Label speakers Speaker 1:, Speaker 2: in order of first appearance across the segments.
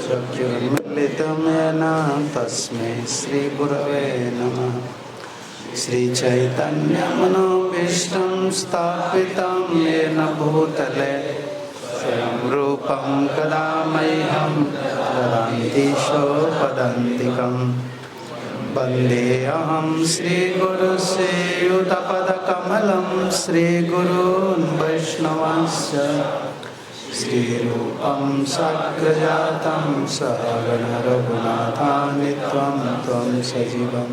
Speaker 1: चक्षुर्मिलितं येन तस्मै श्रीगुरवे नमः। श्रीचैतन्यमनोभीष्टं स्थापितं येन भूतले स्वयं रूपं कदा मह्यं ददान्तीशो पदान्तिकम्। वन्देऽहं श्रीगुरुश्रीयुतपदकमलं श्रीगुरून् वैष्णवांश्च श्रीरूपं साग्रजातं सहगण रघुनाथान्वितं तं सजीवं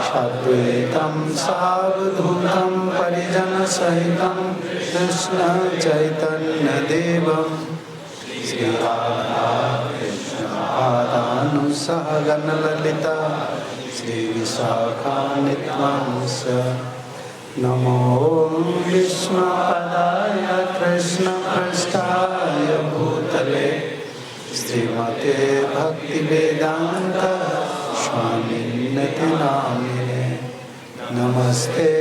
Speaker 1: साद्वैतं सावधूतं परिजनसहितं कृष्णचैतन्यदेवं श्रीराधाकृष्णपादानुसहगण ललिता श्रीविशाखान्वितांश्च। नमो विष्णुपदाय कृष्णपृष्ठाय भूतले श्रीमते भक्तिवेदान्त स्वामिनिति नामिने। नमस्ते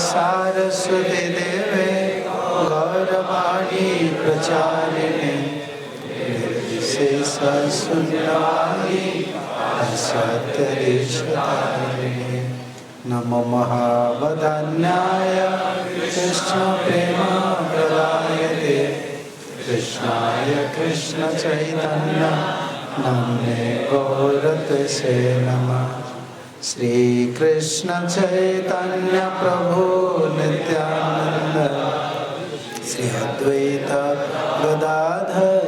Speaker 1: सारस्वती देवे गौरवाणी प्रचारिणे निर्विशेषशून्यवादी असत्यदेशतारिणे। नमो महावदान्याय कृष्णप्रेमप्रदायते कृष्णाय कृष्णचैतन्य नाम्ने गौरतसे नमः। श्रीकृष्ण चैतन्य प्रभु नित्यानंद श्री अद्वैत गदाधर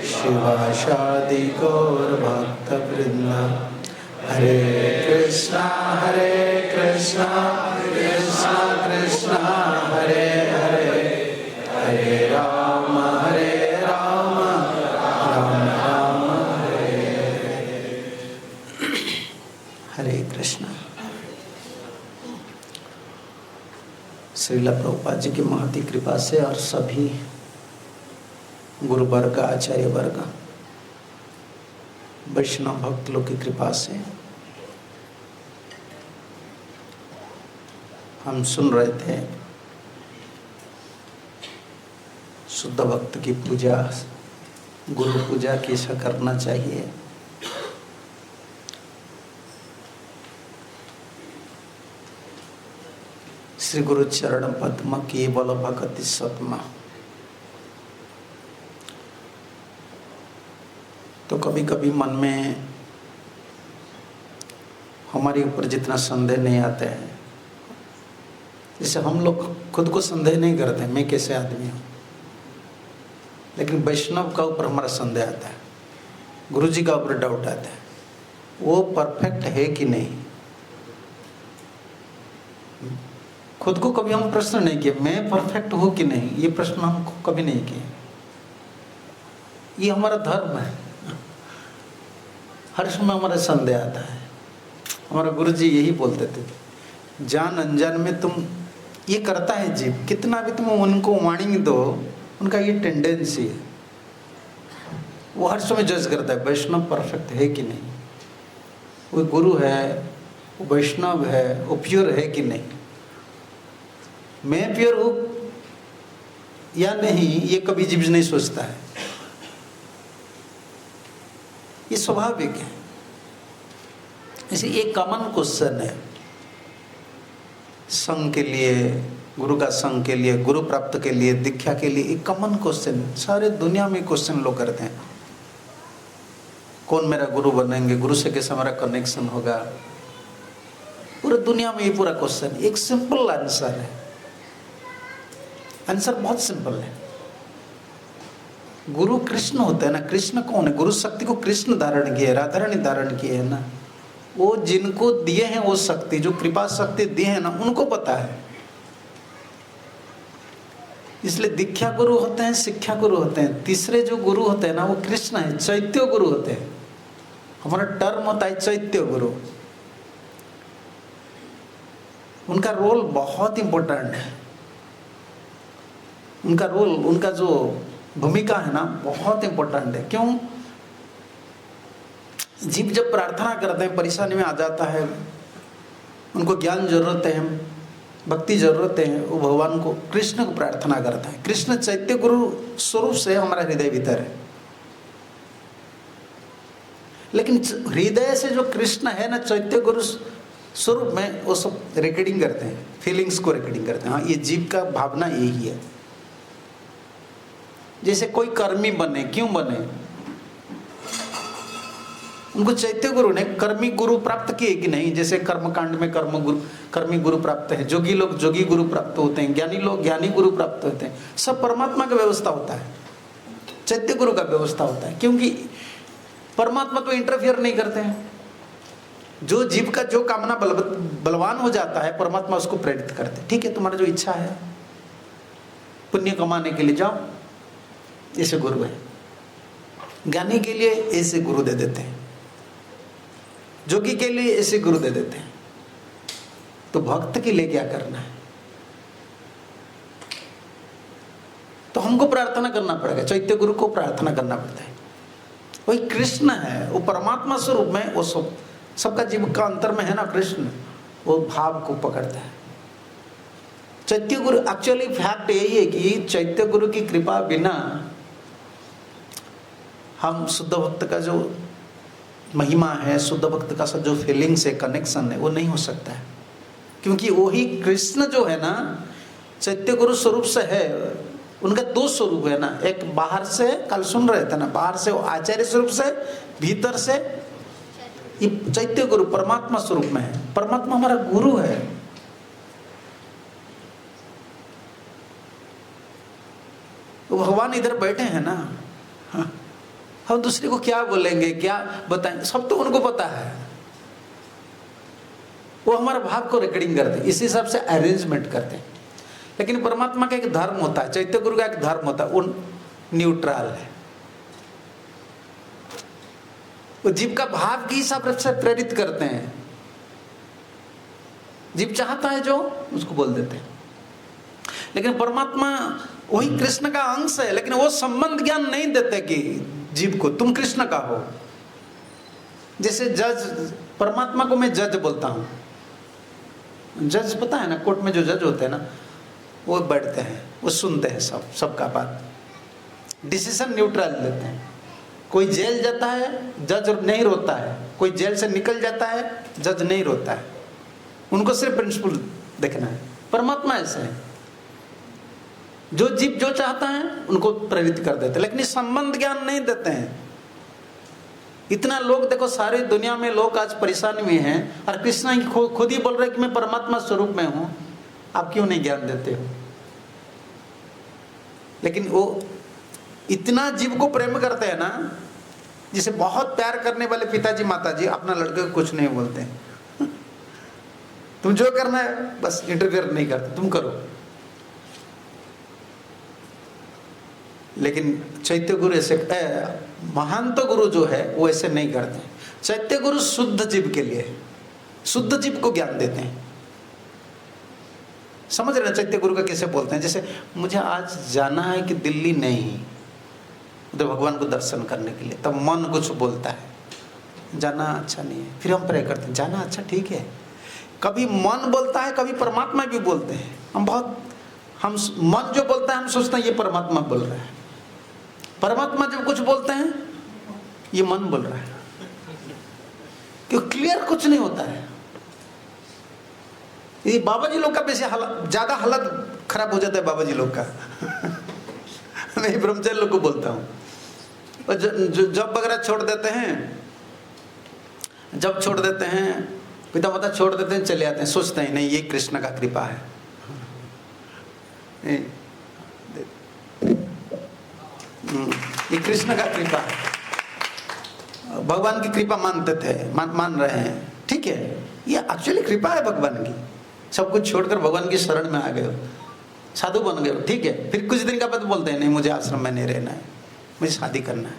Speaker 1: शिवासादि गौर भक्तवृंद। हरे कृष्णा कृष्णा कृष्णा हरे हरे हरे राम राम राम हरे हरे कृष्ण। श्रील प्रभुपाद जी की महती कृपा से और सभी गुरु वर्ग आचार्य वर्ग वैष्णव भक्त लोग की कृपा से हम सुन रहे थे शुद्ध भक्त की पूजा, गुरु पूजा कैसा करना चाहिए। श्री गुरु चरण पद्म केवल भगति सतमा। तो कभी कभी मन में हमारे ऊपर जितना संदेह नहीं आते हैं, जैसे हम लोग खुद को संदेह नहीं करते मैं कैसे आदमी हूँ, लेकिन वैष्णव का ऊपर हमारा संदेह आता है, गुरु जी का ऊपर डाउट आता है, वो परफेक्ट है कि नहीं। खुद को कभी हम प्रश्न नहीं किए मैं परफेक्ट हूँ कि नहीं, ये प्रश्न हम कभी नहीं किए। ये हमारा धर्म है, हर समय हमारा संदेह आता है। हमारा गुरु जी यही बोलते थे, जान अनजान में तुम ये करता है जीव, कितना भी तुम उनको वार्निंग दो, उनका ये टेंडेंसी है, वो हर समय जज करता है वैष्णव परफेक्ट है कि नहीं, वो गुरु है, वो वैष्णव है, वो प्योर है कि नहीं, मैं प्योर हूँ या नहीं, ये कभी जीव नहीं सोचता है। ये स्वाभाविक है। इसे एक कॉमन क्वेश्चन है संघ के लिए, गुरु का संघ के लिए, गुरु प्राप्त के लिए, दीक्षा के लिए, एक कॉमन क्वेश्चन सारे दुनिया में क्वेश्चन लोग करते हैं। कौन मेरा गुरु बनेंगे, गुरु से कैसा मेरा कनेक्शन होगा, पूरे दुनिया में ये पूरा क्वेश्चन। एक सिंपल आंसर है, आंसर बहुत सिंपल है। गुरु कृष्ण होता है ना। कृष्ण कौन है? गुरु शक्ति को कृष्ण धारण किए, राधा रानी धारण किए है ना। वो जिनको दिए हैं वो शक्ति, जो कृपा शक्ति दी है ना, उनको पता है। इसलिए दीक्षा गुरु होते हैं, शिक्षा गुरु होते हैं, तीसरे जो गुरु होते हैं ना वो कृष्ण है, चैत्य गुरु होते हैं। हमारा टर्म होता है चैत्य गुरु। उनका रोल बहुत इंपॉर्टेंट है। उनका रोल, उनका जो भूमिका है ना, बहुत इंपॉर्टेंट है। क्यों? जीव जब प्रार्थना करते हैं, परेशानी में आ जाता है, उनको ज्ञान जरूरत है, भक्ति जरूरत है वो भगवान को, कृष्ण को प्रार्थना करता है। कृष्ण चैत्य गुरु स्वरूप से हमारा हृदय भीतर है, लेकिन हृदय से जो कृष्ण है ना चैत्य गुरु स्वरूप में, वो सब रिकॉर्डिंग करते हैं, फीलिंग्स को रिकॉर्डिंग करते हैं। हाँ, ये जीव का भावना यही है। जैसे कोई कर्मी बने, क्यों बने? उनको चैत्य गुरु ने कर्मी गुरु प्राप्त किए कि नहीं? जैसे कर्मकांड में कर्मी गुरु प्राप्त है, जोगी लोग जोगी गुरु प्राप्त होते हैं, ज्ञानी लोग ज्ञानी गुरु प्राप्त होते हैं। सब परमात्मा का व्यवस्था होता है, चैत्य गुरु का व्यवस्था होता है, क्योंकि परमात्मा तो इंटरफियर नहीं करते हैं। जो जीव का जो कामना बलवान हो जाता है, परमात्मा उसको प्रेरित करते हैं। ठीक है, तुम्हारा जो इच्छा है पुण्य कमाने के लिए जाओ, ऐसे गुरु है। ज्ञानी के लिए ऐसे गुरु दे देते हैं, जोगी के लिए ऐसे गुरु दे देते हैं। तो भक्त के लिए क्या करना है? तो हमको प्रार्थना करना पड़ेगा, चैत्य गुरु को प्रार्थना करना पड़ता है। वही कृष्ण है, वो परमात्मा स्वरूप में, वो सबका जीव का अंतर में है ना कृष्ण, वो भाव को पकड़ता है। चैत्य गुरु एक्चुअली फैक्ट यही है कि चैत्य गुरु की कृपा बिना हम शुद्ध भक्त का जो महिमा है, शुद्ध भक्त का जो फीलिंग्स है, कनेक्शन है, वो नहीं हो सकता है। क्योंकि वही कृष्ण जो है ना चैत्य गुरु स्वरूप से है। उनका दो स्वरूप है ना, एक बाहर से, कल सुन रहे थे ना, बाहर से वो आचार्य स्वरूप से, भीतर से ये चैत्य गुरु परमात्मा स्वरूप में है। परमात्मा हमारा गुरु है। तो भगवान इधर बैठे हैं ना, हाँ। हम दूसरे को क्या बोलेंगे, क्या बताएंगे, सब तो उनको पता है। वो हमारे भाव को रिकॉर्डिंग करते हैं, इस हिसाब से अरेंजमेंट करते हैं। लेकिन परमात्मा का एक धर्म होता है, चैत्य गुरु का एक धर्म होता है, वो न्यूट्रल है। वो जीव का भाव के हिसाब से प्रेरित करते हैं। जीव चाहता है जो, उसको बोल देते हैं। लेकिन परमात्मा वही कृष्ण का अंश है, लेकिन वो संबंध ज्ञान नहीं देते कि जीव को तुम कृष्ण का हो। जैसे जज, परमात्मा को मैं जज बोलता हूं। जज पता है ना, कोर्ट में जो जज होते हैं ना, वो बैठते हैं, वो सुनते हैं सबका बात, डिसीजन न्यूट्रल लेते हैं। कोई जेल जाता है, जज नहीं रोता है। कोई जेल से निकल जाता है, जज नहीं रोता है। उनको सिर्फ प्रिंसिपल देखना है। परमात्मा ऐसे है, जो जीव जो चाहता है उनको प्रेरित कर देते हैं, लेकिन संबंध ज्ञान नहीं देते हैं। इतना लोग देखो, सारी दुनिया में लोग आज परेशानी में हैं, और कृष्ण खुद ही बोल रहे कि मैं परमात्मा स्वरूप में हूं। आप क्यों नहीं ज्ञान देते हो? लेकिन वो इतना जीव को प्रेम करते हैं ना, जिसे बहुत प्यार करने वाले पिताजी माताजी अपना लड़के को कुछ नहीं बोलते हैं। तुम जो करना है बस इंटरफेयर नहीं करते, तुम करो। लेकिन चैत्य गुरु ऐसे, महानत गुरु जो है वो ऐसे नहीं करते। चैत्य गुरु शुद्ध जीव के लिए, शुद्ध जीव को ज्ञान देते हैं। समझ रहे हैं चैत्य गुरु का कैसे बोलते हैं? जैसे मुझे आज जाना है कि दिल्ली नहीं, तो भगवान को दर्शन करने के लिए, तब मन कुछ बोलता है जाना अच्छा नहीं है, फिर हम प्रे करते हैं जाना अच्छा ठीक है। कभी मन बोलता है, कभी परमात्मा भी बोलते हैं। हम मन जो बोलता है हम सोचते हैं ये परमात्मा बोल रहा है। परमात्मा जब कुछ बोलते हैं ये मन बोल रहा है, क्यों क्लियर कुछ नहीं होता है। ये बाबा जी लोग का वैसे ज्यादा हालत खराब हो जाता है बाबा जी लोग का। मैं ब्रह्मचारी लोग को बोलता हूँ, और जब वगैरह छोड़ देते हैं, जब छोड़ देते हैं, पिता माता छोड़ देते हैं, चले आते हैं, सोचते हैं नहीं ये कृष्ण का कृपा है। ये कृष्ण का कृपा है। भगवान की कृपा मानते थे, मान रहे हैं, ठीक है, ये एक्चुअली कृपा है भगवान की। सब कुछ छोड़कर भगवान की शरण में आ गए हो, साधु बन गए हो, ठीक है। फिर कुछ दिन का बाद बोलते हैं नहीं मुझे आश्रम में नहीं रहना है, मुझे शादी करना है।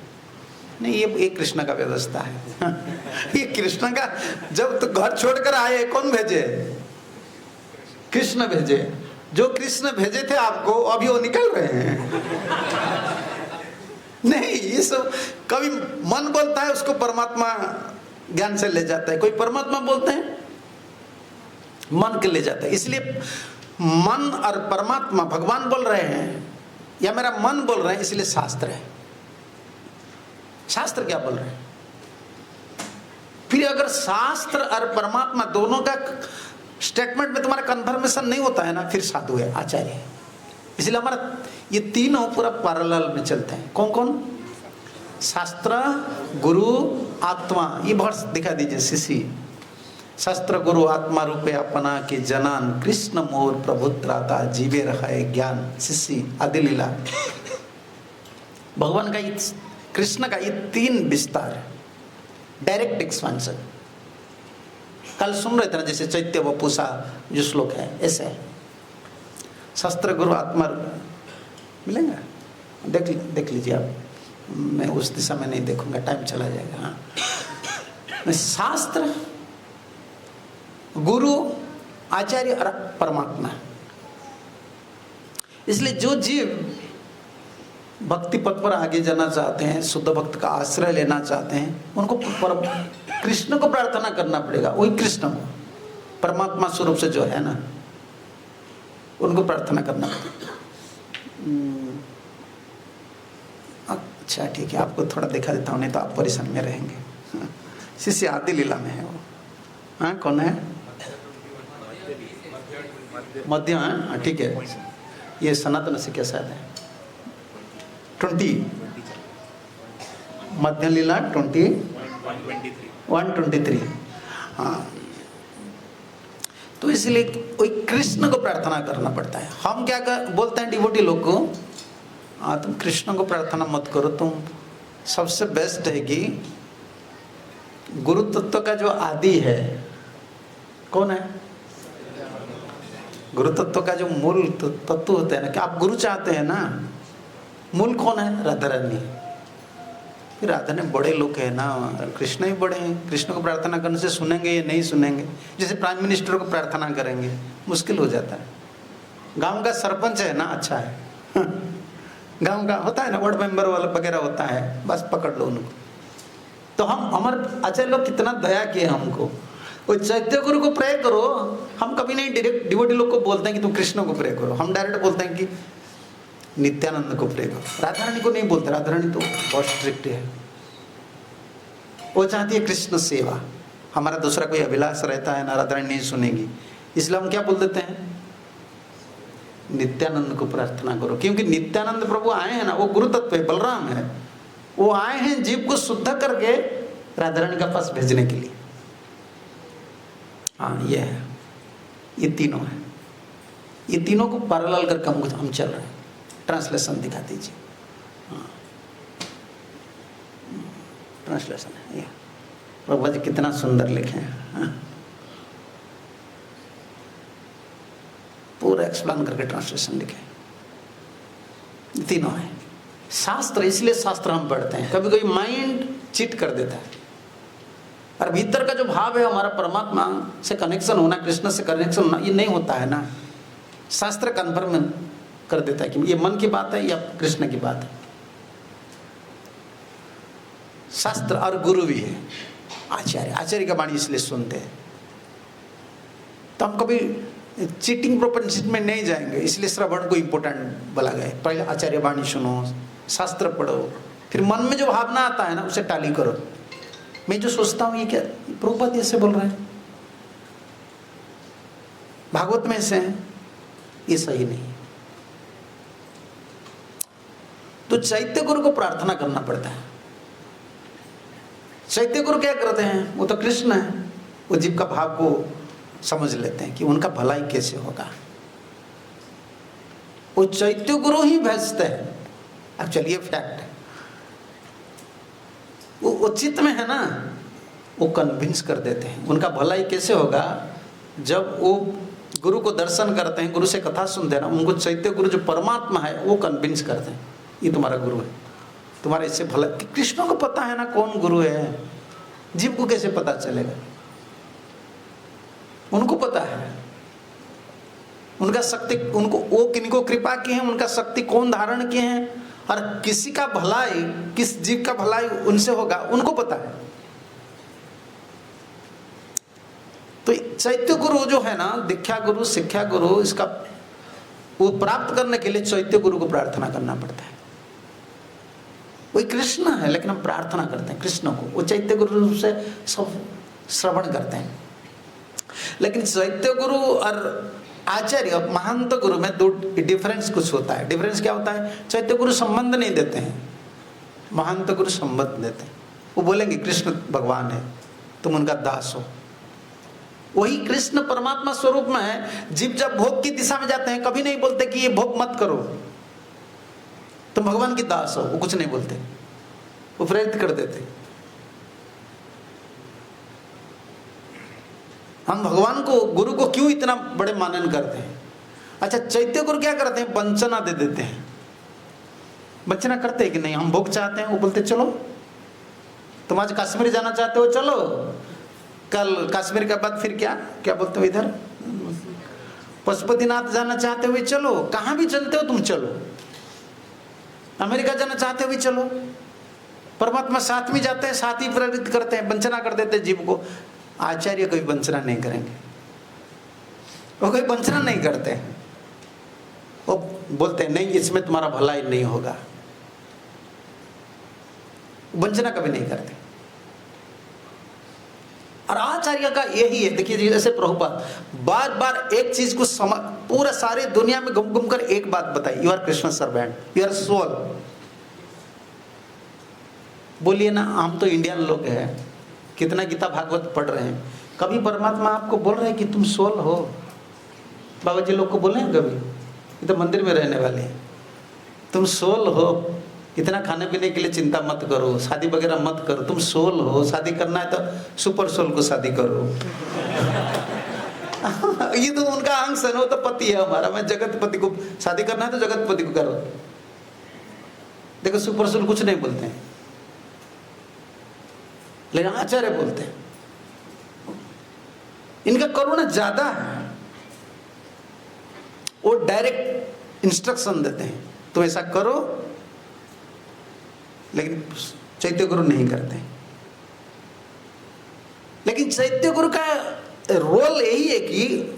Speaker 1: नहीं, ये कृष्ण का व्यवस्था है। ये कृष्ण का, जब तो घर छोड़कर आए कौन भेजे? कृष्ण भेजे। जो कृष्ण भेजे थे आपको अभी वो निकल रहे हैं। नहीं, ये सब कभी मन बोलता है उसको परमात्मा ज्ञान से ले जाता है, कोई परमात्मा बोलते हैं मन के ले जाता है। इसलिए मन और परमात्मा भगवान बोल रहे हैं या मेरा मन बोल रहे हैं, इसलिए शास्त्र है। शास्त्र क्या बोल रहे हैं? फिर अगर शास्त्र और परमात्मा दोनों का स्टेटमेंट में तुम्हारा कन्फर्मेशन नहीं होता है ना, फिर साधु है, आचार्य है। इसलिए हमारा ये तीनों पूरा पैरेलल में चलते हैं। कौन कौन? शास्त्र, गुरु, आत्मा। ये वर्ष दिखा दीजिए शिशि। शास्त्र गुरु आत्मा रूपे अपना के जनान, कृष्ण मोर प्रभुत्राता जीवे रहे ज्ञान, शिशि आदि लीला। भगवान का ये, कृष्ण का ये तीन विस्तार है, डायरेक्ट एक्सपेंशन। कल सुन रहे थे ना, जैसे चैत्य वपुषा जो श्लोक है, ऐसे है। शास्त्र गुरु आत्मा मिलेंगे, देख लीजिए आप। मैं उस दिशा में नहीं देखूंगा, टाइम चला जाएगा। हाँ, शास्त्र, गुरु, आचार्य और परमात्मा। इसलिए जो जीव भक्ति पथ पर आगे जाना चाहते हैं, शुद्ध भक्त का आश्रय लेना चाहते हैं, उनको कृष्ण को प्रार्थना करना पड़ेगा। वही कृष्ण को, परमात्मा स्वरूप से जो है ना, उनको प्रार्थना करना पड़ेगा। अच्छा ठीक है, आपको थोड़ा दिखा देता हूँ, नहीं तो आप परेशान में रहेंगे। शिष्य आदि लीला में है वो। हाँ, कौन है? मध्य। हाँ ठीक है, ये सनातन से क्या शायद है 20 मध्य लीला 123। हाँ, तो इसलिए कोई कृष्ण को प्रार्थना करना पड़ता है। हम क्या बोलते हैं डिवोटी लोग को, हाँ तुम कृष्ण को प्रार्थना मत करो, तुम सबसे बेस्ट है कि गुरु तत्व का जो आदि है, कौन है? गुरु तत्व का जो मूल तत्व होता है ना, कि आप गुरु चाहते हैं ना, मूल कौन है? राधा रानी। फिर राधा ने बड़े लोग है ना, कृष्ण ही बड़े हैं। कृष्ण को प्रार्थना करने से सुनेंगे या नहीं सुनेंगे? जैसे प्राइम मिनिस्टर को प्रार्थना करेंगे, मुश्किल हो जाता है। गांव का सरपंच है ना, अच्छा है। गांव का होता है ना, वार्ड मेंबर वाला वगैरह होता है, बस पकड़ लो उनको। तो हम हमारे आचार्य लोग कितना दया किए हमको। वो चैत्य गुरु को प्रे करो, हम कभी नहीं डायरेक्ट डिवोटी लोग को बोलते हैं कि तुम कृष्ण को प्रे करो। हम डायरेक्ट बोलते हैं कि नित्यानंद को प्रे करो। राधा रानी को नहीं बोलते, राधा रानी तो बहुत स्ट्रिक्ट है, वो चाहती है कृष्ण सेवा। हमारा दूसरा कोई अभिलाष रहता है ना, राधा रानी नहीं सुनेगी, इसलिए हम क्या बोल देते हैं? नित्यानंद को प्रार्थना करो। क्योंकि नित्यानंद प्रभु आए हैं ना, वो गुरु तत्व है, बलराम है, वो आए हैं जीव को शुद्ध करके राधा रानी का पास भेजने के लिए। हाँ ये है, ये तीनों है, ये तीनों को पैरेलल करके हम चल रहे हैं। ट्रांसलेशन दिखा दीजिए। हाँ ट्रांसलेशन है ये, प्रभु जी कितना सुंदर लिखे हैं। हाँ? पूरा एक्सप्लेन करके ट्रांसलेशन लिखे, तीनों है। शास्त्र, इसलिए शास्त्र हम पढ़ते हैं। कभी कभी माइंड चीट कर देता है, और भीतर का जो भाव है हमारा परमात्मा से कनेक्शन होना, कृष्ण से कनेक्शन होना, ये नहीं होता है ना। शास्त्र कन्फर्म कर देता है कि ये मन की बात है या कृष्ण की बात है। शास्त्र और गुरु भी है, आचार्य, आचार्य का वाणी इसलिए सुनते हैं। तो हम कभी चीटिंग प्रोपेंसिटी में नहीं जाएंगे, इसलिए श्रवण को इम्पोर्टेंट बोला गया है। पहले आचार्य वाणी सुनो, शास्त्र पढ़ो, फिर मन में जो भावना आता है ना, उसे टाली करो। मैं जो सोचता हूँ ये क्या, प्रभुपाद ऐसे बोल रहे हैं, भागवत में ऐसे हैं, ये सही नहीं। तो चैत्य गुरु को प्रार्थना करना पड़ता है। चैत्य गुरु क्या करते हैं? वो तो कृष्ण है, वो जीव का भाव को समझ लेते हैं कि उनका भलाई कैसे होगा। वो चैत्य गुरु ही भेजते हैं। एक्चुअली ये फैक्ट है, वो चित्त में है ना, वो कन्विंस कर देते हैं उनका भलाई कैसे होगा। जब वो गुरु को दर्शन करते हैं, गुरु से कथा सुनते हैं ना, उनको चैत्य गुरु जो परमात्मा है वो कन्विंस करते हैं, ये तुम्हारा गुरु है, तुम्हारा इससे भला। कृष्ण को पता है ना कौन गुरु है, जीव को कैसे पता चलेगा? उनको पता है, उनका शक्ति, उनको वो किनको कृपा की है, उनका शक्ति कौन धारण किए हैं, और किसी का भलाई, किस जीव का भलाई उनसे होगा, उनको पता है। तो चैत्य गुरु जो है ना, दीक्षा गुरु, शिक्षा गुरु, इसका वो प्राप्त करने के लिए चैत्य गुरु को प्रार्थना करना पड़ता है। वही कृष्ण है, लेकिन हम प्रार्थना करते हैं कृष्ण को, वो चैत्य गुरु रूप से सब श्रवण करते हैं। लेकिन चैत्य गुरु और आचार्य महंत गुरु में दो डिफरेंस कुछ होता है। डिफरेंस क्या होता है? चैत्य गुरु संबंध नहीं देते हैं, महंत गुरु संबंध देते हैं। वो बोलेंगे कृष्ण भगवान है, तुम उनका दास हो। वही कृष्ण परमात्मा स्वरूप में है। जीव जब भोग की दिशा में जाते हैं, कभी नहीं बोलते कि ये भोग मत करो, तुम भगवान की दास हो, वो कुछ नहीं बोलते, वो प्रेरित कर देते। हम भगवान को, गुरु को क्यों इतना बड़े मानन करते हैं? अच्छा, चैत्य गुरु क्या करते हैं? वंचना दे देते हैं। वंचना करते हैं कि नहीं, हम भोग चाहते हैं, वो बोलते चलो, तुम आज कश्मीर जाना चाहते हो, चलो, कल कश्मीर के बाद फिर क्या बोलते हो इधर, पशुपतिनाथ जाना चाहते हो, चलो, कहाँ भी चलते हो तुम चलो, अमेरिका जाना चाहते हो भी चलो। परमात्मा साथ में जाते हैं, साथ ही प्रेरित करते हैं, वंचना कर देते हैं जीव को। आचार्य कोई वंचना नहीं करेंगे, वो कोई वंचना नहीं करते हैं। वो बोलते हैं नहीं, इसमें तुम्हारा भलाई नहीं होगा, वंचना कभी नहीं करते। और आचार्य का यही है। देखिए जैसे प्रभुपाद बार बार एक चीज को पूरा सारे दुनिया में घूम घूम कर एक बात बताई, you are Krishna servant, you are soul. बोलिए ना, हम तो इंडियन लोग हैं, कितना गीता भागवत पढ़ रहे हैं, कभी परमात्मा आपको बोल रहे हैं कि तुम सोल हो? बाबा जी लोग को बोले हैं कभी? ये तो मंदिर में रहने वाले हैं, तुम सोल हो, इतना खाने पीने के लिए चिंता मत करो, शादी वगैरह मत करो, तुम सोल हो, शादी करना है तो सुपर सोल को शादी करो। ये तो उनका अंश है, वो तो पति है हमारा, मैं जगत पति को शादी करना है तो जगत पति को करो। देखो सुपर सोल कुछ नहीं बोलते हैं, लेकिन आचार्य बोलते हैं। इनका करुणा ज्यादा है, वो डायरेक्ट इंस्ट्रक्शन देते हैं, तुम ऐसा करो। लेकिन चैत्य गुरु नहीं करते। लेकिन चैत्य गुरु का रोल यही है कि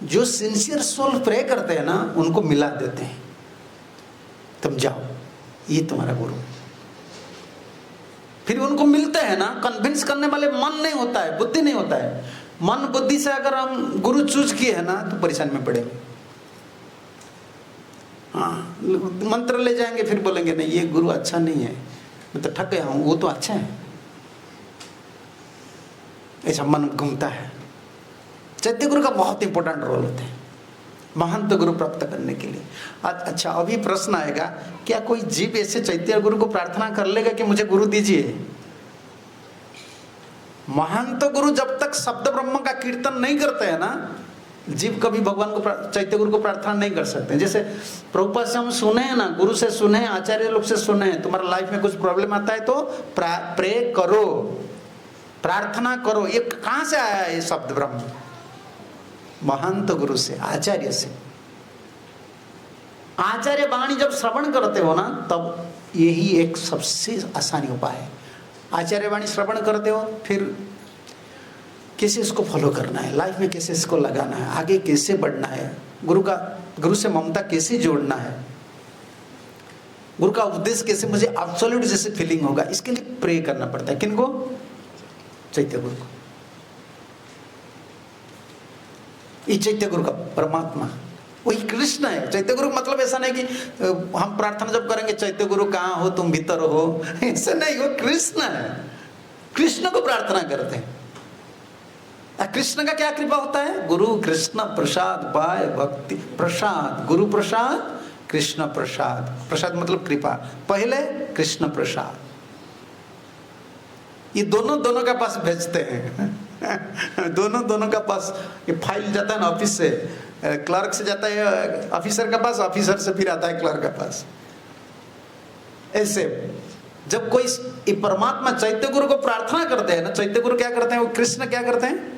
Speaker 1: जो सिंसियर सोल प्रे करते हैं ना, उनको मिला देते हैं, तुम जाओ, ये तुम्हारा गुरु। फिर उनको मिलते हैं ना, कन्विंस करने वाले मन नहीं होता है, बुद्धि नहीं होता है। मन बुद्धि से अगर हम गुरु चूज किए है ना, तो परेशानी में पड़ेंगे। हाँ, मंत्र ले जाएंगे, फिर बोलेंगे नहीं ये गुरु अच्छा नहीं है, मैं तो ठग गया हूं, वो तो अच्छा है। ऐसा मन घूमता है। चैत्य गुरु का बहुत इंपॉर्टेंट रोल होता है महंत गुरु प्राप्त करने के लिए। अच्छा, अभी प्रश्न आएगा, क्या कोई जीव ऐसे चैत्य गुरु को प्रार्थना कर लेगा कि मुझे गुरु दीजिए? महंत गुरु जब तक शब्द ब्रह्म का कीर्तन नहीं करते हैं ना, जीव कभी भगवान को, चैत्य गुरु को प्रार्थना नहीं कर सकते। जैसे प्रभुपाद से हम सुने हैं ना, गुरु से सुने हैं, आचार्य लोग से सुने हैं, तुम्हारा लाइफ में कुछ प्रॉब्लम आता है तो प्रे करो, प्रार्थना करो। ये कहां से आया है ये शब्द ब्रह्म? महंत गुरु से, आचार्य से। आचार्य वाणी जब श्रवण करते हो ना, तब यही एक सबसे आसानी उपाय है। आचार्य वाणी श्रवण करते हो, फिर कैसे इसको फॉलो करना है, लाइफ में कैसे इसको लगाना है, आगे कैसे बढ़ना है, गुरु से ममता कैसे जोड़ना है, गुरु का उपदेश कैसे मुझे एब्सोल्यूट जैसे फीलिंग होगा, इसके लिए प्रे करना पड़ता है। किनको? चैत्य गुरु को। ये चैत्य गुरु का परमात्मा वही कृष्ण है। चैत्य गुरु मतलब ऐसा नहीं कि हम प्रार्थना जब करेंगे चैत्य गुरु कहाँ हो, तुम भीतर हो, ऐसा नहीं, वो कृष्ण है। कृष्ण को प्रार्थना करते हैं। कृष्ण का क्या कृपा होता है? गुरु कृष्ण प्रसाद पाए भक्ति प्रसाद, गुरु प्रसाद कृष्ण प्रसाद। प्रसाद मतलब कृपा, पहले कृष्ण प्रसाद। ये दोनों के पास भेजते हैं। दोनों का पास ये फाइल जाता है ना ऑफिस से, क्लर्क से जाता है ऑफिसर के पास, ऑफिसर से फिर आता है क्लर्क के पास। ऐसे जब कोई परमात्मा चैत्य गुरु को प्रार्थना करते हैं ना, चैत्य गुरु क्या करते हैं, वो कृष्ण क्या करते हैं,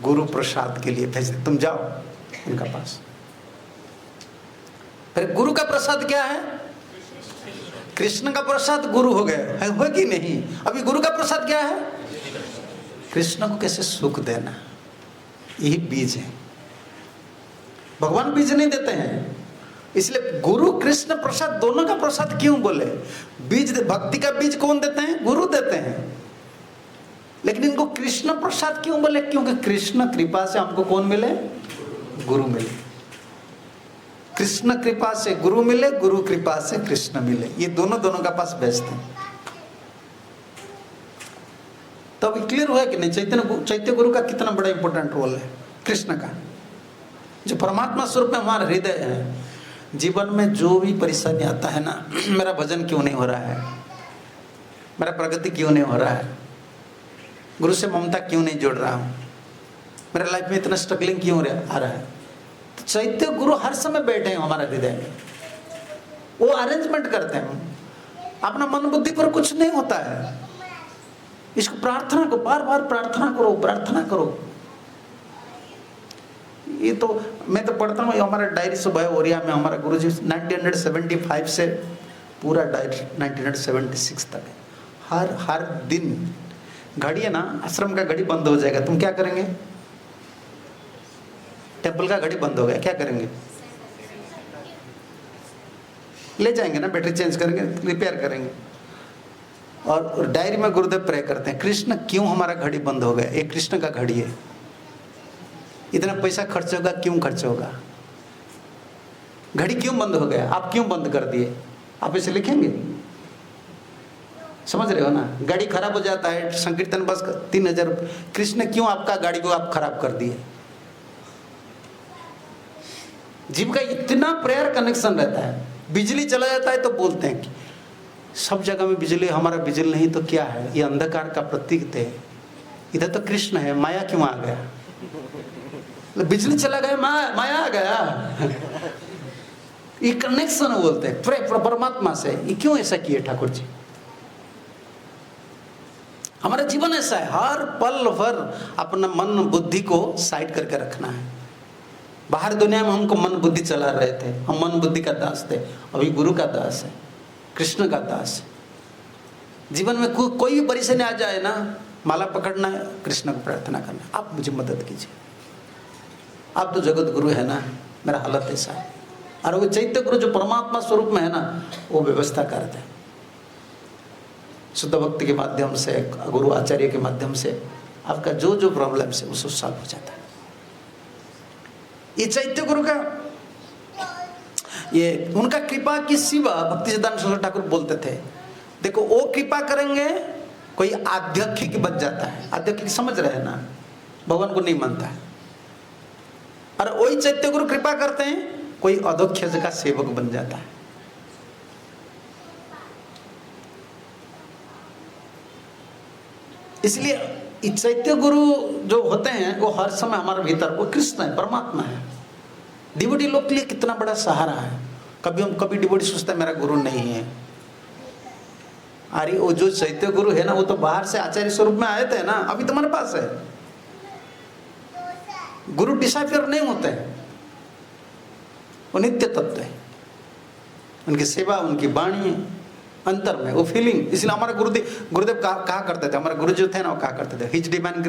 Speaker 1: गुरु प्रसाद के लिए भेजते, तुम जाओ उनका पास। फिर गुरु का प्रसाद क्या है? कृष्ण का प्रसाद गुरु हो गए, है कि नहीं? अभी गुरु का प्रसाद क्या है? कृष्ण को कैसे सुख देना, यही बीज है। भगवान बीज नहीं देते हैं, इसलिए गुरु कृष्ण प्रसाद दोनों का प्रसाद क्यों बोले? बीज, भक्ति का बीज कौन देते हैं? गुरु देते हैं। लेकिन इनको कृष्ण प्रसाद क्यों बोले? क्योंकि कृष्ण कृपा से हमको कौन मिले? गुरु मिले। कृष्ण कृपा से गुरु मिले, गुरु कृपा से कृष्ण मिले, ये दोनों का पास बेस्ट है। तो अभी क्लियर हुआ कि नहीं चैत्य गुरु का कितना बड़ा इंपॉर्टेंट रोल है कृष्ण का, जो परमात्मा स्वरूप में हमारा हृदय है। जीवन में जो भी परेशानी आता है ना, मेरा भजन क्यों नहीं हो रहा है, मेरा प्रगति क्यों नहीं हो रहा है, गुरु से ममता क्यों नहीं जोड़ रहा हूँ, मेरे लाइफ में इतना स्ट्रगलिंग क्यों आ रहा है, तो चैत्य गुरु हर समय बैठे हैं हमारे हृदय में। वो अरेंजमेंट करते हैं। अपना मन बुद्धि पर कुछ नहीं होता है। इसको प्रार्थना को बार बार प्रार्थना करो, प्रार्थना करो। ये तो मैं तो पढ़ता हूँ, हमारा डायरी सुबह ओरिया में हमारा गुरुजी 1975 से पूरा डायरी 1976 तक है। हर दिन घड़ी है ना, आश्रम का घड़ी बंद हो जाएगा, तुम क्या करेंगे? टेम्पल का घड़ी बंद हो गया, क्या करेंगे? ले जाएंगे ना, बैटरी चेंज करेंगे, रिपेयर करेंगे। और डायरी में गुरुदेव प्रे करते हैं, कृष्ण क्यों हमारा घड़ी बंद हो गया? ये कृष्ण का घड़ी है, इतना पैसा खर्च होगा, क्यों खर्च होगा? घड़ी क्यों बंद हो गया? आप क्यों बंद कर दिए? आप इसे लिखेंगे? समझ रहे हो ना? गाड़ी खराब हो जाता है, संकीर्तन बस 3000, कृष्ण क्यों आपका गाड़ी को आप खराब कर दिए? जीव का इतना प्रेयर कनेक्शन रहता है। बिजली चला जाता है तो बोलते हैं कि सब जगह में बिजली, हमारा बिजली नहीं तो क्या है? ये अंधकार का प्रतीक थे, इधर तो कृष्ण है, माया क्यों आ गया? बिजली चला गया, माया आ गया। ये कनेक्शन बोलते हैं परमात्मा से। ये क्यों ऐसा किए ठाकुर जी? हमारा जीवन ऐसा है, हर पल भर अपना मन बुद्धि को साइड करके रखना है। बाहर दुनिया में हमको मन बुद्धि चला रहे थे, हम मन बुद्धि का दास थे। अभी गुरु का दास है, कृष्ण का दास है। जीवन में कोई भी परेशानी आ जाए ना, माला पकड़ना है, कृष्ण को प्रार्थना करना है, आप मुझे मदद कीजिए, आप तो जगत गुरु है ना, मेरा हालत ऐसा है। और वो चैत्य गुरु जो परमात्मा स्वरूप में है ना, वो व्यवस्था करते हैं। शुद्ध भक्ति के माध्यम से, गुरु आचार्य के माध्यम से आपका जो जो प्रॉब्लम है वो सब सॉल्व हो जाता है। ये चैत्य गुरु का, ये उनका कृपा की सिवा भक्ति सिद्धांत सरस्वती ठाकुर बोलते थे, देखो वो कृपा करेंगे कोई आध्यात्मिक बच जाता है। आध्यात्मिक समझ रहे हैं ना, भगवान को नहीं मानता है। और वही चैत्य गुरु कृपा करते हैं, कोई अधोक्षज का सेवक बन जाता है। इसलिए चैत्य गुरु जो होते हैं वो हर समय हमारे भीतर, वो कृष्ण है, परमात्मा है। डिवोटी लोग के लिए कितना बड़ा सहारा है। कभी डिवोटी सोचता है मेरा गुरु नहीं है। अरे वो जो चैत्य गुरु है ना, वो तो बाहर से आचार्य स्वरूप में आए थे ना, अभी तुम्हारे पास है। गुरु डिसाइफर नहीं होते हैं, वो नित्य तत्व है। उनकी सेवा, उनकी वाणी अंतर में वो फीलिंग। इसलिए हमारे गुरुदेव कहा करते थे, हमारे गुरु जो थे ना, वो कहा करते थे, हिज डिवाइन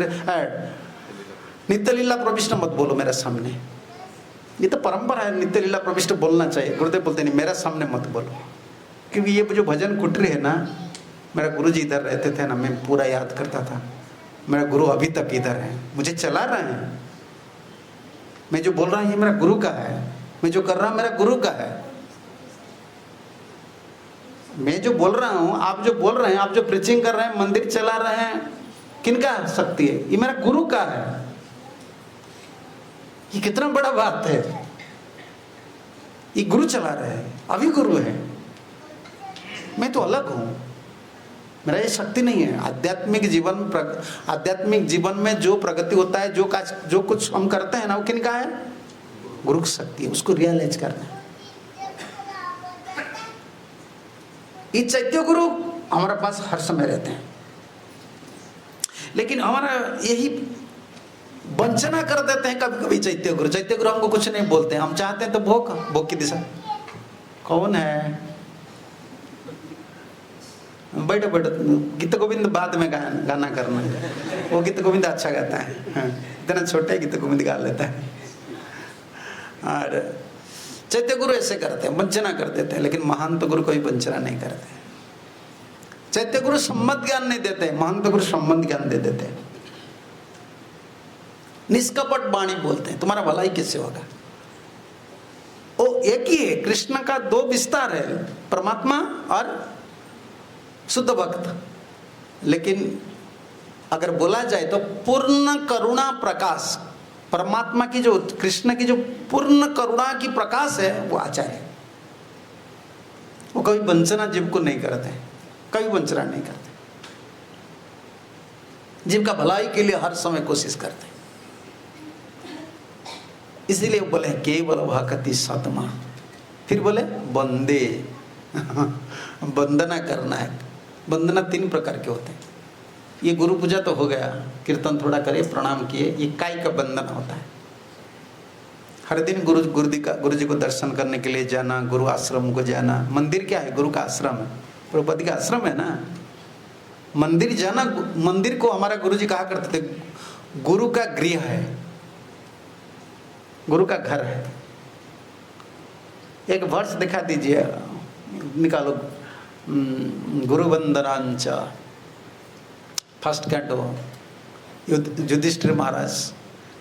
Speaker 1: नित्य लीला प्रविष्ट मत बोलो मेरे सामने। ये तो परंपरा है, नित्य लीला प्रविष्ट बोलना चाहिए। गुरुदेव बोलते नहीं, मेरा सामने मत बोलो, क्योंकि ये जो भजन कुटरी है ना, मेरा गुरु जी इधर रहते थे ना, मैं पूरा याद करता था। मेरा गुरु अभी तक इधर है, मुझे चला रहे हैं। मैं जो बोल रहा हूँ ये मेरा गुरु का है, मैं जो कर रहा हूँ मेरा गुरु का है। मैं जो बोल रहा हूँ, आप जो बोल रहे हैं, आप जो प्रीचिंग कर रहे हैं, मंदिर चला रहे हैं, किनका शक्ति है? ये मेरा गुरु का है। ये कितना बड़ा बात है। ये गुरु चला रहे हैं, अभी गुरु है। मैं तो अलग हूँ, मेरा ये शक्ति नहीं है। आध्यात्मिक जीवन में जो प्रगति होता है, जो कुछ हम करते हैं ना, वो किनका है? गुरु की शक्ति है। उसको रियलाइज करना है। ये चैत्य गुरु हमारे पास हर समय रहते हैं, लेकिन हमारा यही वंचना कर देते हैं कभी कभी। चैत्य गुरु हमको कुछ नहीं बोलते हैं। हम चाहते हैं तो भोग की दिशा। कौन है? बैठो बैठो, गीत गोविंद बाद में गाना करना, वो गीत गोविंद अच्छा गाता है, हाँ, इतना छोटे गीत गोविंद गा लेता है। और चैत्य गुरु ऐसे करते हैं, वंचना कर देते हैं, लेकिन महंत गुरु कोई वंचना नहीं करते। चैत्य गुरु सम्मत ज्ञान नहीं देते, महंत गुरु सम्मत ज्ञान दे देते हैं। निष्कपट वाणी बोलते हैं, तुम्हारा भलाई किससे होगा। वो एक ही है, कृष्ण का दो विस्तार है, परमात्मा और शुद्ध भक्त। लेकिन अगर बोला जाए तो पूर्ण करुणा प्रकाश, परमात्मा की जो, कृष्ण की जो पूर्ण करुणा की प्रकाश है वो आचार्य। वो कभी वंचना जीव को नहीं करते, कभी वंचना नहीं करते, जीव का भलाई के लिए हर समय कोशिश करते। इसीलिए बोले केवल भक्ति सतमा, फिर बोले वंदे, वंदना करना है। वंदना 3 प्रकार के होते हैं। ये गुरु पूजा तो हो गया, कीर्तन थोड़ा करे, प्रणाम किए, ये काय का वंदना होता है। हर दिन गुरु जी को दर्शन करने के लिए जाना, गुरु आश्रम को जाना। मंदिर क्या है? गुरु का आश्रम है, प्रभुपति का आश्रम है ना। मंदिर जाना, मंदिर को हमारा गुरु जी कहा करते थे गुरु का गृह है, गुरु का घर है। एक वर्ष दिखा दीजिए, निकालो, गुरु वंदनांच, फर्स्ट कैंटो, युधिष्ठिर महाराज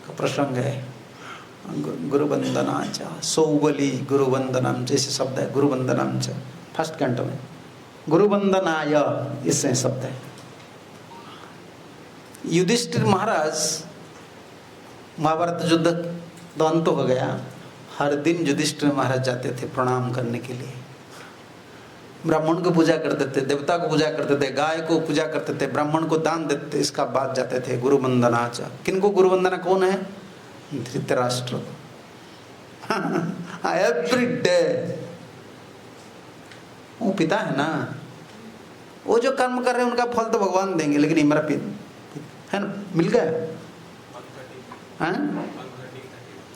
Speaker 1: का प्रसंग है। गुरु वंदनांच, सौबली गुरु वंदनम जैसे शब्द है, गुरु वंदनांच फर्स्ट कैंटो में। गुरु वंदनाय इससे शब्द है। युधिष्ठिर महाराज, महाभारत युद्ध तो अंत हो गया, हर दिन युधिष्ठिर महाराज जाते थे प्रणाम करने के लिए। ब्राह्मण को पूजा करते थे, देवता को पूजा करते थे, गाय को पूजा करते थे, ब्राह्मण को दान देते थे, इसका बाद जाते थे गुरु वंदनाच। किनको गुरु वंदना? कौन है? धृतराष्ट्र। एवरी डे वो पिता है ना, वो जो कर्म कर रहे हैं उनका फल तो भगवान देंगे, लेकिन मेरा है ना, मिल गया।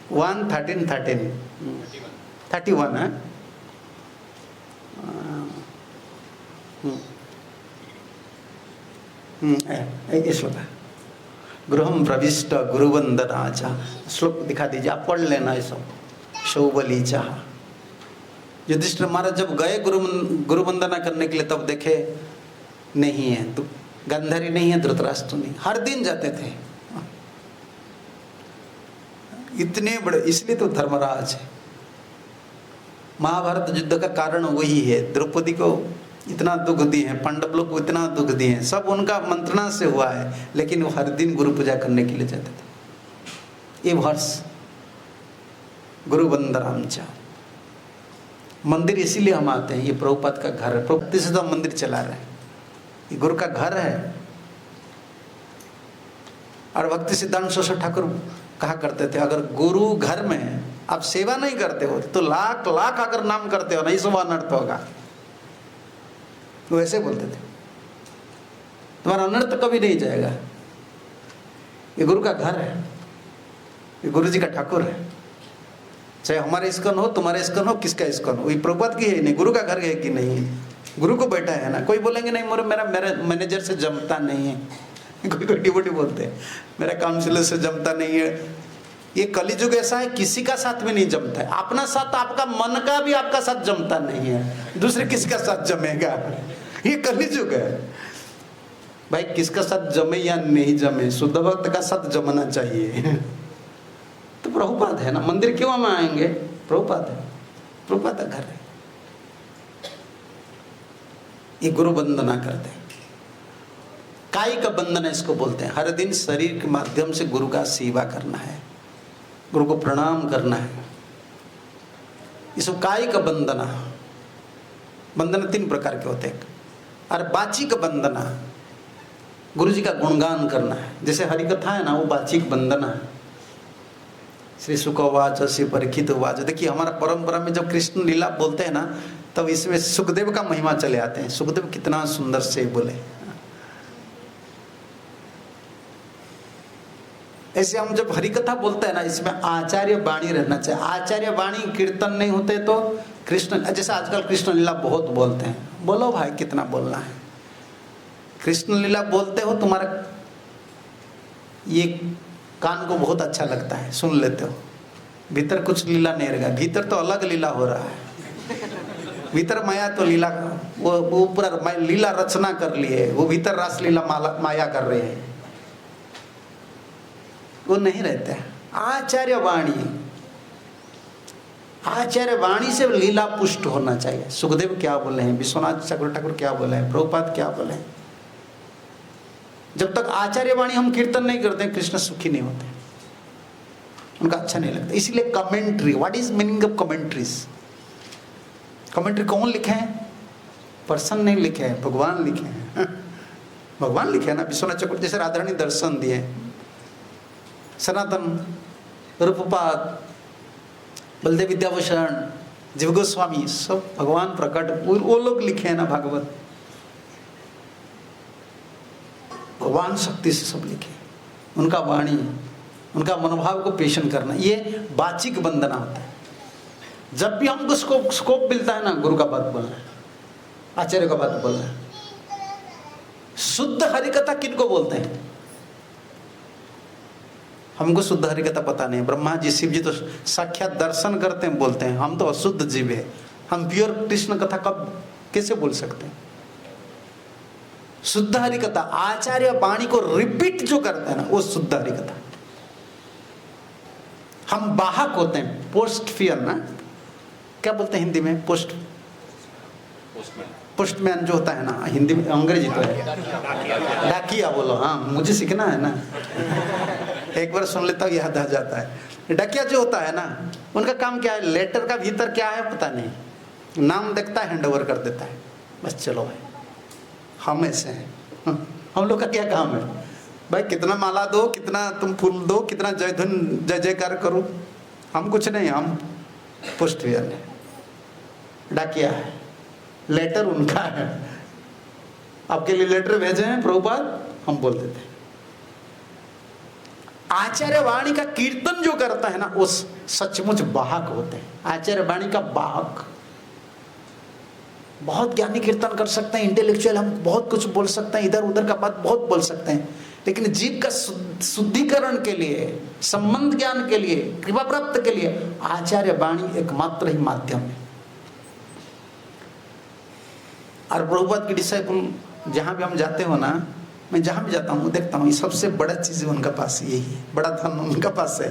Speaker 1: 31 है। श्लोक गृहम प्रविष्ट गुरुवंदनाचा, श्लोक दिखा दीजिए, आप पढ़ लेना ये सब। शौबलीचा, युधिष्ठिर महाराज जब गए गुरु वंदना करने के लिए, तब देखे नहीं है, तो गांधारी नहीं है, धृतराष्ट्र नहीं, हर दिन जाते थे। इतने बड़े, इसलिए तो धर्मराज है। महाभारत युद्ध का कारण वही है, द्रौपदी को इतना दुख दिए हैं, पांडव लोग को इतना दुख दिए हैं, सब उनका मंत्रणा से हुआ है, लेकिन वो हर दिन गुरु पूजा करने के लिए जाते थे। ये वर्ष गुरु वंदनांचा। मंदिर इसीलिए हम आते हैं, ये प्रभुपाद का घर है, प्रभुपाद से तो मंदिर चला रहे हैं, ये गुरु का घर है। और भक्ति सिद्धांत सरस्वती ठाकुर कहा करते थे, अगर गुरु घर में आप सेवा नहीं करते हो तो लाख लाख अगर नाम करते हो नहीं, सब अनर्थ होगा। वो ऐसे बोलते थे, तुम्हारा अनर्थ कभी नहीं जाएगा। ये गुरु का घर है, ये गुरु जी का ठाकुर है। चाहे हमारे इस्कन हो, तुम्हारे इस्कन हो, किसका इस्कन हो, ये प्रभुपाद की है नहीं, गुरु का घर है कि नहीं है, गुरु को बैठा है ना। कोई बोलेंगे नहीं मेरा मैनेजर से जमता नहीं है, कोई डिबोटी बोलते हैं मेरा काउंसिलर से जमता नहीं है। ये कलिजुग ऐसा है, किसी का साथ में नहीं जमता है। अपना साथ, आपका मन का भी आपका साथ जमता नहीं है, दूसरे किसका साथ जमेगा? ये कलिजुग है भाई। किसका साथ जमे या नहीं जमे, शुद्ध भक्त का साथ जमना चाहिए। तो प्रभुपाद है ना, मंदिर क्यों हम आएंगे? प्रभुपाद है, प्रभुपाद का घर है। ये गुरु वंदना करते हैं, काय का बंधन इसको बोलते हैं। हर दिन शरीर के माध्यम से गुरु का सेवा करना है, गुरु को प्रणाम करना है, इसको काय का बंधना। बंधन 3 प्रकार के होते हैं। और बाचिक बंधना, गुरु जी का गुणगान करना है, जैसे हरि कथा है ना, वो बाचिक बंधना है। श्री सुखवाच श्री परीक्षित वाच। देखिए हमारा परंपरा में जब कृष्ण लीला बोलते हैं ना, तब इसमें सुखदेव का महिमा चले आते हैं। सुखदेव कितना सुंदर से बोले। ऐसे हम जब हरि कथा बोलते हैं ना, इसमें आचार्य वाणी रहना चाहिए। आचार्य वाणी कीर्तन नहीं होते तो कृष्ण, जैसे आजकल कृष्ण लीला बहुत बोलते हैं, बोलो भाई कितना बोलना है, कृष्ण लीला बोलते हो, तुम्हारा ये कान को बहुत अच्छा लगता है, सुन लेते हो, भीतर कुछ लीला नहीं रहेगा। भीतर तो अलग लीला हो रहा है, भीतर माया तो लीला, वो पूरा लीला रचना कर लिए, वो भीतर रासलीला माया कर रहे हैं, वो नहीं रहते हैं। आचार्य वाणी, आचार्य वाणी से लीला पुष्ट होना चाहिए। सुखदेव क्या बोले हैं, विश्वनाथ चक्रवर्ती ठाकुर क्या बोले हैं, प्रभुपाद क्या बोले हैं। जब तक आचार्य वाणी हम कीर्तन नहीं करते, कृष्ण सुखी नहीं होते, उनका अच्छा नहीं लगता। इसीलिए commentary, what is meaning of commentaries? Commentary कौन लिखे हैं? पर्सन नहीं लिखे हैं, भगवान लिखे हैं। भगवान लिखे हैं ना, विश्वनाथ चक्रवर्ती जैसे राधारानी दर्शन दिए, सनातन, रूपपाद, बलदेव विद्याभूषण, जीव गोस्वामी, सब भगवान प्रकट, वो लोग लिखे हैं ना भागवत। भगवान शक्ति से सब लिखे, उनका वाणी, उनका मनोभाव को पेशन करना, ये वाचिक वंदना होता है। जब भी हमको स्कोप मिलता है ना, गुरु का बात बोलना है, आचार्य का बात बोलना है। शुद्ध हरिकथा किनको बोलते हैं? हमको शुद्ध हरिकथा पता नहीं। ब्रह्मा जी, शिव जी तो साक्षात दर्शन करते हैं, बोलते हैं। हम तो अशुद्ध जीव है, हम प्योर कृष्ण कथा कब कैसे बोल सकते हैं? शुद्ध हरिकथा, आचार्य वाणी को रिपीट जो करते हैं ना, वो शुद्ध हरिकथा। हम वाहक होते हैं, पोस्ट फियर ना, क्या बोलते हैं हिंदी में? पोस्टमैन जो होता है ना, हिंदी में, अंग्रेजी तो है डाकिया बोलो। हाँ, मुझे सीखना है ना, एक बार सुन लेता हूँ याद आ जाता है। डाकिया जो होता है ना, उनका काम क्या है? लेटर का भीतर क्या है पता नहीं, नाम देखता है, हैंड ओवर कर देता है, बस चलो भाई। हम ऐसे हैं, हम लोग का क्या काम है भाई? कितना माला दो, कितना तुम फूल दो, कितना जय धुन जय जयकार करो, हम कुछ नहीं, हम पोस्ट फियर है, डाकिया है, लेटर उनका है। आपके लिए लेटर भेजे हैं प्रभुपाद, हम बोल देते हैं। आचार्य वाणी का कीर्तन जो करता है ना, वो सचमुच वाहक होते हैं। आचार्य वाणी का वाहक, बहुत ज्ञानी कीर्तन कर सकते हैं, इंटेलेक्चुअल, हम बहुत कुछ बोल सकते हैं, इधर उधर का बात बहुत बोल सकते हैं, लेकिन जीव का शुद्धिकरण के लिए, संबंध ज्ञान के लिए, कृपा प्राप्त के लिए आचार्य वाणी एकमात्र ही माध्यम है। और प्रभुपाद की डिसाइपल जहाँ भी हम जाते हो ना, मैं जहाँ भी जाता हूँ देखता हूँ, सबसे बड़ा चीज़ उनका पास यही है, बड़ा धन उनका पास है।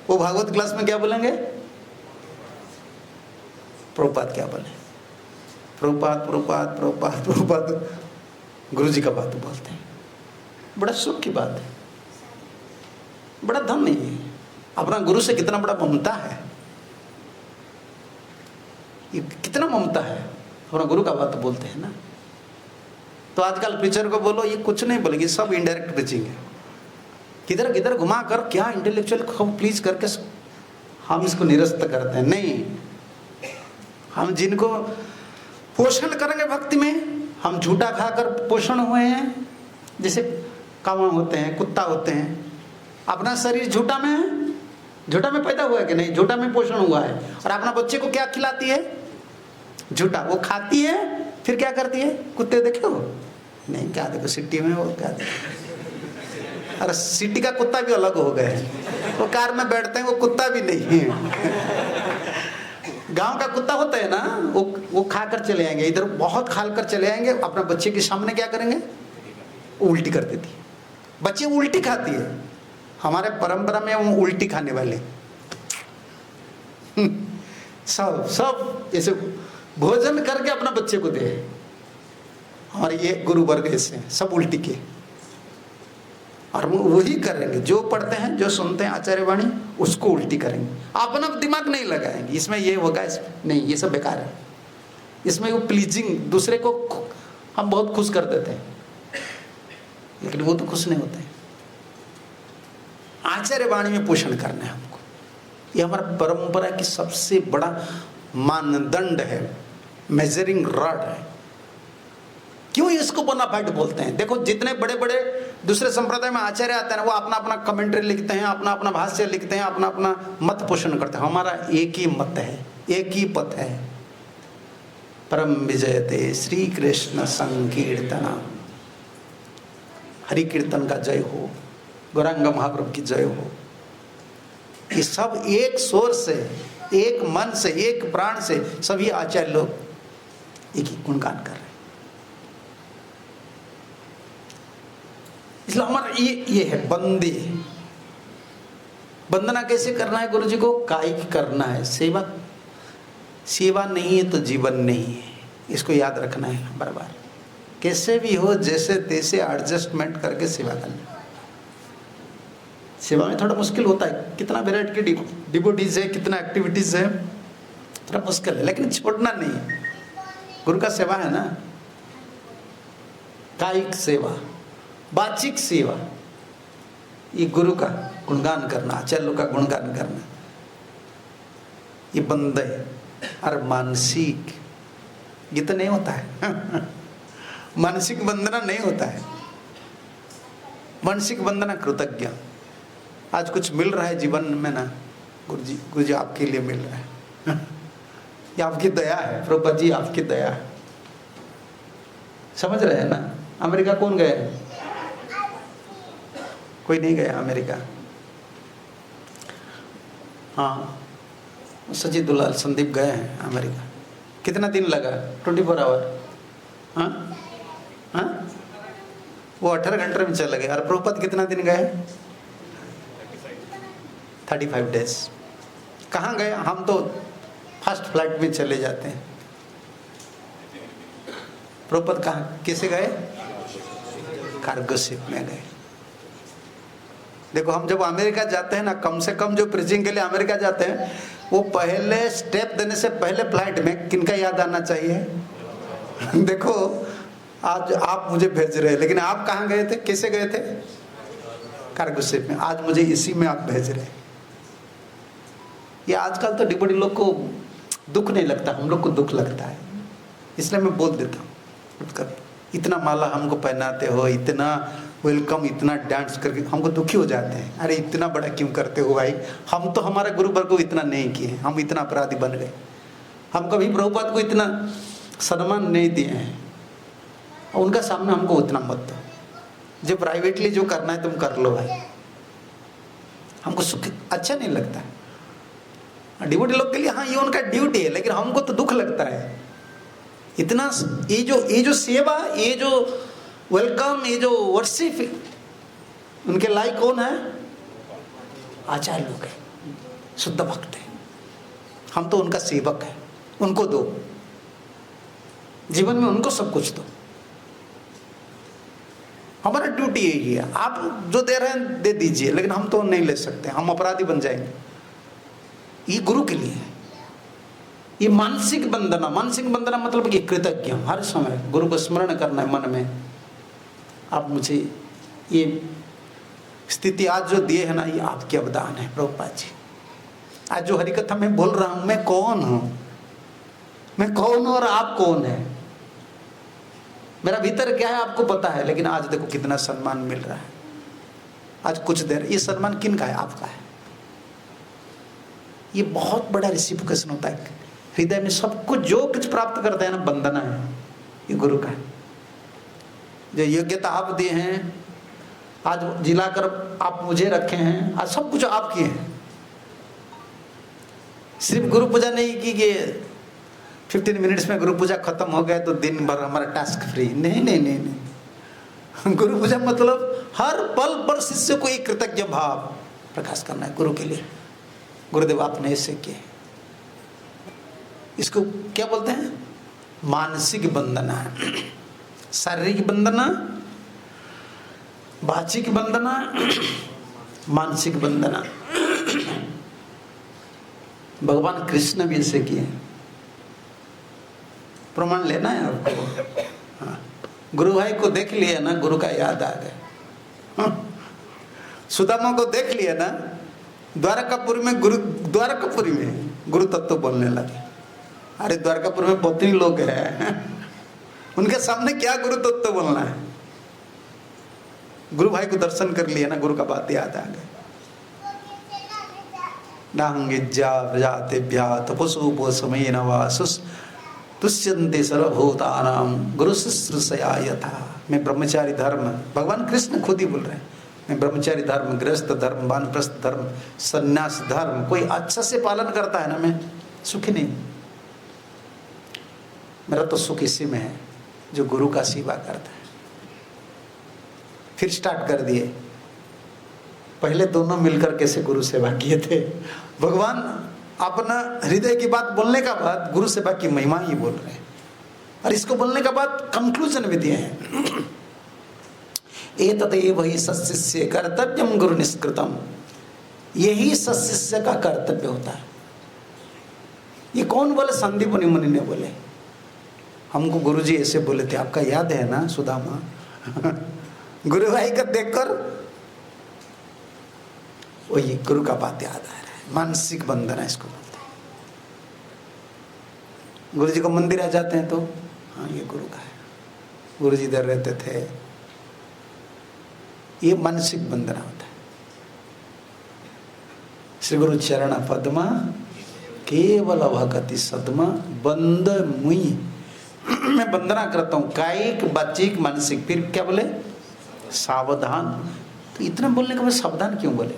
Speaker 1: वो भागवत क्लास में क्या बोलेंगे? प्रभुपाद क्या बोले? प्रभुपाद प्रभुपाद प्रभुपाद प्रभुपाद, गुरु जी का बात बोलते हैं। बड़ा सुख की बात है, बड़ा धन नहीं है। अपना गुरु से कितना बड़ा ममता है, ये कितना ममता है, अपना गुरु का बात बोलते हैं ना। तो आजकल प्रीचर को बोलो, ये कुछ नहीं बोलेगी, सब इनडायरेक्ट प्रीचिंग है, किधर किधर घुमा कर क्या इंटेलेक्चुअल प्लीज करके हम इसको निरस्त करते हैं। नहीं, हम जिनको पोषण करेंगे भक्ति में, हम झूठा खाकर पोषण हुए हैं, जैसे कावा होते हैं, कुत्ता होते हैं, अपना शरीर झूठा में है, झूठा में पैदा हुआ है कि नहीं, झूठा में पोषण हुआ है। और अपना बच्चे को क्या खिलाती है? झूठा। वो खाती है, फिर क्या करती है? कुत्ते देखे हो? नहीं, क्या देखो सिटी में, वो क्या देखो। अरे सिटी का कुत्ता भी अलग हो गए, वो कार में बैठते हैं, वो कुत्ता भी नहीं है। गांव का कुत्ता होता है ना, वो खाकर चले आएंगे, इधर बहुत खाल कर चले आएंगे, अपना बच्चे के सामने क्या करेंगे? उल्टी कर देती है। बच्चे उल्टी खाती है, हमारे परंपरा में वो उल्टी खाने वाले सब ऐसे भोजन करके अपना बच्चे को दे। हमारे ये गुरु वर्ग ऐसे सब उल्टी के, और वही करेंगे जो पढ़ते हैं, जो सुनते हैं आचार्य वाणी, उसको उल्टी करेंगे, अपना दिमाग नहीं लगाएंगे इसमें ये होगा, इसमें नहीं, ये सब बेकार है। इसमें वो प्लीजिंग, दूसरे को हम बहुत खुश कर देते हैं, लेकिन वो तो खुश नहीं होते हैं। आचार्य वाणी में पोषण करना है हमको, ये हमारा परंपरा की सबसे बड़ा मानदंड है, मेजरिंग रॉड है। क्यों इसको बोनाफाइड बोलते हैं? देखो जितने बड़े बड़े दूसरे संप्रदाय में आचार्य आते हैं ना, वो अपना अपना कमेंट्री लिखते हैं, अपना अपना भाष्य लिखते हैं, अपना अपना मत पोषण करते हैं। हमारा एक ही मत है, एक ही पथ है, परम विजयते श्री कृष्ण संकीर्तना। हरि कीर्तन का जय हो, गौरांग महाप्रभु की जय हो। ये सब एक स्वर से, एक मन से, एक प्राण से सभी आचार्य लोग एक ही गुणगान कर रहे हैं। इसलिए हमारा ये है बंदे। वंदना कैसे करना है गुरु जी को? कायिक करना है। सेवा, सेवा नहीं है तो जीवन नहीं है, इसको याद रखना है बार बार। कैसे भी हो, जैसे तैसे एडजस्टमेंट करके सेवा करना। सेवा में थोड़ा मुश्किल होता है, कितना वैरायटी की डिवोटीज है, कितना एक्टिविटीज है, थोड़ा मुश्किल है, लेकिन छोड़ना नहीं। गुरु का सेवा है ना, कायिक सेवा, वाचिक सेवा, ये गुरु का गुणगान करना, आचार्यों का गुणगान करना, ये बंदे। और मानसिक ये तो नहीं होता है मानसिक वंदना नहीं होता है। मानसिक वंदना कृतज्ञ। आज कुछ मिल रहा है जीवन में ना, गुरु जी आपके लिए मिल रहा है ये आपकी दया है, प्रभुपाद जी आपकी दया है। समझ रहे हैं ना? अमेरिका कौन गए? कोई नहीं गया अमेरिका। हाँ, सचिन दुलाल संदीप गए हैं अमेरिका। कितना दिन लगा? 24 आवर। हाँ हाँ, वो 18 घंटे में चले गए। और प्रभुपाद कितना दिन गए? 35 डेज। कहाँ गए? हम तो फर्स्ट फ्लाइट में चले जाते हैं। प्रभुपाद कहाँ, कैसे गए? कार्गो शिप में गए। देखो, हम जब अमेरिका जाते हैं ना, कम से कम जो प्रीचिंग के लिए अमेरिका जाते हैं, वो पहले स्टेप देने से पहले फ्लाइट में किनका याद आना चाहिए देखो, आज आप मुझे भेज रहे हैं, लेकिन आप कहाँ गए थे? कैसे गए थे? कार्गो शिप में। आज मुझे इसी में आप भेज रहे हैं। ये आजकल तो डिबोडी लोग को दुख नहीं लगता, हम लोग को दुख लगता है। इसलिए मैं बोल देता हूँ, इतना माला हमको पहनाते हो, इतना वेलकम, इतना डांस करके हमको दुखी हो जाते हैं। अरे इतना बड़ा क्यों करते हो भाई? हम तो हमारे गुरु वर्ग को इतना नहीं किए, हम इतना अपराधी बन गए। हम कभी प्रभुपाद को इतना सम्मान नहीं दिए हैं, और उनका सामने हमको उतना मत दो। जो प्राइवेटली जो करना है तुम कर लो भाई, हमको सुख अच्छा नहीं लगता है। डिवोटी लोग के लिए हाँ ये उनका ड्यूटी है, लेकिन हमको तो दुख लगता है इतना। ये जो सेवा, ये जो वेलकम, ये जो वर्शिप, उनके लायक कौन है? आचार्य लोग है, शुद्ध भक्त है। हम तो उनका सेवक है, उनको दो, जीवन में उनको सब कुछ दो। हमारा ड्यूटी यही है। आप जो दे रहे हैं दे दीजिए, लेकिन हम तो नहीं ले सकते, हम अपराधी बन जाएंगे। ये गुरु के लिए है। ये मानसिक वंदना। मानसिक वंदना मतलब कि कृतज्ञ, हर समय गुरु को स्मरण करना है मन में। आप मुझे ये स्थिति आज जो दिए है ना, ये आपके अवदान है प्रभुपाद जी। आज जो हरिकथा में बोल रहा हूं, मैं कौन हूं? मैं कौन हूं और आप कौन है? मेरा भीतर क्या है आपको पता है, लेकिन आज देखो कितना सम्मान मिल रहा है। आज कुछ देर, ये सम्मान किन का है? आपका है। ये बहुत बड़ा रिसिप्लिकेशन होता है हृदय में। सब कुछ जो कुछ प्राप्त करते हैं ना, वंदना है, ये गुरु का है। जो योग्यता आप दिए हैं, आज जिलाकर आप मुझे रखे हैं, आज सब कुछ आप किए हैं। सिर्फ गुरु पूजा नहीं की कि 15 मिनट्स में गुरु पूजा खत्म हो गया तो दिन भर हमारा टास्क फ्री। नहीं नहीं नहीं नहीं, गुरु पूजा मतलब हर पल पर शिष्य को एक कृतज्ञ भाव प्रकाश करना है गुरु के लिए। गुरुदेव आपने ऐसे किए। इसको क्या बोलते हैं? मानसिक वंदना। शारीरिक वंदना, वाचिक वंदना, मानसिक वंदना। भगवान कृष्ण भी ऐसे किए। प्रमाण लेना है आपको। हाँ, गुरु भाई को देख लिया ना, गुरु का याद आ गया। हाँ, सुदामा को देख लिया ना, द्वारकापुरी में गुरु तत्व बोलने लगे। अरे द्वारकापुर में पत्नी लोग हैं, उनके सामने क्या गुरु तत्व बोलना है? गुरु भाई को दर्शन कर लिया ना, गुरु का बात याद आ गया। तपुसुपोषमेन वासुस तुष्यन्ते सर्वभूतानां गुरु शुश्रूषया यथा। मैं ब्रह्मचारी धर्म, भगवान कृष्ण खुद ही बोल रहे हैं, मैं ब्रह्मचारी धर्म, गृहस्थ धर्म, वानप्रस्थ धर्म, संन्यास धर्म कोई अच्छा से पालन करता है ना, मैं सुखी नहीं। मेरा तो सुख इसी में है जो गुरु का सेवा करता है। फिर स्टार्ट कर दिए, पहले दोनों मिलकर कैसे गुरु सेवा किए थे। भगवान अपना हृदय की बात बोलने का बाद गुरु सेवा की महिमा ही बोल रहे हैं, और इसको बोलने के बाद कंक्लूजन भी दिए हैं, एतदेव ही सत्शिष्य कर्तव्यम गुरु निष्कृतम, यही सत्शिष्य का कर्तव्य होता है। ये कौन बोले? संदीप मुनि ने बोले। हमको गुरुजी ऐसे बोले थे, आपका याद है ना सुदामा? गुरु भाई का देखकर वही गुरु का बात याद आ रहा है। मानसिक बंधन है इसको बोलते हैं। गुरु जी को मंदिर आ जाते हैं तो हाँ ये गुरु का है, गुरु जी इधर रहते थे, ये मानसिक बंधन होता है। श्री गुरु चरण पद्मा केवल भगति सदमा बंद मुई, मैं वंदना करता हूँ कायिक वाचिक मानसिक। फिर क्या बोले? सावधान। तो इतना बोलने के बाद सावधान क्यों बोले?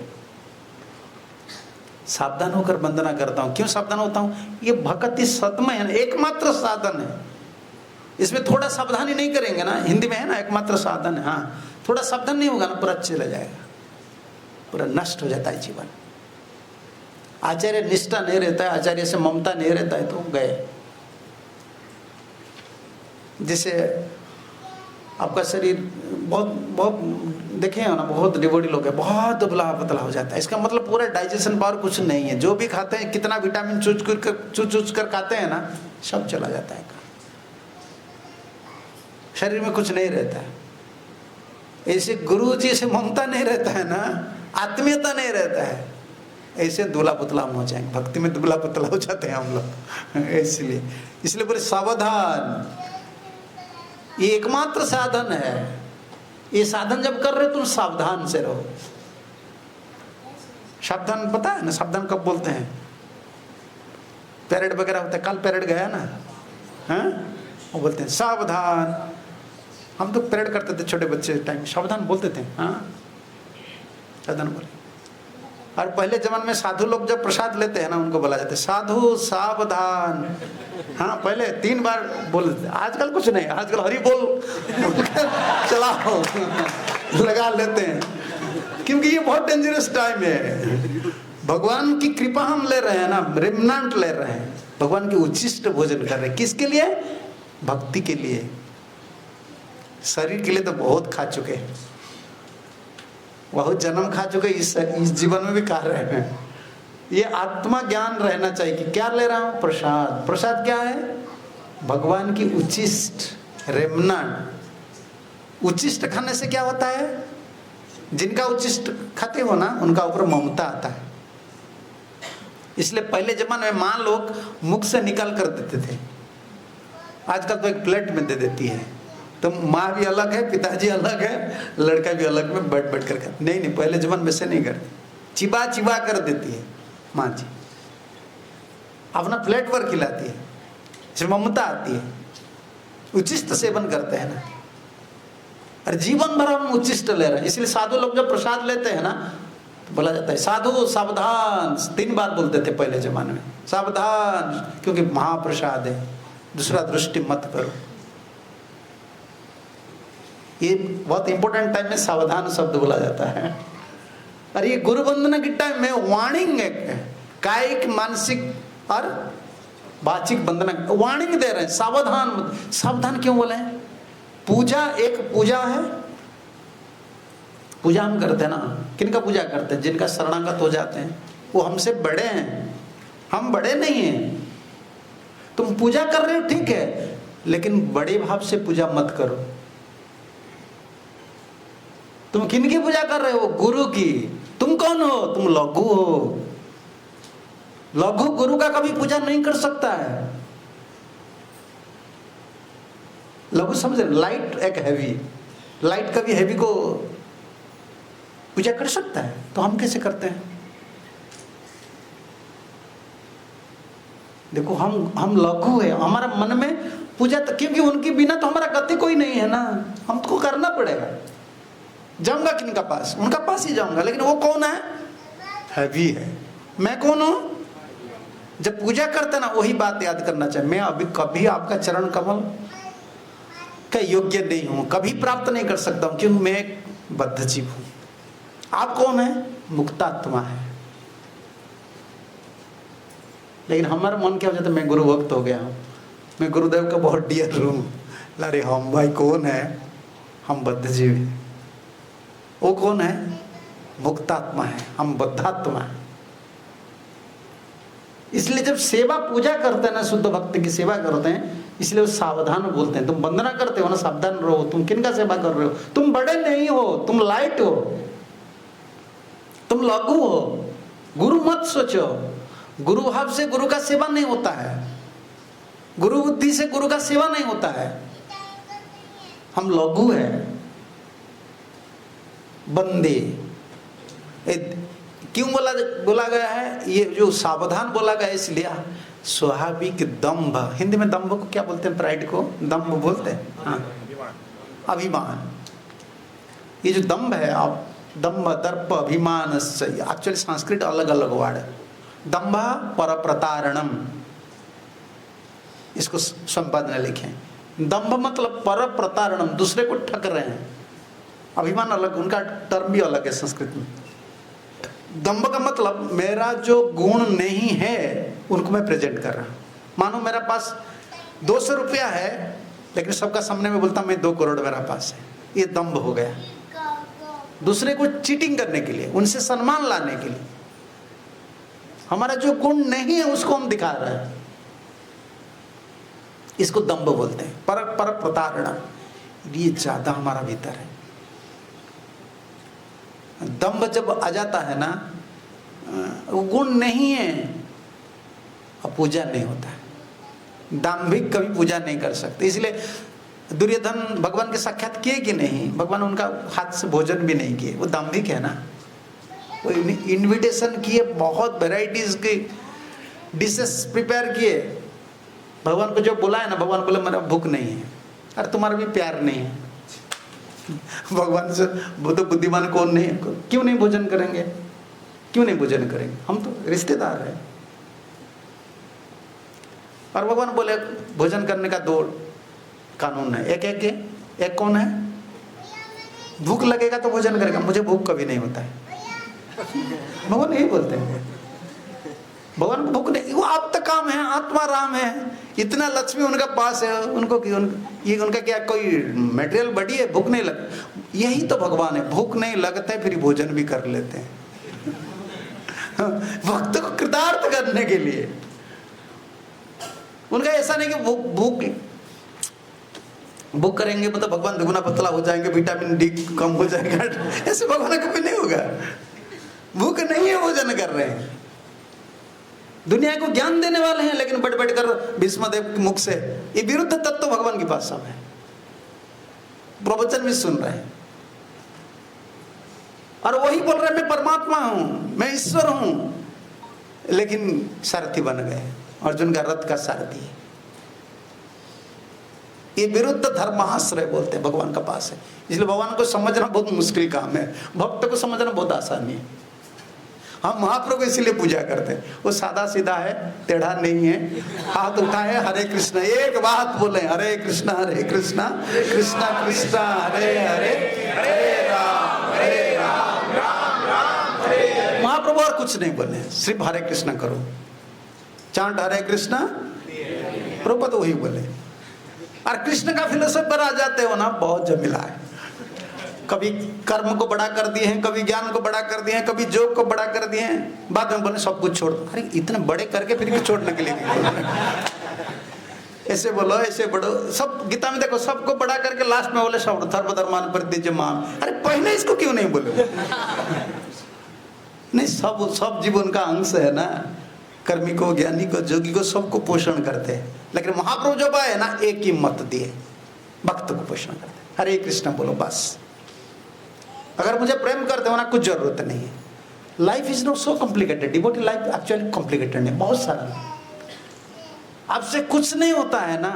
Speaker 1: सावधान होकर वंदना करता हूँ। क्यों सावधान होता हूँ? ये भक्ति सतमय है ना, एकमात्र साधन है। इसमें थोड़ा सावधानी नहीं करेंगे ना, हिंदी में है ना एकमात्र साधन है, हाँ थोड़ा सावधान नहीं होगा ना पूरा चला जाएगा, पूरा नष्ट हो जाता है जीवन। आचार्य निष्ठा नहीं रहता है, आचार्य से ममता नहीं रहता है तो गए। जैसे आपका शरीर बहुत बहुत देखे हो ना, बहुत डिवोटी लोग है, बहुत दुबला पतला हो जाता है। इसका मतलब पूरा डाइजेशन पावर कुछ नहीं है, जो भी खाते हैं कितना विटामिन चूच कर खाते हैं ना, सब चला जाता है, शरीर में कुछ नहीं रहता है। ऐसे गुरु जी से ममता नहीं रहता है ना, आत्मीयता नहीं रहता है, ऐसे दुबला पतला हम हो जाएंगे। भक्ति में दुबला पतला हो जाते हैं हम लोग। इसलिए बोले सावधान, ये एकमात्र साधन है। ये साधन जब कर रहे हो तुम सावधान से रहो। सावधान पता है ना, सावधान कब बोलते हैं? परेड वगैरह होता है, कल परेड गया ना, हाँ वो बोलते हैं सावधान। हम तो परेड करते थे छोटे बच्चे टाइम, सावधान बोलते थे, हाँ सावधान बोले। और पहले जमाने में साधु लोग जब प्रसाद लेते हैं ना, उनको बोला जाता है साधु सावधान। हाँ पहले 3 बार बोलते थे, आजकल कुछ नहीं, आजकल हरि बोल चलाओ लगा लेते हैं, क्योंकि ये बहुत डेंजरस टाइम है। भगवान की कृपा हम ले रहे हैं ना, रेमनेंट ले रहे हैं, भगवान के उच्छिष्ट भोजन कर रहे हैं। किसके लिए? भक्ति के लिए। शरीर के लिए तो बहुत खा चुके हैं, बहुत जन्म खा चुके, इस जीवन में भी खा रहे हैं। ये आत्मा ज्ञान रहना चाहिए कि क्या ले रहा हूँ? प्रसाद। प्रसाद क्या है? भगवान की उच्छिष्ट रेमनेंट। उच्छिष्ट खाने से क्या होता है? जिनका उच्छिष्ट खाते हो ना, उनका ऊपर ममता आता है। इसलिए पहले जमाने में माँ लोग मुख से निकाल कर देते थे, आजकल तो एक प्लेट में दे देती है। तो माँ भी अलग है, पिताजी अलग है, लड़का भी अलग में बैठ कर खाते। नहीं, पहले जमाने में से नहीं करते, चिबा चिबा कर देती है माँ जी, अपना प्लेट पर खिलाती है, इसमें ममता आती है। उच्छिष्ट सेवन करते हैं ना, और जीवन भर हम उच्छिष्ट ले रहे हैं। इसलिए साधु लोग जब प्रसाद लेते हैं ना, तो बोला जाता है साधु सावधान। 3 बार बोलते थे पहले जमाने में, सावधान, क्योंकि महाप्रसाद है, दूसरा दृष्टि मत करो। ये बहुत इंपॉर्टेंट टाइम में सावधान शब्द बोला जाता है। और ये गुरु वंदना के टाइम में वार्निंग है, कायिक मानसिक और वाचिक वंदना वार्निंग दे रहे हैं, सावधान। सावधान क्यों बोले? पूजा एक पूजा है, पूजा हम करते हैं ना, किनका पूजा करते हैं? जिनका शरणागत हो जाते हैं, वो हमसे बड़े हैं, हम बड़े नहीं हैं। तुम पूजा कर रहे हो ठीक है, लेकिन बड़े भाव से पूजा मत करो। तुम किनकी पूजा कर रहे हो? गुरु की। तुम कौन हो? तुम लघु हो। लघु गुरु का कभी पूजा नहीं कर सकता है। लघु समझ रहे? लाइट एक हैवी, लाइट कभी हैवी को पूजा कर सकता है, तो हम कैसे करते हैं? देखो हम लघु है, हमारा मन में पूजा तो, क्योंकि उनके बिना तो हमारा गति कोई नहीं है ना, हमको करना पड़ेगा। जाऊंगा किनका पास? उनका पास ही जाऊंगा, लेकिन वो कौन है भी है। मैं कौन हूं? जब पूजा करते ना वही बात याद करना चाहिए, मैं अभी कभी आपका चरण कमल का योग्य नहीं हूं, कभी प्राप्त नहीं कर सकता हूं, क्योंकि मैं एक बद्ध जीव हूं। आप कौन है? मुक्तात्मा है। लेकिन हमारा मन क्या हो जाता है, मैं गुरु भक्त हो गया हूं, मैं गुरुदेव का बहुत डियर हूं। अरे हम भाई कौन है? हम बद्ध जीव हैं। वो कौन है? मुक्तात्मा है, हम बद्धात्मा है। इसलिए जब सेवा पूजा करते हैं ना, शुद्ध भक्त की सेवा करते हैं, इसलिए वो सावधान बोलते हैं। तुम वंदना करते हो ना, सावधान रहो, तुम किनका सेवा कर रहे हो? तुम बड़े नहीं हो, तुम लाइट हो, तुम लघु हो। गुरु मत सोचो, गुरु भाव से गुरु का सेवा नहीं होता है, गुरु बुद्धि से गुरु का सेवा नहीं होता है। हम लघु है, बंदे। क्यों बोला गया है? ये जो सावधान बोला गया इसलिए स्वाभाविक दंभ, हिंदी में दंभ को क्या बोलते हैं? प्राइड को दंभ बोलते हैं। हाँ, अभिमान। ये जो दंभ है, आप दंभ, दर्प, अभिमान, एक्चुअली संस्कृत अलग अलग वर्ड है। दंभ पर प्रतारणम, इसको संपादन ने लिखे। दंभ मतलब पर प्रतारणम, दूसरे को ठग रहे हैं। अभिमान अलग, उनका टर्म भी अलग है संस्कृत में। दंभ का मतलब मेरा जो गुण नहीं है उनको मैं प्रेजेंट कर रहा हूं। मानो मेरा पास 200 रुपया है, लेकिन सबका सामने में बोलता मैं 2 करोड़ मेरा पास है। ये दंभ हो गया, दूसरे को चीटिंग करने के लिए, उनसे सम्मान लाने के लिए। हमारा जो गुण नहीं है उसको हम दिखा रहे हैं, इसको दंभ बोलते हैं। पर प्रतारणा, ये ज्यादा हमारा भीतर है। दंभ जब आ जाता है ना, वो गुण नहीं है, अब पूजा नहीं होता है। दाम्भिक कभी पूजा नहीं कर सकते। इसलिए दुर्योधन भगवान के साक्षात किए कि नहीं? भगवान उनका हाथ से भोजन भी नहीं किए, वो दाम्भिक है ना। वो इनविटेशन किए, बहुत वेराइटीज की डिशेस प्रिपेयर किए। भगवान को जो बोला है ना, भगवान बोले मेरा भूख नहीं है। अरे तुम्हारा भी प्यार नहीं है भगवान से। वो तो बुद्धिमान कौन नहीं है, क्यों नहीं भोजन करेंगे? क्यों नहीं भोजन करेंगे? हम तो रिश्तेदार हैं। और भगवान बोले भोजन करने का 2 कानून है। एक कौन है? भूख लगेगा तो भोजन करेगा, मुझे भूख कभी नहीं होता है। भगवान यही बोलते हैं, भगवान को भूख नहीं। वो आप तक काम है, आत्मा राम है, इतना लक्ष्मी उनका पास है, उनको ये उनका क्या कोई मटेरियल बॉडी है? भूख नहीं लग, यही तो भगवान है। भूख नहीं लगता है, फिर भोजन भी कर लेते हैं भक्त को कृतार्थ करने के लिए। उनका ऐसा नहीं कि भूख करेंगे मतलब भगवान दुगुना पतला हो जाएंगे, विटामिन डी कम हो जाएगा, ऐसे भगवान कभी नहीं होगा। भूख नहीं है, भोजन कर रहे हैं। दुनिया को ज्ञान देने वाले हैं, लेकिन बैठ बैठ कर भीष्मदेव के मुख से ये विरुद्ध तत्व भगवान के पास सब है। प्रवचन भी सुन रहे हैं और वही बोल रहे हैं मैं परमात्मा हूं, मैं ईश्वर हूं, लेकिन सारथी बन गए। अर्जुन का रथ का सारथी। ये विरुद्ध धर्माश्रय बोलते हैं भगवान का पास है। इसलिए भगवान को समझना बहुत मुश्किल काम है, भक्त को समझना बहुत आसान है। हम महाप्रभु इसीलिए पूजा करते हैं, वो सादा सीधा है, टेढ़ा नहीं है। हाथ उठाए, हरे कृष्ण, एक बात बोले, हरे कृष्णा कृष्णा कृष्णा हरे हरे, हरे राम राम राम हरे। महाप्रभु और कुछ नहीं बोले, सिर्फ हरे कृष्णा करो, चांट हरे कृष्णा। प्रभु तो वही बोले। और कृष्ण का फिलोसफर आ जाते हो ना, बहुत जमीला है। कभी कर्म को बड़ा कर दिए हैं, कभी ज्ञान को बड़ा कर दिए हैं, कभी जोग को बड़ा कर दिए हैं, बाद में बोले सब कुछ छोड़ दो। अरे इतने बड़े करके फिर छोड़ने के लिए ऐसे बोलो, ऐसे बढ़ो। सब गीता में देखो, सबको बड़ा करके लास्ट में बोले सब धर्मधर्मान परित्यज्यमाम। अरे पहले इसको क्यों नहीं बोले? नहीं, सब जीवन का अंश है ना। कर्मी को, ज्ञानी को, जोगी को, सबको पोषण करते हैं। लेकिन महाप्रभु जब आए ना, एक ही मत दिए, भक्त को पोषण करते, हरे कृष्ण बोलो बस। अगर मुझे प्रेम करते हो ना, कुछ जरूरत नहीं है। Life is not so complicated. Devotee life actually complicated है, बहुत सारा। आपसे कुछ नहीं होता है ना,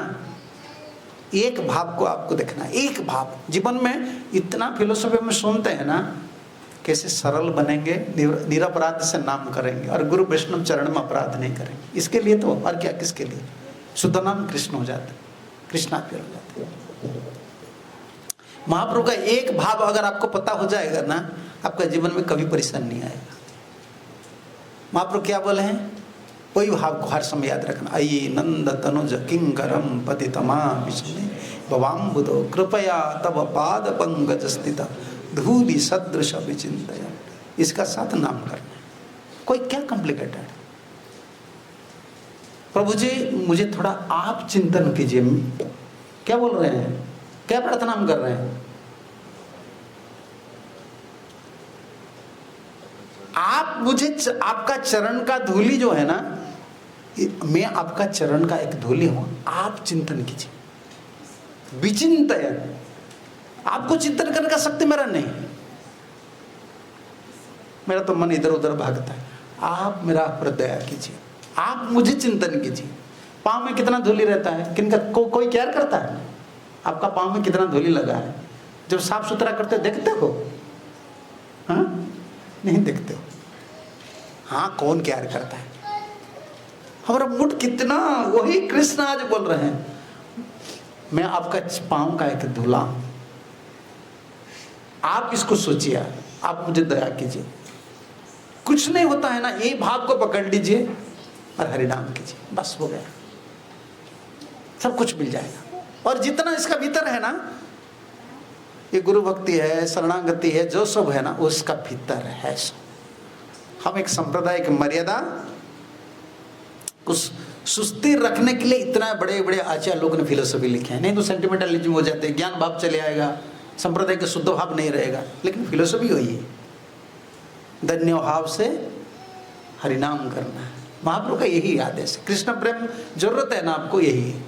Speaker 1: एक भाव को आपको देखना है, एक भाव। जीवन में इतना फिलोसफी में सुनते हैं ना, कैसे सरल बनेंगे, निरपराध से नाम करेंगे और गुरु वैष्णव चरण में अपराध नहीं करेंगे। इसके लिए तो और क्या, किसके लिए? शुद्ध नाम कृष्ण हो जाते, कृष्णाप्य हो जाते। महाप्रभु का एक भाव अगर आपको पता हो जाएगा ना, आपका जीवन में कभी परेशान नहीं आएगा। महाप्रभु क्या बोले हैं? कोई भाव को हर समय याद रखना। अयि नंद तनुज किंकरम पतितमा विष्णु भवाम्बुदो कृपया तब पाद पंकज स्थित धूलि सदृश विचिंतय। इसका साथ नाम करना है। कोई क्या कॉम्प्लिकेटेड? प्रभु जी मुझे थोड़ा आप चिंतन कीजिए। क्या बोल रहे हैं? क्या प्रार्थना हम कर रहे हैं? आप मुझे आपका चरण का धूलि जो है ना, मैं आपका चरण का एक धूलि हूं, आप चिंतन कीजिए। विचिंतन, आपको चिंतन करने का शक्ति मेरा नहीं, मेरा तो मन इधर उधर भागता है। आप मेरा पर दया कीजिए, आप मुझे चिंतन कीजिए। पाँव में कितना धूलि रहता है, किनका कोई केयर करता है? आपका पाँव में कितना धूलि लगा है? जब साफ सुथरा करते देखते हो? हाँ, नहीं देखते हो। हाँ, कौन केयर करता है? हमारा मूड कितना, वही कृष्ण आज बोल रहे हैं, मैं आपका पाँव का एक धूला हूं, आप इसको सोचिए, आप मुझे दया कीजिए। कुछ नहीं होता है ना, ये भाव को पकड़ लीजिए और हरिनाम कीजिए, बस हो गया, सब कुछ मिल जाएगा। और जितना इसका भीतर है ना, ये गुरु भक्ति है, शरणागति है, जो सब है ना, उसका भीतर है सब। हम एक सांप्रदायिक मर्यादा को सुस्थिर रखने के लिए इतना बड़े बड़े आचार्य लोगों ने फिलोसफी लिखे हैं। नहीं तो सेंटिमेंटलिज्म हो जाते हैं, ज्ञान भाव चले आएगा, संप्रदाय का शुद्ध भाव नहीं रहेगा। लेकिन फिलोसफी वही है, धन्य भाव से हरिनाम करना है। महाप्रभु का यही आदेश है। कृष्ण प्रेम जरूरत है ना आपको, यही है।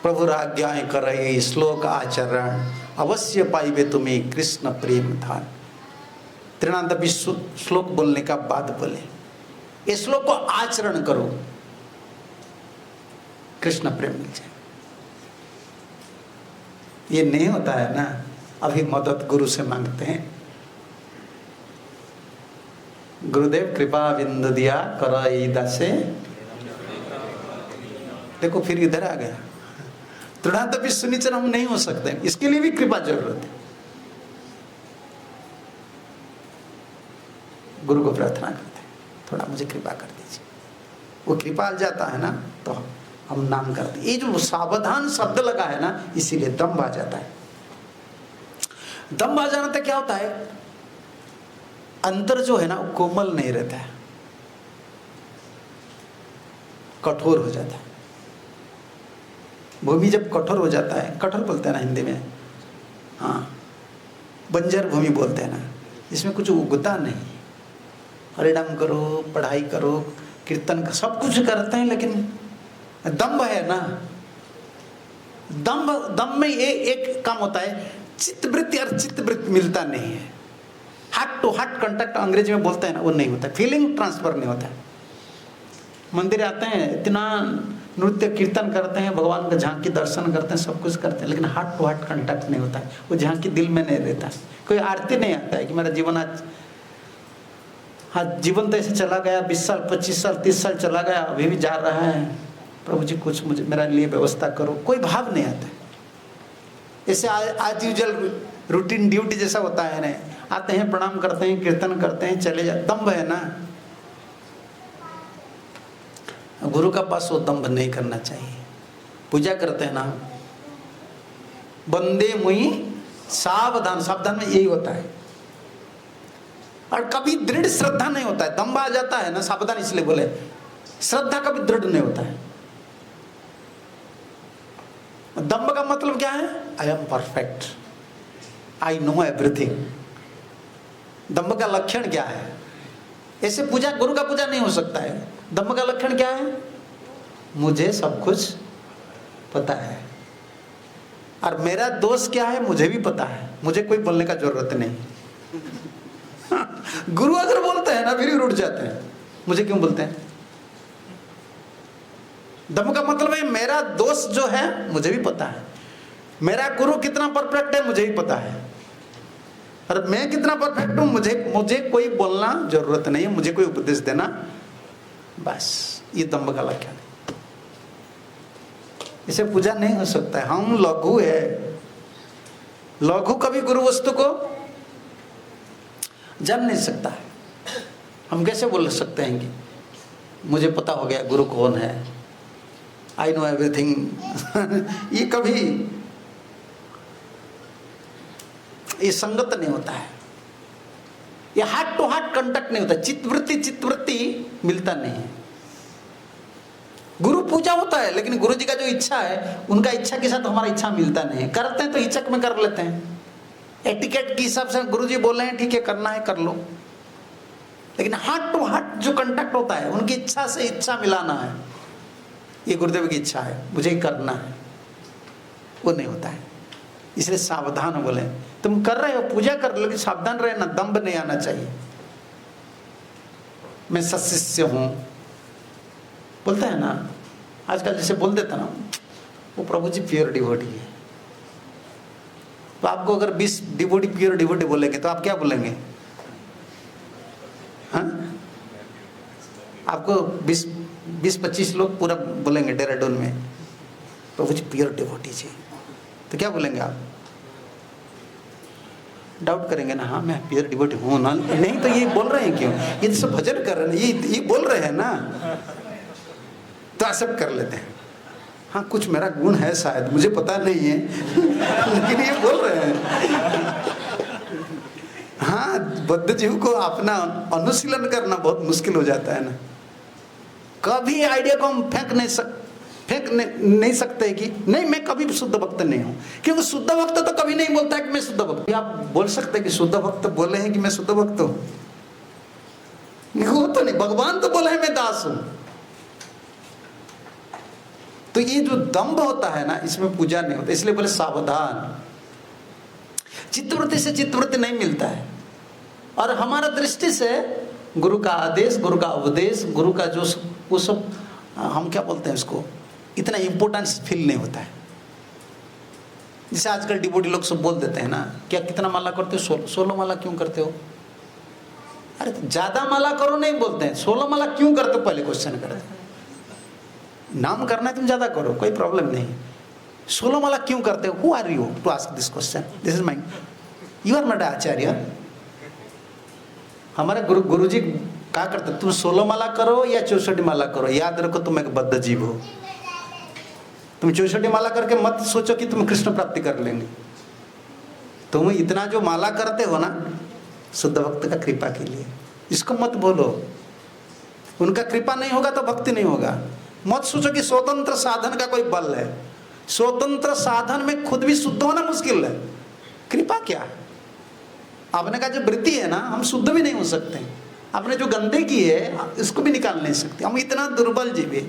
Speaker 1: प्रभु आज्ञाएं करे श्लोक आचरण, अवश्य पाइबे तुम्हें कृष्ण प्रेम धान। 93 श्लोक बोलने का बाद बोले, इस श्लोक को आचरण करो, कृष्ण प्रेम मिल जाए। ये नहीं होता है ना, अभी मदद गुरु से मांगते हैं, गुरुदेव कृपा बिंदु दिया करई दासे। देखो फिर इधर आ गया, तुरंत भी सुनिचर हम नहीं हो सकते, इसके लिए भी कृपा जरूरत है। गुरु को प्रार्थना करते हैं, थोड़ा मुझे कृपा कर दीजिए। वो कृपा जाता है ना, तो हम नाम करते हैं। ये जो सावधान शब्द लगा है ना, इसीलिए दम आ जाता है। दम आ जाने तक क्या होता है, अंतर जो है ना वो कोमल नहीं रहता है, कठोर हो जाता है। भूमि जब कठोर हो जाता है, कठोर बोलते हैं ना हिंदी में, हाँ, बंजर भूमि बोलते हैं ना, इसमें कुछ उगता नहीं। हरिनाम करो, पढ़ाई करो, कीर्तन का सब कुछ करते हैं, लेकिन दम्भ है ना, दम्भ में ये एक काम होता है, चित्तवृत्ति और चित्तवृत्ति मिलता नहीं है। हार्ट टू हार्ट कांटेक्ट अंग्रेजी में बोलते हैं ना, वो नहीं होता, फीलिंग ट्रांसफर नहीं होता है। मंदिर आते हैं, इतना नृत्य कीर्तन करते हैं, भगवान का झांकी दर्शन करते हैं, सब कुछ करते हैं, लेकिन हार्ट टू हार्ट कांटेक्ट नहीं होता है। वो झांकी दिल में नहीं रहता है। कोई आरती नहीं आता है कि मेरा जीवन आज, हाँ जीवन तो ऐसे चला गया, 20 साल 25 साल 30 साल चला गया, अभी भी जा रहा है, प्रभु जी कुछ मुझे मेरे लिए व्यवस्था करो, कोई भाव नहीं आता है। ऐसे आज यूजुअल रूटीन ड्यूटी जैसा होता है ना, आते हैं, प्रणाम करते हैं, कीर्तन करते हैं, चले जाते। दम्भ है ना, गुरु का पास वो दम्भ नहीं करना चाहिए। पूजा करते हैं ना, बंदे मुई सावधान, सावधान में यही होता है। और कभी दृढ़ श्रद्धा नहीं होता है, दम्भ आ जाता है ना, सावधान इसलिए बोले, श्रद्धा कभी दृढ़ नहीं होता है। दम्भ का मतलब क्या है, I am perfect, I know everything. दम्भ का लक्षण क्या है, ऐसे पूजा, गुरु का पूजा नहीं हो सकता है। दम्भ का लक्षण क्या है, मुझे सब कुछ पता है और मेरा दोष क्या है मुझे भी पता है, मुझे कोई बोलने का जरूरत नहीं। गुरु अगर बोलते हैं ना, फिर भी रुठ जाते हैं, मुझे क्यों बोलते हैं। दम का मतलब है मेरा दोष जो है मुझे भी पता है, मेरा गुरु कितना परफेक्ट है मुझे भी पता है, और मैं कितना परफेक्ट हूं मुझे कोई बोलना जरूरत नहीं है, मुझे कोई उपदेश देना, बस ये दम्भ का लक्षण है। इसे पूजा नहीं हो सकता है। हम लघु है, लघु कभी गुरु वस्तु को जान नहीं सकता है। हम कैसे बोल सकते हैं कि मुझे पता हो गया गुरु कौन है, आई नो एवरीथिंग। ये कभी ये संगत नहीं होता है, ये हार्ट टू हार्ट कांटेक्ट नहीं होता, चित्तवृत्ति मिलता नहीं है। गुरु पूजा होता है, लेकिन गुरु जी का जो इच्छा है उनका इच्छा के साथ हमारा इच्छा मिलता नहीं है। करते हैं तो हिचक में कर लेते हैं, एटिकेट के हिसाब से गुरु जी बोल रहे हैं ठीक है करना है कर लो, लेकिन हार्ट टू हार्ट जो कांटेक्ट होता है उनकी इच्छा से इच्छा मिलाना है, ये गुरुदेव की इच्छा है मुझे करना है, वो नहीं होता है। इसलिए सावधान बोले, तुम कर रहे हो पूजा कर रहे हो, लेकिन सावधान रहे ना, दंभ नहीं आना चाहिए। मैं सत्शिष्य हूं बोलता है ना, आजकल जैसे बोल देता ना वो प्रभु जी प्योर डिवोटी है, तो आपको अगर 20 डिवोटी प्योर डिवोटी बोलेंगे तो आप क्या बोलेंगे? हाँ, आपको 20-25 लोग पूरा बोलेंगे देहरादून में प्रभु जी प्योर डिवोटी जी, तो क्या बोलेंगे आप? डाउट करेंगे ना, हाँ मैं प्योर डिवोटी हूँ ना, नहीं तो ये बोल रहे हैं क्यों, ये तो सब भजन कर रहे हैं, ये बोल रहे हैं ना, तो एक्सेप्ट कर लेते हैं। हाँ कुछ मेरा गुण है शायद, मुझे पता नहीं है लेकिन ये बोल रहे हैं। हाँ, बद्ध जीव को अपना अनुशीलन करना बहुत मुश्किल हो जाता है ना। कभी आइडिया को हम फेंक नहीं सकते कि नहीं मैं कभी शुद्ध भक्त नहीं हूं, क्योंकि शुद्ध भक्त तो कभी नहीं बोलता है कि मैं शुद्ध भक्त। आप बोल सकते हैं कि शुद्ध भक्त बोले हैं कि मैं शुद्ध भक्त हूं? वो तो नहीं, भगवान तो बोला है मैं दास हूं। तो ये जो दंभ होता है ना, इसमें पूजा नहीं होता, इसलिए बोले सावधान। चित्तवृत्ति से चित्तवृत्ति नहीं मिलता है, और हमारा दृष्टि से गुरु का आदेश, गुरु का उपदेश, गुरु का जो वो सब हम क्या बोलते हैं उसको, इतना इंपॉर्टेंस फील नहीं होता है। जैसे आजकल डिवोटी लोग सब बोल देते हैं ना, क्या कितना माला करते हो? 16 माला क्यों करते हो? अरे तो ज्यादा माला करो नहीं बोलते हैं, 16 माला क्यों करते हो पहले क्वेश्चन करते हैं। नाम करना है तुम ज्यादा करो, कोई प्रॉब्लम नहीं, 16 माला क्यों करते हो? Who are you to ask this question? This is my, you are not आचार्य। हमारे गुरु जी क्या करते, तुम 16 माला करो या 64 माला करो, याद रखो तुम एक बद्ध जीव हो। तुम 64 माला करके मत सोचो कि तुम कृष्ण प्राप्ति कर लेंगे। तुम इतना जो माला करते हो ना शुद्ध भक्त का कृपा के लिए, इसको मत बोलो। उनका कृपा नहीं होगा तो भक्ति नहीं होगा। मत सोचो कि स्वतंत्र साधन का कोई बल है। स्वतंत्र साधन में खुद भी शुद्ध होना मुश्किल है, कृपा क्या? आपने का जो वृत्ति है ना, हम शुद्ध भी नहीं हो सकते। आपने जो गंदे की है इसको भी निकाल नहीं सकते, हम इतना दुर्बल जीव है।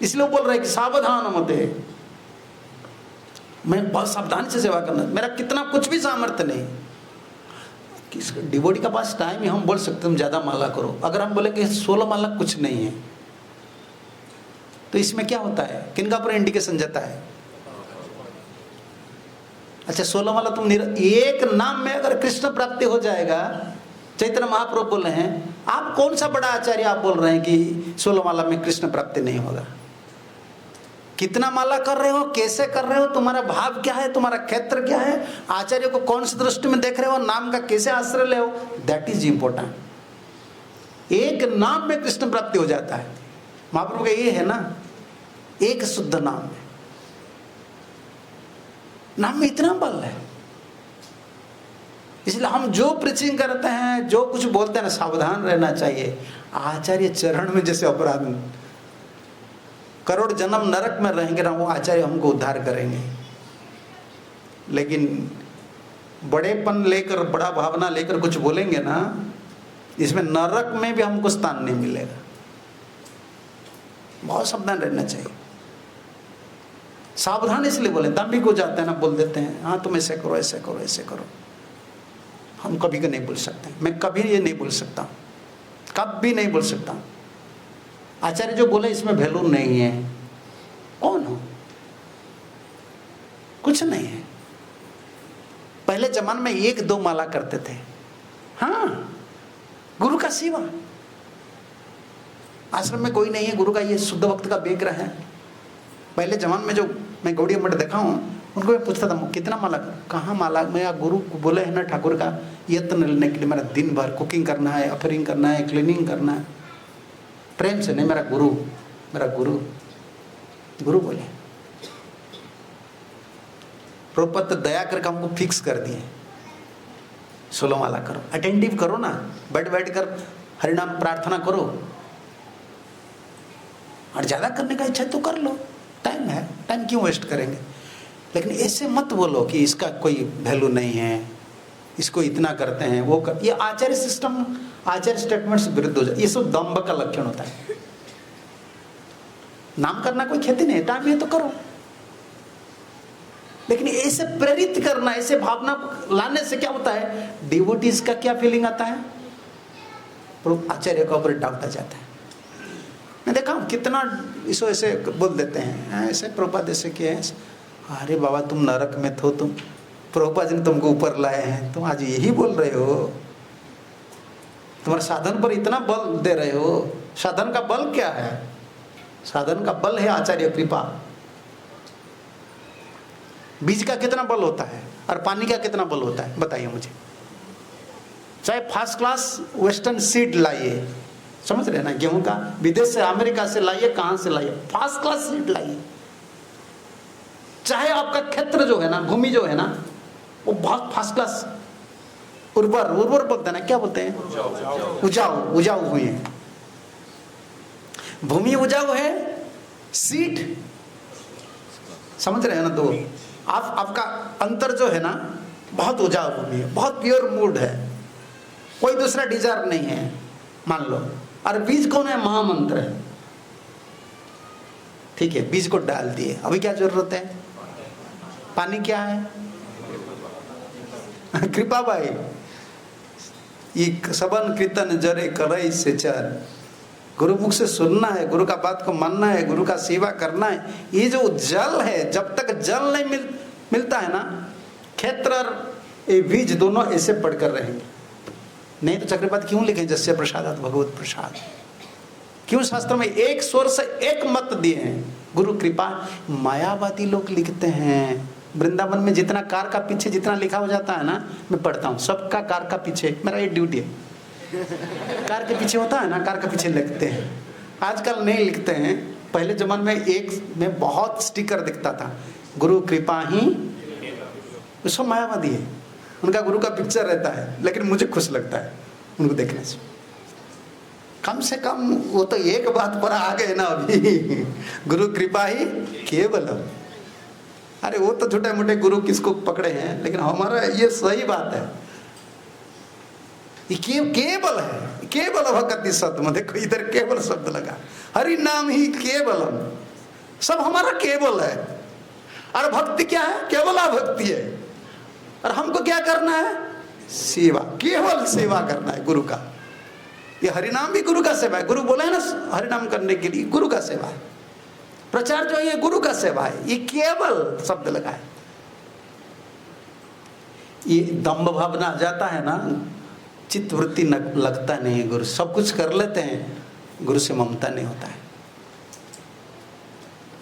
Speaker 1: इसलिए बोल रहे हैं कि सावधान मत है। मैं बहुत सावधानी से सेवा करना, मेरा कितना कुछ भी सामर्थ्य नहीं। किस डिवोटी का पास टाइम है, हम बोल सकते हम ज्यादा माला करो। अगर हम बोले कि 16 माला कुछ नहीं है, तो इसमें क्या होता है, किनका पर इंडिकेशन जाता है? अच्छा 16 माला तुम एक नाम में अगर कृष्ण प्राप्ति हो जाएगा, चैतन्य महाप्रभु बोल रहे हैं, आप कौन सा बड़ा आचार्य आप बोल रहे हैं कि 16 माला में कृष्ण प्राप्ति नहीं होगा? कितना माला कर रहे हो, कैसे कर रहे हो, तुम्हारा भाव क्या है, तुम्हारा क्षेत्र क्या है, आचार्य को कौन सी दृष्टि में देख रहे हो, नाम का कैसे आश्रय ले हो, दैट इज इंपॉर्टेंट। एक नाम में कृष्ण प्राप्ति हो जाता है। महाप्रभु का ये है ना, एक शुद्ध नाम है, नाम में इतना बल है। इसलिए हम जो प्रीचिंग करते हैं, जो कुछ बोलते हैं ना, सावधान रहना चाहिए। आचार्य चरण में जैसे अपराध, करोड़ जन्म नरक में रहेंगे ना, वो आचार्य हमको उद्धार करेंगे। लेकिन बड़ेपन लेकर, बड़ा भावना लेकर कुछ बोलेंगे ना, इसमें नरक में भी हमको स्थान नहीं मिलेगा। बहुत सावधान रहना चाहिए। सावधान इसलिए बोले, दाम्भिक हो जाते हैं ना, बोल देते हैं हाँ तुम ऐसे करो ऐसे करो ऐसे करो। हम कभी का नहीं बोल सकते, मैं कभी ये नहीं बोल सकता, कभी नहीं बोल सकता। आचार्य जो बोले इसमें वैल्यू नहीं है, कौन हो? कुछ नहीं है। पहले जमाने में 1-2 माला करते थे, हाँ, गुरु का सेवा। आश्रम में कोई नहीं है, गुरु का ये शुद्ध भक्त का बेग्रह है। पहले जमाने में जो मैं गौड़िया मठ देखा हूँ, उनको मैं पूछता था कितना माला, कहाँ माला, मैं गुरु को बोले है ना ठाकुर का यत्न लेने के लिए मेरा दिन भर कुकिंग करना है, अफरिंग करना है, क्लीनिंग करना है, प्रेम से नहीं, मेरा गुरु, मेरा गुरु। गुरु बोले प्रभुपाद दया करके हमको फिक्स कर दिए, 16 माला करो, अटेंटिव करो ना, बैठ कर हरिनाम प्रार्थना करो, और ज़्यादा करने का इच्छा तो कर लो, टाइम है, टाइम क्यों वेस्ट करेंगे। लेकिन ऐसे मत बोलो कि इसका कोई वैल्यू नहीं है, इसको इतना करते हैं वो कर, ये आचार्य सिस्टम, आचार्य स्टेटमेंट से विरुद्ध हो जाए। ये सब दम्भ का लक्षण होता है। नाम करना कोई खेती नहीं, टाइम है तो करो, लेकिन ऐसे प्रेरित करना, ऐसे भावना लाने से क्या होता है, डिवोटीज का क्या फीलिंग आता है, आचार्य का ऊपर डाउट आ जाता है। मैं देखा हूँ कितना इसको ऐसे बोल देते हैं, ऐसे प्रभुपाद ऐसे किए हैं, अरे बाबा तुम नरक में थो, तुम प्रभुपाद जी ने तुमको ऊपर लाए हैं, तुम आज यही बोल रहे हो, तुम्हारे साधन पर इतना बल दे रहे हो। साधन का बल क्या है? साधन का बल है आचार्य कृपा। बीज का कितना बल होता है और पानी का कितना बल होता है, बताइए मुझे। चाहे फर्स्ट क्लास वेस्टर्न सीड लाइए, समझ रहे ना, गेहूं का विदेश से, अमेरिका से लाइए, कहां से लाइए, फर्स्ट क्लास सीड लाइए। चाहे आपका क्षेत्र जो है ना, भूमि जो है ना, वो बहुत फर्स्ट क्लास उर्वर बोलते हैं ना, क्या बोलते हैं, उपजाऊ हुई है, भूमि उपजाऊ है, सीड, समझ रहे हैं ना। तो आपका अंतर जो है ना, बहुत उपजाऊ भूमि है, बहुत प्योर मूड है, कोई दूसरा डिजायर नहीं है, मान लो। और बीज कौन है? महामंत्र है, ठीक है, बीज को डाल दिए, अभी क्या जरूरत है, पानी क्या है, कृपा भाई, ये सबन कीर्तन जरे करई से चर, गुरु मुख से सुनना है, गुरु का बात को मानना है, गुरु का सेवा करना है। ये जो जल है, जब तक जल नहीं मिलता है ना, क्षेत्र और ये बीज दोनों ऐसे पढ़कर रहेंगे। नहीं तो चक्रपात क्यों लिखे जस्य प्रसादात भगवत प्रसाद, क्यों शास्त्र में एक स्वर से एक मत दिए हैं, गुरु कृपा। मायावादी लोग लिखते हैं, वृंदावन में जितना कार का पीछे जितना लिखा हो जाता है ना, मैं पढ़ता हूँ, सबका कार का पीछे, मेरा ये ड्यूटी है, कार के पीछे होता है ना, कार के पीछे लिखते हैं। आजकल नहीं लिखते हैं, पहले जमाने में एक में बहुत स्टिकर दिखता था, गुरु कृपा ही, उसको मायावादी है, उनका गुरु का पिक्चर रहता है, लेकिन मुझे खुश लगता है उनको देखने से। कम से कम वो तो एक बात पर आ गए ना अभी, गुरु कृपा ही केवलम। अरे वो तो छोटे मोटे गुरु किसको पकड़े हैं, लेकिन हमारा ये सही बात है, केवल है, केवल भक्ति सत्य। देखो इधर केवल शब्द लगा, हरि नाम ही केवलम, सब हमारा केवल है। और भक्ति क्या है? केवला भक्ति है। और हमको क्या करना है? सेवा, केवल सेवा करना है गुरु का। ये हरिनाम भी गुरु का सेवा है, गुरु बोला है ना हरिनाम करने के लिए, गुरु का सेवा है। प्रचार जो है ये गुरु का सेवा है, ये केवल शब्द लगा है। ये दम्भ भावना आ जाता है ना, चित्त वृत्ति लगता नहीं है, गुरु सब कुछ कर लेते हैं, गुरु से ममता नहीं होता है।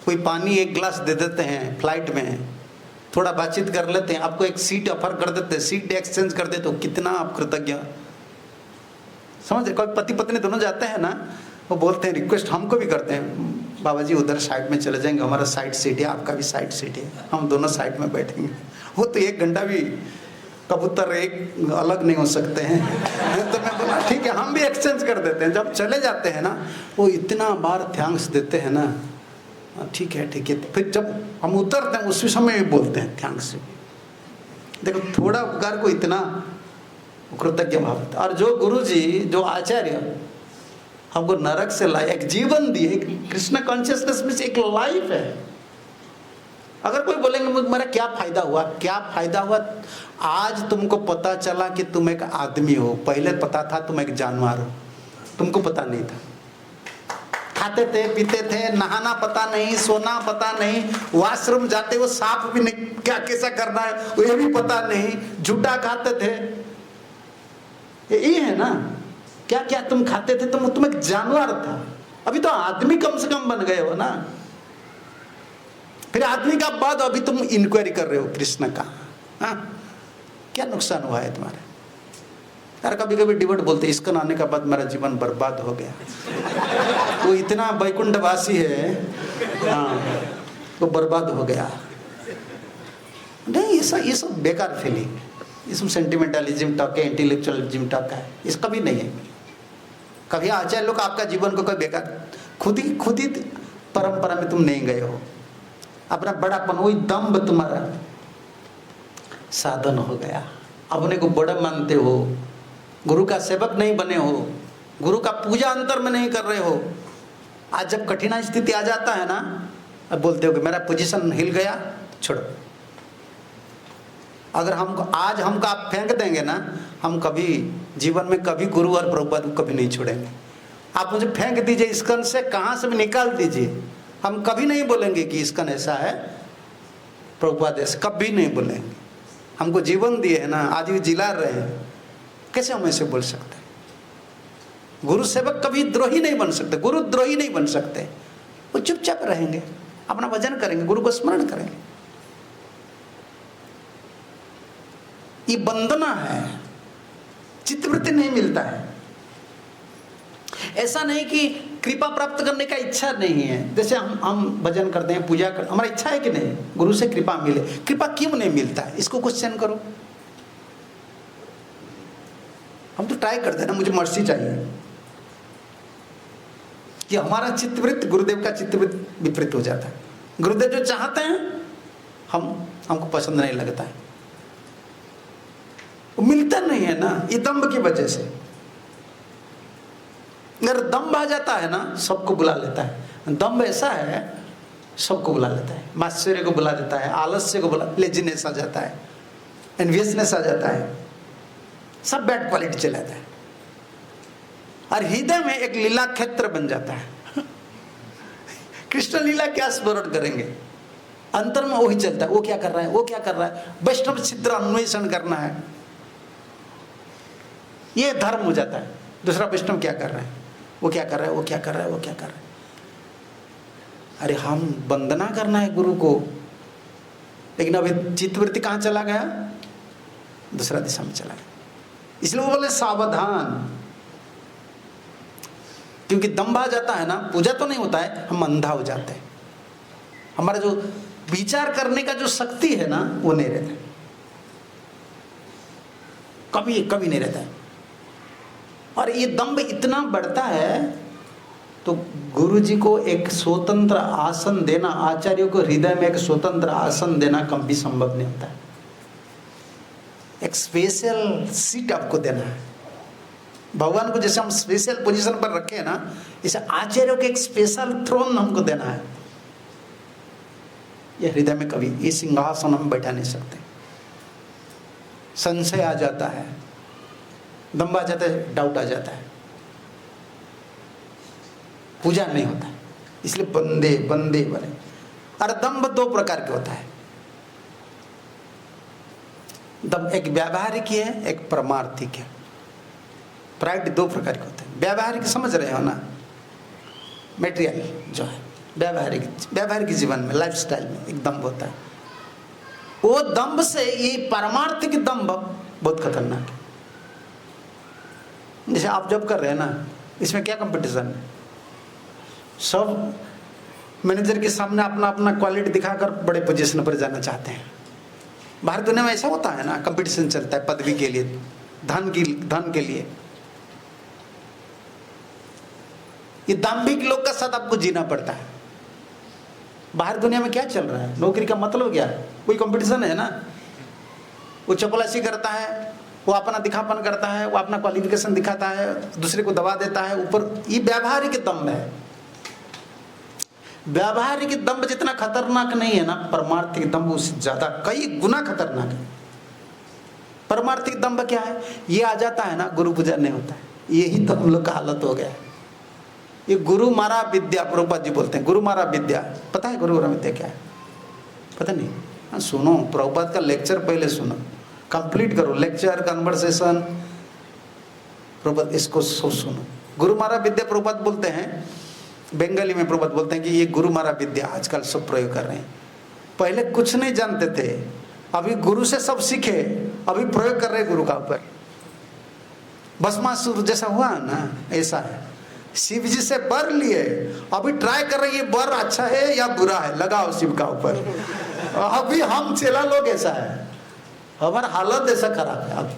Speaker 1: कोई पानी एक गिलास दे देते हैं फ्लाइट में, थोड़ा बातचीत कर लेते हैं, आपको एक सीट ऑफर कर देते हैं, सीट एक्सचेंज कर देते हो, कितना आप कृतज्ञ। समझ, कोई पति पत्नी दोनों जाते हैं ना, वो बोलते हैं, रिक्वेस्ट हमको भी करते हैं, बाबा जी उधर साइड में चले जाएंगे, हमारा साइड सीट है, आपका भी साइड सीट है, हम दोनों साइड में बैठेंगे। वो तो 1 घंटा भी कबूतर एक अलग नहीं हो सकते हैं। तो मैं बोला ठीक है, हम भी एक्सचेंज कर देते हैं। जब चले जाते हैं ना, वो इतना बार थैंक्स देते हैं ना, ठीक है ठीक है। फिर जब हम उतरते हैं उसी समय भी बोलते हैं थैंक्स। देखो थोड़ा उपकार को इतना कृतज्ञ भाव। और जो गुरु जी, जो आचार्य हमको नरक से लाए, एक जीवन दिए, कृष्ण कॉन्शियसनेस में से एक लाइफ है। अगर कोई बोलेंगे मेरा क्या फायदा हुआ, क्या फायदा हुआ? आज तुमको पता चला कि तुम एक आदमी हो, पहले पता था तुम एक जानवर हो, तुमको पता नहीं था। खाते थे, पीते थे, नहाना पता नहीं, सोना पता नहीं, वॉशरूम जाते वो साफ भी नहीं, क्या कैसा करना है वो भी पता नहीं, झूठा खाते थे। ये है ना, क्या क्या तुम खाते थे, तुम एक जानवर था। अभी तो आदमी कम से कम बन गए हो ना। फिर आदमी का बाद अभी तुम इंक्वायरी कर रहे हो कृष्ण का। हाँ, क्या नुकसान हुआ है तुम्हारे? यार कभी कभी डिवोट बोलते इसका आने के बाद मेरा जीवन बर्बाद हो गया। वो इतना वैकुंठवासी है, हाँ, वो बर्बाद हो गया। नहीं, ये सब बेकार फीलिंग, ये सब सेंटिमेंटलिज्म टॉक है, इंटेलेक्चुअलिज्म टॉक है, इसका भी नहीं है। कभी आचार्य लोग आपका जीवन को कोई बेकार, खुद ही परंपरा में तुम नहीं गए हो। अपना बड़ापन, वही दम्भ तुम्हारा साधन हो गया। अपने को बड़ा मानते हो, गुरु का सेवक नहीं बने हो, गुरु का पूजा अंतर में नहीं कर रहे हो। आज जब कठिन स्थिति आ जाता है ना, अब बोलते हो कि मेरा पोजीशन हिल गया, छोड़ो। अगर हमको आज हमको आप फेंक देंगे ना, हम कभी जीवन में कभी गुरु और प्रभुपाद को कभी नहीं छोड़ेंगे। आप मुझे फेंक दीजिए इस्कन से, कहाँ से भी निकाल दीजिए, हम कभी नहीं बोलेंगे कि इस्कन ऐसा है, प्रभुपाद ऐसा, कभी नहीं बोलेंगे। हमको जीवन दिए है ना, आज भी जिला रहे हैं, कैसे हम ऐसे बोल सकते हैं? गुरु सेवक कभी द्रोही नहीं बन सकते, गुरु द्रोही नहीं बन सकते। वो चुपचाप रहेंगे, अपना भजन करेंगे, गुरु को स्मरण करेंगे। ये बंधना है, चित्तवृत्ति नहीं मिलता है। ऐसा नहीं कि कृपा प्राप्त करने का इच्छा नहीं है। जैसे हम भजन करते हैं, पूजा करते हैं, हमारा इच्छा है कि नहीं गुरु से कृपा मिले। कृपा क्यों नहीं मिलता है, इसको क्वेश्चन करो। हम तो ट्राई करते हैं ना, मुझे मर्सी चाहिए, कि हमारा चित्तवृत्त गुरुदेव का चित्तवृत्त विपरीत हो जाता है। गुरुदेव जो चाहते हैं हमको पसंद नहीं लगता है, वो मिलता नहीं है ना, ये दम्भ की वजह से। अगर दम्भ आ जाता है ना, सबको बुला लेता है। दम्भ ऐसा है, सबको बुला लेता है, मात्सर्य को बुला देता है, आलस्य को बुला, लेजीनेस आ जाता है, एनवियसनेस आ जाता है, सब बैड क्वालिटी चला जाता है। और हृदय में एक लीला क्षेत्र बन जाता है। कृष्ण लीला क्या स्मरण करेंगे, अंतर में वही चलता है, वो क्या कर रहा है, वो क्या कर रहा है, वैष्णव छिद्र अन्वेषण करना है, ये धर्म हो जाता है। दूसरा वैष्णव क्या कर रहा है, वो क्या कर रहा है, वो क्या कर रहा है, वो क्या कर रहा है। अरे हम वंदना करना है गुरु को, लेकिन अभी चित्तवृत्ति कहाँ चला गया, दूसरा दिशा में चला गया। इसलिए वो बोले सावधान, क्योंकि दम्भ आ जाता है ना, पूजा तो नहीं होता है, हम अंधा हो जाते हैं। हमारा जो विचार करने का जो शक्ति है ना, वो नहीं रहता, कभी नहीं रहता है। और ये दम्भ इतना बढ़ता है, तो गुरु जी को एक स्वतंत्र आसन देना, आचार्यों को हृदय में एक स्वतंत्र आसन देना कभी संभव नहीं होता है। एक स्पेशल सीट आपको देना है। भगवान को जैसे हम स्पेशल पोजीशन पर रखे हैं ना, इसे आचार्यों के एक स्पेशल थ्रोन हमको देना है। ये हृदय में कभी ये सिंहासन हम बैठा नहीं सकते। संशय आ जाता है, दम्भ आ जाता है, डाउट आ जाता है, पूजा नहीं होता है। इसलिए बंदे बने। और दम्भ दो प्रकार के होता है। दम्भ एक व्यावहारिक है, एक परमार्थिक है। प्राइड दो प्रकार के होते हैं। व्यावहारिक समझ रहे हो ना, मेटेरियल जो है, व्यावहारिक जीवन में, लाइफस्टाइल में एक दम्भ होता है। वो दम्भ से ये परमार्थिक दम्भ बहुत खतरनाक है। जैसे आप जब कर रहे हैं ना, इसमें क्या कंपटीशन है, सब मैनेजर के सामने अपना अपना क्वालिटी दिखाकर बड़े पोजीशन पर जाना चाहते हैं। बाहर दुनिया में ऐसा होता है ना, कंपटीशन चलता है पदवी के लिए, धन के लिए। ये दाम्भिक लोग का साथ आपको जीना पड़ता है। बाहर दुनिया में क्या चल रहा है, नौकरी का मतलब क्या है, कोई कंपटीशन है ना। वो चपलासी करता है, वो अपना दिखापन करता है, वो अपना क्वालिफिकेशन दिखाता है, दूसरे को दबा देता है ऊपर। ये व्यावहारिक दम्भ है। व्यावहारिक दम्भ जितना खतरनाक नहीं है ना, परमार्थिक दम्भ उससे ज्यादा कई गुना खतरनाक है। परमार्थिक दम्भ क्या है, ये आ जाता है ना, गुरु पूजा नहीं होता है। यही तो हम लोग का हालत हो गया है। ये गुरु मारा विद्या, प्रभुपाद जी बोलते हैं गुरु मारा विद्या। पता है गुरु मारा विद्या क्या है? पता नहीं? हाँ सुनो, प्रभुपाद का लेक्चर पहले सुनो, कंप्लीट करो लेक्चर कन्वर्सेशन, प्रभुपाद इसको सुनो। गुरु मारा विद्या प्रभुपाद बोलते हैं, बंगाली में प्रभुपाद बोलते हैं कि ये गुरु मारा विद्या आजकल सब प्रयोग कर रहे हैं। पहले कुछ नहीं जानते थे, अभी गुरु से सब सीखे, अभी प्रयोग कर रहे हैं गुरु का ऊपर। भस्मासुर जैसा हुआ ना, ऐसा है। शिव जी से वर लिए, अभी ट्राई कर रहे हैं ये वर अच्छा है या बुरा है, लगाओ शिव का ऊपर। अभी हम चेला लोग ऐसा है, हमारा हालत ऐसा खराब है। अब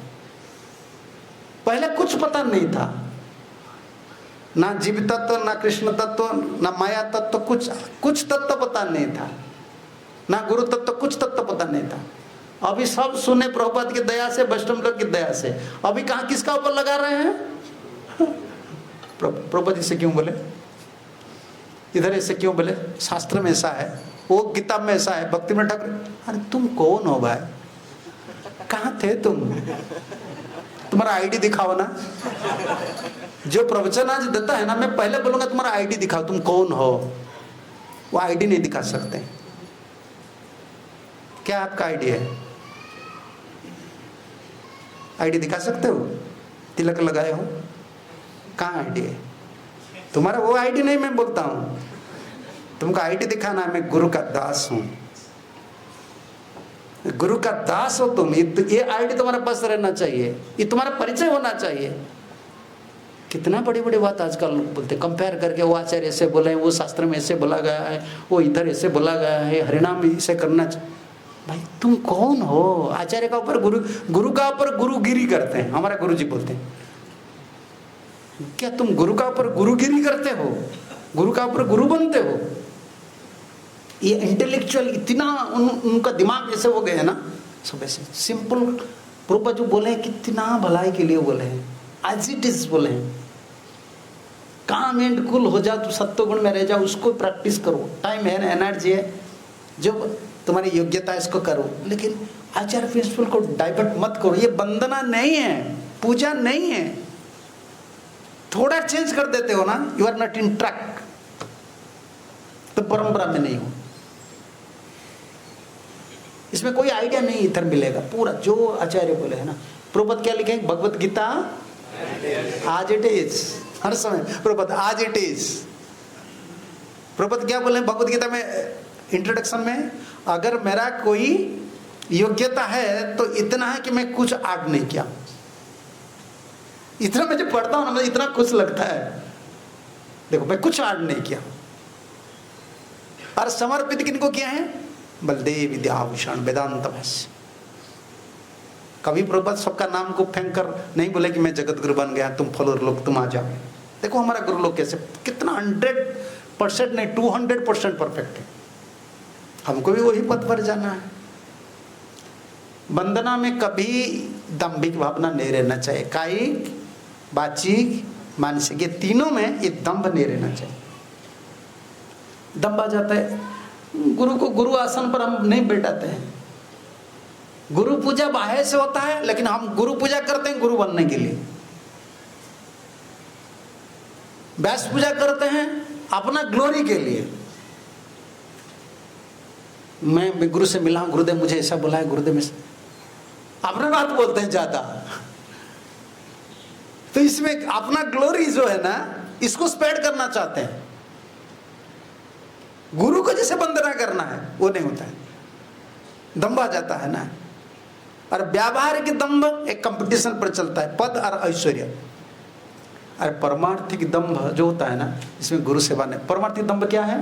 Speaker 1: पहले कुछ पता नहीं था, ना जीव तत्व, ना कृष्ण तत्व, ना माया तत्व, कुछ तत्व पता नहीं था, ना गुरु तत्व, कुछ तत्व पता नहीं था। अभी सब सुने प्रभुपाद की दया से, वैष्णव लोग की दया से। अभी कहाँ किसका ऊपर लगा रहे हैं? प्रभुपाद जी से क्यों बोले, इधर ऐसे क्यों बोले? शास्त्र में ऐसा है, वो गीता में ऐसा है, भक्ति में ठाकुर। अरे तुम कौन हो भाई, कहाँ थे तुम? तुम्हारा आईडी दिखाओ ना। जो प्रवचन आज देता है ना, मैं पहले बोलूंगा तुम्हारा आईडी दिखाओ, तुम कौन हो। वो आईडी नहीं दिखा सकते। क्या आपका आईडी है? आईडी दिखा सकते हो? तिलक लगाए हो? कहाँ आईडी है तुम्हारा? वो आईडी नहीं मैं बोलता हूँ, तुमको आईडी दिखाना है। मैं गुरु का दास हूँ, गुरु का दास हो तुम। ये आईडी तुम्हारे पास रहना चाहिए, ये तुम्हारा परिचय होना चाहिए। कितना बड़ी बड़ी बात आजकल लोग बोलते, कंपेयर करके, वो आचार्य ऐसे बोले हैं, वो शास्त्र में ऐसे बोला गया है, वो इधर ऐसे बोला गया है, हरिनाम में इसे करना चाहिए। भाई तुम कौन हो? आचार्य का ऊपर गुरु का ऊपर गुरुगिरी करते हैं, हमारा गुरु जी बोलते हैं। क्या तुम गुरु का ऊपर गुरुगिरी करते हो? गुरु का ऊपर गुरु बनते हो? ये इंटेलेक्चुअल इतना उनका दिमाग ऐसे हो गए है ना, सब ऐसे सिंपल। प्रभुपाद जो बोले हैं कितना भलाई के लिए बोले हैं, एज इट इज बोले हैं। काम एंड कूल हो जा, तू सत्व गुण में रह जा, उसको प्रैक्टिस करो। टाइम है ना, एनर्जी है, जो तुम्हारी योग्यता है इसको करो, लेकिन आचार प्रिंसिपल को डाइवर्ट मत करो। ये वंदना नहीं है, पूजा नहीं है। थोड़ा चेंज कर देते हो ना, you are not in track, तो परंपरा में नहीं हो। इसमें कोई आइडिया नहीं इधर मिलेगा। पूरा जो आचार्य बोले है ना, प्रभुपाद क्या लिखे? भगवत गीता आज इट इज, हर समय प्रभुपाद आज इट इज। प्रभुपाद क्या बोले भगवत गीता में इंट्रोडक्शन में? अगर मेरा कोई योग्यता है तो इतना है कि मैं कुछ आग नहीं किया। इतना मैं जब पढ़ता हूं ना, मुझे इतना खुश लगता है, देखो मैं कुछ आग नहीं किया। और समर्पित किनको किया है? बलदेव विद्याभूषण वेदांत भाष्य। कभी प्रभुपाद सबका नाम को फेंक कर नहीं बोले कि मैं जगत गुरु बन गया, तुम फॉलोअर लोग तुम आ जाओ। देखो हमारा गुरु लोग कैसे, कितना 100% नहीं 200% परफेक्ट है। हमको भी वही पद पर जाना है। वंदना में कभी दंभिक भावना नहीं रहना चाहिए। कायिक, वाचिक, मानसिक, ये तीनों में ये दंभ नहीं रहना चाहिए। दंभ आ जाता है। गुरु को गुरु आसन पर हम नहीं बैठाते हैं। गुरु पूजा बाहर से होता है, लेकिन हम गुरु पूजा करते हैं गुरु बनने के लिए। व्यास पूजा करते हैं अपना ग्लोरी के लिए। मैं गुरु से मिला हूं, गुरुदेव मुझे ऐसा बोला है, गुरुदेव में अपना बात बोलते हैं ज्यादा। तो इसमें अपना ग्लोरी जो है ना, इसको स्प्रेड करना चाहते हैं। गुरु को जैसे वंदना करना है वो नहीं होता है, दंभ आ जाता है ना। और व्यावहारिक दंभ एक कंपटीशन पर चलता है, पद और ऐश्वर्य। और परमार्थिक दंभ जो होता है ना, इसमें गुरु सेवा नहीं। परमार्थिक दंभ क्या है?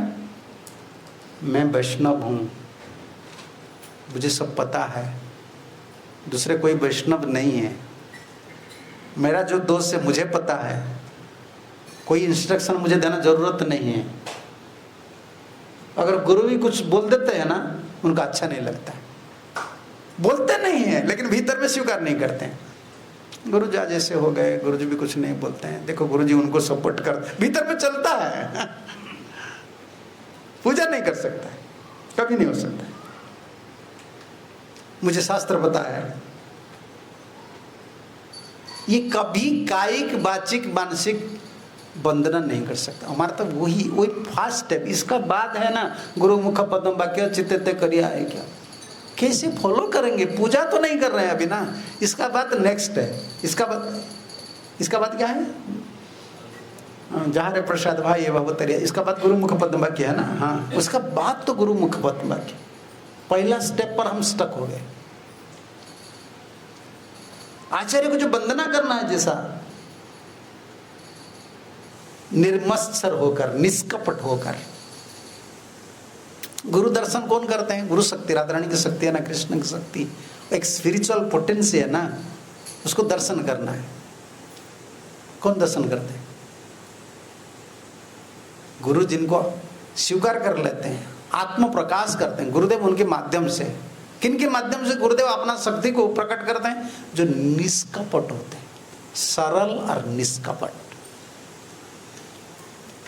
Speaker 1: मैं वैष्णव हूं, मुझे सब पता है, दूसरे कोई वैष्णव नहीं है, मेरा जो दोस्त है मुझे पता है, कोई इंस्ट्रक्शन मुझे देना जरूरत नहीं है। अगर गुरु भी कुछ बोल देते हैं ना, उनका अच्छा नहीं लगता है। बोलते नहीं है लेकिन भीतर में स्वीकार नहीं करते हैं। गुरु जी आज ऐसे हो गए, गुरु जी भी कुछ नहीं बोलते हैं, देखो गुरु जी उनको सपोर्ट कर, भीतर में चलता है। पूजा नहीं कर सकता है, कभी नहीं हो सकता है। मुझे शास्त्र बताया है ये कभी कायिक, वाचिक, मानसिक वंदना नहीं कर सकता। हमारा तो वही फास्ट स्टेप। इसका बाद है ना गुरु मुख पद्म वाक्य चित्ते करिया है क्या, कैसे फॉलो करेंगे? पूजा तो नहीं कर रहे हैं अभी ना। इसका बाद नेक्स्ट है, इसका बाद क्या है? जहाँ रे प्रसाद भाई ये भगवतरिया, इसका बाद गुरु मुख पद्म वाक्य है ना। हाँ, उसका बाद तो गुरु मुख पद्म वाक्य। पहला स्टेप पर हम स्टक हो गए। आचार्य को जो वंदना करना है, जैसा निर्मत्सर होकर, निष्कपट होकर। गुरु दर्शन कौन करते हैं? गुरु शक्ति, राधा रानी की शक्ति है ना, कृष्ण की शक्ति, एक स्पिरिचुअल पोटेंसी है ना, उसको दर्शन करना है। कौन दर्शन करते हैं? गुरु जिनको स्वीकार कर लेते हैं, आत्म प्रकाश करते हैं गुरुदेव, उनके माध्यम से। किन के माध्यम से गुरुदेव अपना शक्ति को प्रकट करते हैं? जो निष्कपट होते हैं, सरल और निष्कपट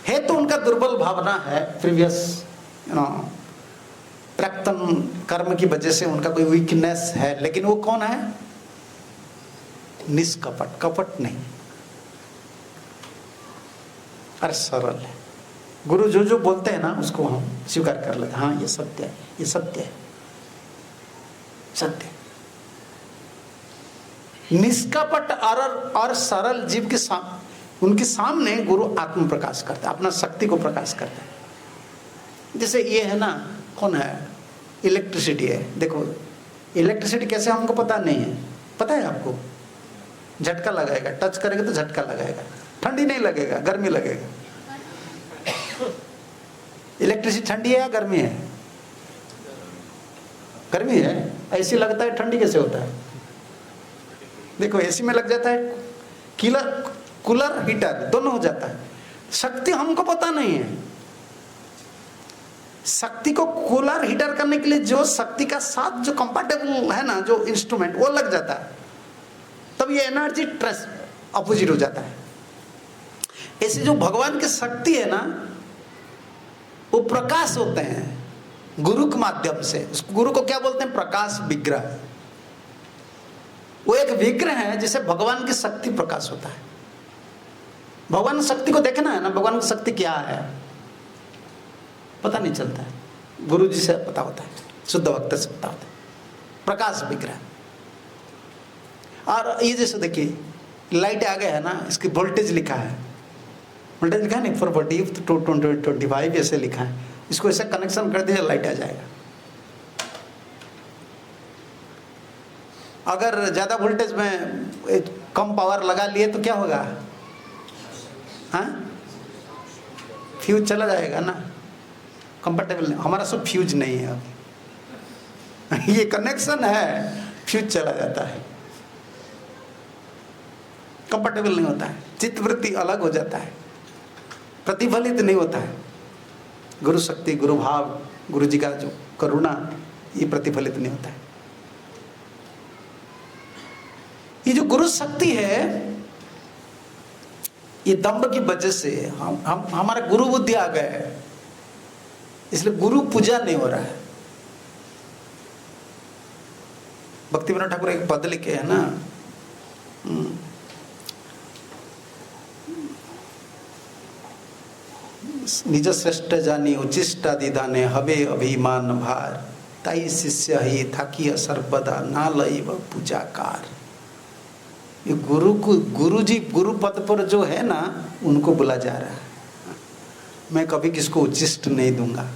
Speaker 1: है। तो उनका दुर्बल भावना है, प्रीवियस प्राक्तन कर्म की वजह से उनका कोई वीकनेस है, लेकिन वो कौन है? निष्कपट, कपट नहीं, और सरल है। गुरु जो जो बोलते हैं ना, उसको हम स्वीकार कर लेते हैं। हाँ, ये सत्य है, ये सत्य है, सत्य। निष्कपट और सरल जीव के उनके सामने गुरु आत्म प्रकाश करते हैं, अपना शक्ति को प्रकाश करते हैं। जैसे ये है ना, कौन है? इलेक्ट्रिसिटी है। देखो इलेक्ट्रिसिटी कैसे, हमको पता नहीं है। पता है आपको? झटका लगाएगा, टच करेगा तो झटका लगाएगा, ठंडी नहीं लगेगा, गर्मी लगेगा। इलेक्ट्रिसिटी ठंडी है या गर्मी है? गर्मी है। ऐसी लगता है, ठंडी कैसे होता है? देखो एसी में लग जाता है, कूलर हीटर दोनों हो जाता है। शक्ति हमको पता नहीं है। शक्ति को कूलर हीटर करने के लिए जो शक्ति का साथ जो कंपैटिबल है ना, जो इंस्ट्रूमेंट, वो लग जाता है, तब ये एनर्जी ट्रेस अपोजिट हो जाता है। ऐसे जो भगवान की शक्ति है ना, वो प्रकाश होते हैं गुरु के माध्यम से। उस गुरु को क्या बोलते हैं? प्रकाश विग्रह। वो एक विग्रह है जिसे भगवान की शक्ति प्रकाश होता है। भगवान की शक्ति को देखना है ना, भगवान की शक्ति क्या है पता नहीं चलता है। गुरु जी से पता होता है, शुद्ध भक्त से पता होता है। प्रकाश विग्रह। और ये जैसे देखिए लाइट आ गया है ना, इसकी वोल्टेज लिखा है, वोल्टेज लिखा है नहीं, 440 to 25 ऐसे लिखा है। इसको ऐसे कनेक्शन कर दीजिए, लाइट आ जाएगा। अगर ज़्यादा वोल्टेज में कम पावर लगा लिए तो क्या होगा? हाँ, फ्यूज चला जाएगा ना, कंफर्टेबल नहीं। हमारा सब फ्यूज नहीं है अभी ये कनेक्शन है, फ्यूज चला जाता है, कंफर्टेबल नहीं होता है, चित्तवृत्ति अलग हो जाता है, प्रतिफलित नहीं होता है। गुरु शक्ति, गुरु भाव, गुरु जी का जो करुणा, ये प्रतिफलित नहीं होता है। ये जो गुरु शक्ति है, ये दंभ की वजह से हम हमारा गुरु बुद्धि आ गया है, इसलिए गुरु पूजा नहीं हो रहा है। भक्ति विनोद ठाकुर एक पद लिखे है ना, निज श्रेष्ठ जानी उचिष्टादि दाने हवे अभिमान भार, ताई शिष्य ही थाकी सर्वदा ना लईव पूजाकार। ये गुरु को, गुरु जी गुरु पद पर जो है ना, उनको बुला जा रहा है। मैं कभी किसको उचिष्ट नहीं दूंगा।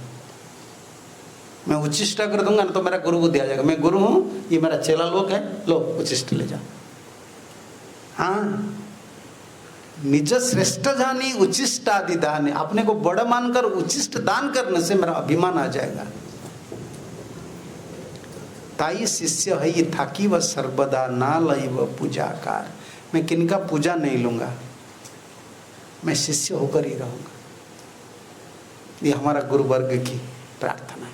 Speaker 1: मैं उचिष्ट अगर दूंगा ना तो मेरा गुरु बुद्धि आ जाएगा। मैं गुरु हूँ, ये मेरा चेला लोग है, लो उचिष्ट ले जाओ। हाँ, निज श्रेष्ठ जानी उचिष्ट आदि दान, अपने को बड़ा मानकर उचिष्ट दान करने से मेरा अभिमान आ जाएगा। ताई शिष्य है ये थाकी व सर्वदा ना लईव पूजाकार। मैं किनका पूजा नहीं लूंगा, मैं शिष्य होकर ही रहूंगा। ये हमारा गुरु वर्ग की प्रार्थना है।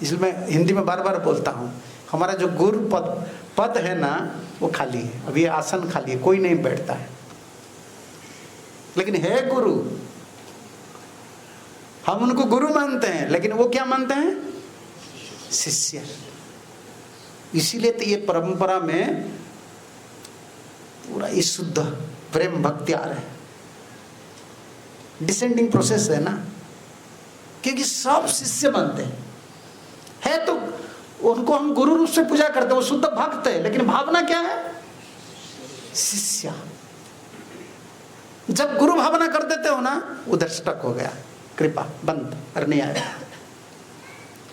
Speaker 1: इसलिए मैं हिंदी में बार बार बोलता हूँ, हमारा जो गुरु पद है ना, वो खाली है। अभी आसन खाली है, कोई नहीं बैठता है, लेकिन है गुरु। हम उनको गुरु मानते हैं, लेकिन वो क्या मानते हैं? शिष्य। इसीलिए तो ये परंपरा में पूरा ये शुद्ध प्रेम भक्ति आ रहे हैं। डिसेंडिंग प्रोसेस है ना, क्योंकि सब शिष्य बनते हैं तो उनको हम गुरु रूप से पूजा करते हैं, वो शुद्ध भक्त है, लेकिन भावना क्या है? शिष्य। जब गुरु भावना कर देते हो ना, उधर स्टक हो गया, कृपा बंद, और नहीं आया।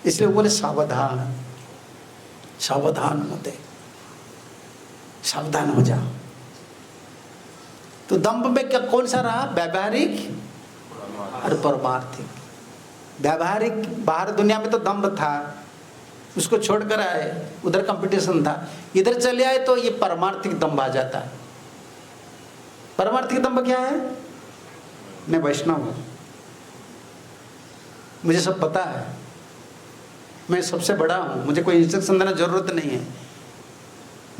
Speaker 1: इसलिए बोले सावधान, सावधान होते, सावधान हो जाओ। तो दंभ में क्या कौन सा रहा? व्यावहारिक और परमार्थिक। व्यावहारिक बाहर दुनिया में तो दंभ था, उसको छोड़कर आए, उधर कंपटीशन था, इधर चले आए तो ये परमार्थिक दंभ आ जाता है। परमार्थिक दंभ क्या है? मैं वैष्णव हूं, मुझे सब पता है, मैं सबसे बड़ा हूं, मुझे कोई इंस्ट्रक्शन देना जरूरत नहीं है,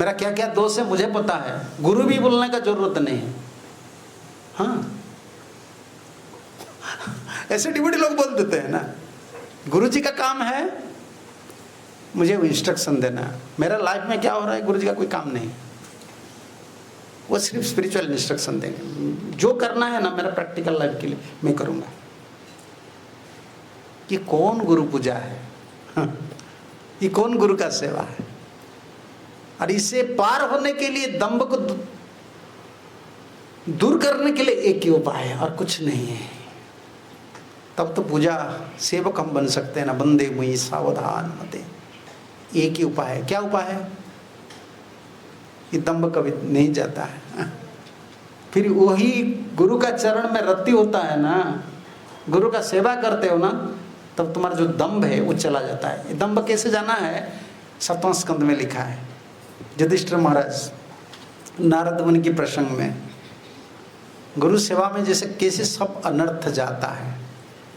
Speaker 1: मेरा क्या क्या दोष है मुझे पता है, गुरु भी बोलने का जरूरत नहीं है। हाँ, ऐसे डिबोटी लोग बोल देते हैं ना, गुरु जी का काम है मुझे इंस्ट्रक्शन देना, मेरा लाइफ में क्या हो रहा है गुरु जी का कोई काम नहीं, वो सिर्फ स्पिरिचुअल इंस्ट्रक्शन देंगे, जो करना है ना मेरा प्रैक्टिकल लाइफ के लिए मैं करूंगा। ये कौन गुरु पूजा है? ये कौन गुरु का सेवा है? और इसे पार होने के लिए, दंभ को दूर करने के लिए एक ही उपाय है और कुछ नहीं है। तब तो पूजा सेवक हम बन सकते हैं ना, बंदे मुई सावधान मते। एक ही उपाय है। क्या उपाय है? ये दंभ कभी नहीं जाता है। फिर वही गुरु का चरण में रति होता है ना, गुरु का सेवा करते हो ना, तब तुम्हारा जो दंभ है वो चला जाता है। ये दंभ कैसे जाना है? 7वां स्कंद में लिखा है। युधिष्ठिर महाराज नारद मुनि की प्रसंग में, गुरु सेवा में जैसे कैसे सब अनर्थ जाता है।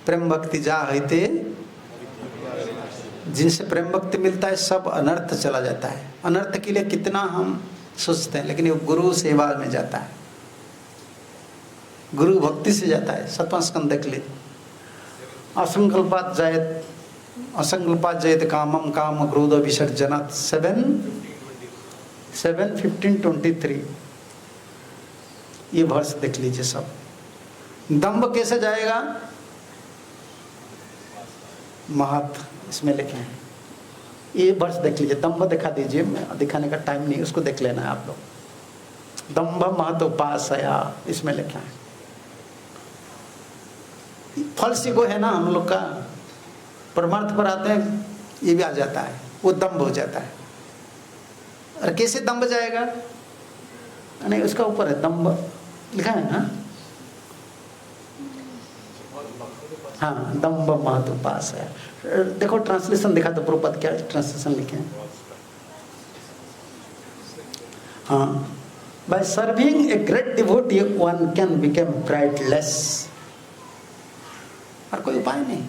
Speaker 1: प्रेम भक्ति जा हईते, जिनसे प्रेम भक्ति मिलता है सब अनर्थ चला जाता है। अनर्थ के लिए कितना हम सोचते हैं, लेकिन ये गुरु सेवा में जाता है, गुरु भक्ति से जाता है। 7वां स्कंद देख लीजिए। असंकल्पात जयत, असंकल्पात जयत कामम काम क्रोध विसर्जनात्। 7:15-23 ये वर्ष देख लीजिए सब। दंभ कैसे जाएगा? महत इसमें लिखे हैं, ये वर्ष देख लीजिए। दंभ दिखा दीजिए, मैं दिखाने का टाइम नहीं, उसको देख लेना है आप लोग। दंभ महत उपासया इसमें लिखा है। फल्स ईगो है ना हम लोग का, परमार्थ पर आते हैं ये भी आ जाता है, वो दंभ हो जाता है। और कैसे दंभ जाएगा? नहीं, उसका ऊपर है दंभ लिखा है ना। हाँ, दंभ महत उपासया। देखो ट्रांसलेशन दिखा दो प्रभुपाद, क्या ट्रांसलेशन लिखे हैं? हाँ, by serving a great devotee one can become prideless. और कोई उपाय नहीं।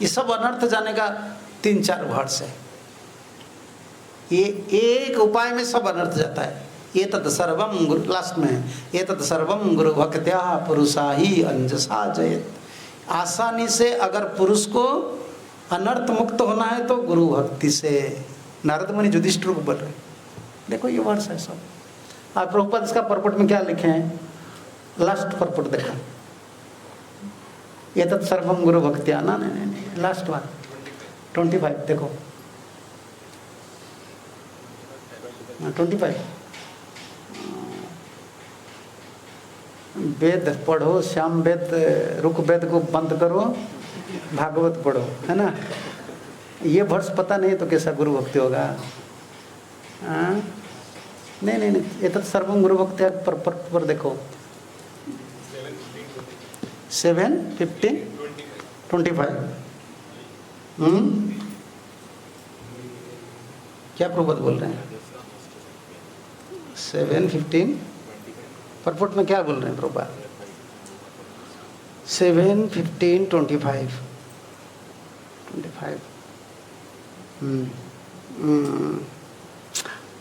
Speaker 1: ये सब अनर्थ जाने का 3-4 वर्ष है। ये एक उपाय में सब अनर्थ जाता है। ये तत् सर्वम गुरु, लास्ट में है, ये तत् सर्वम गुरु भक्त्या पुरुषा ही अंजसा जयत। आसानी से अगर पुरुष को अनर्थ मुक्त होना है तो गुरु भक्ति से। नारद मुनि युधिष्ठिर को बोल रहे, देखो ये वर्ष है सब। आप प्रभुपाद इसका परपट में क्या लिखे हैं? लास्ट परपट देखो, ये तत् सर्वम गुरु भक्त्या ना, नहीं, लास्ट वन 25 देखो, 25। वेद पढ़ो, श्याम वेद, रुक वेद को बंद करो, भागवत पढ़ो, है ना। ये वर्ष पता नहीं तो कैसा गुरु भक्ति होगा? नहीं, ये तो सर्वम गुरु भक्ति पर देखो, 7:15-25। क्या प्रभुपाद बोल रहे हैं? 7:15 परपुट में क्या बोल रहे हैं प्रभुपाद? 7:15-25।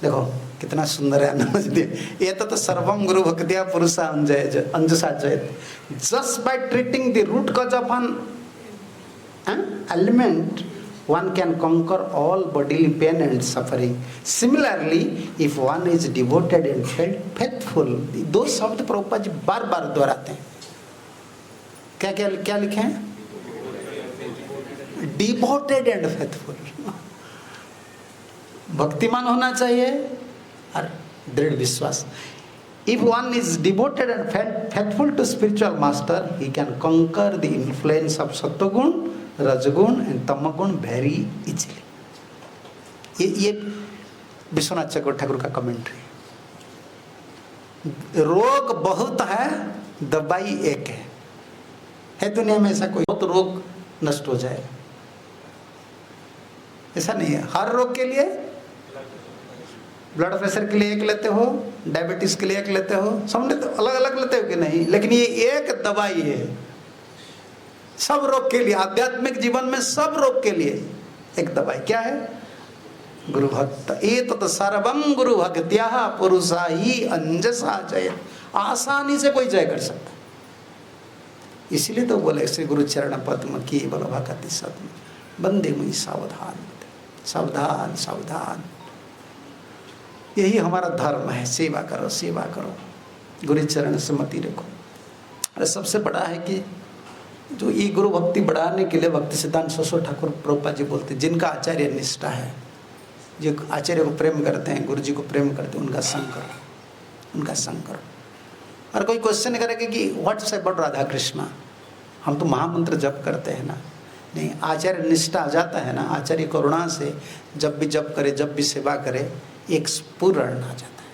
Speaker 1: देखो कितना सुंदर है नमस्ते। ये तो सर्वम गुरु भक्त्या पुरुषा अंजसा जयत। Just by treating the root cause of an element one can conquer all bodily pain and suffering. Similarly, if one is devoted and faithful, दो शब्द प्रभुपाद जी बार बार दोहराते हैं. क्या क्या क्या लिखे हैं? Devoted and faithful. भक्तिमान होना चाहिए और दृढ़ विश्वास. If one is devoted and faithful to spiritual master, he can conquer the influence of सत्वगुण, रजगुण and तमगुण very easily. ये विश्वनाथ चक्रवर्ती ठाकुर का कमेंट्री. रोग बहुत है, दवाई एक है दुनिया में. ऐसा कोई बहुत रोग नष्ट हो जाए ऐसा नहीं है. हर रोग के लिए ब्लड प्रेशर के लिए एक लेते हो, डायबिटीज के लिए एक लेते हो, सबने तो अलग अलग लेते हो कि नहीं, लेकिन ये एक दवाई है सब रोग के लिए. आध्यात्मिक जीवन में सब रोग के लिए एक दवाई क्या है? गुरु भक्त. एतत् सर्वं गुरु भक्त्या पुरुषा ही अंजसा जय. आसानी से कोई जय कर सकता. इसलिए तो बोले श्री गुरु चरण पद्म की बल भगति सत्म बंदे मुझे सावधान सावधान सावधान. यही हमारा धर्म है. सेवा करो सेवा करो, गुरु चरण से मति रखो. और सबसे बड़ा है कि जो ये गुरु भक्ति बढ़ाने के लिए भक्ति सिद्धांत सरस्वती ठाकुर प्रभुपाद जी बोलते, जिनका आचार्य निष्ठा है, जो आचार्य को प्रेम करते हैं, गुरु जी को प्रेम करते हैं, उनका संग करो, उनका संग करो. और कोई क्वेश्चन करेगा कि व्हाट्स अबाउट राधा कृष्णा, हम तो महामंत्र जप करते हैं ना. नहीं, आचार्य निष्ठा आ जाता है ना. आचार्य करुणा से जब भी जप करे, जब भी सेवा करे, एक स्फुरण आ जाता है,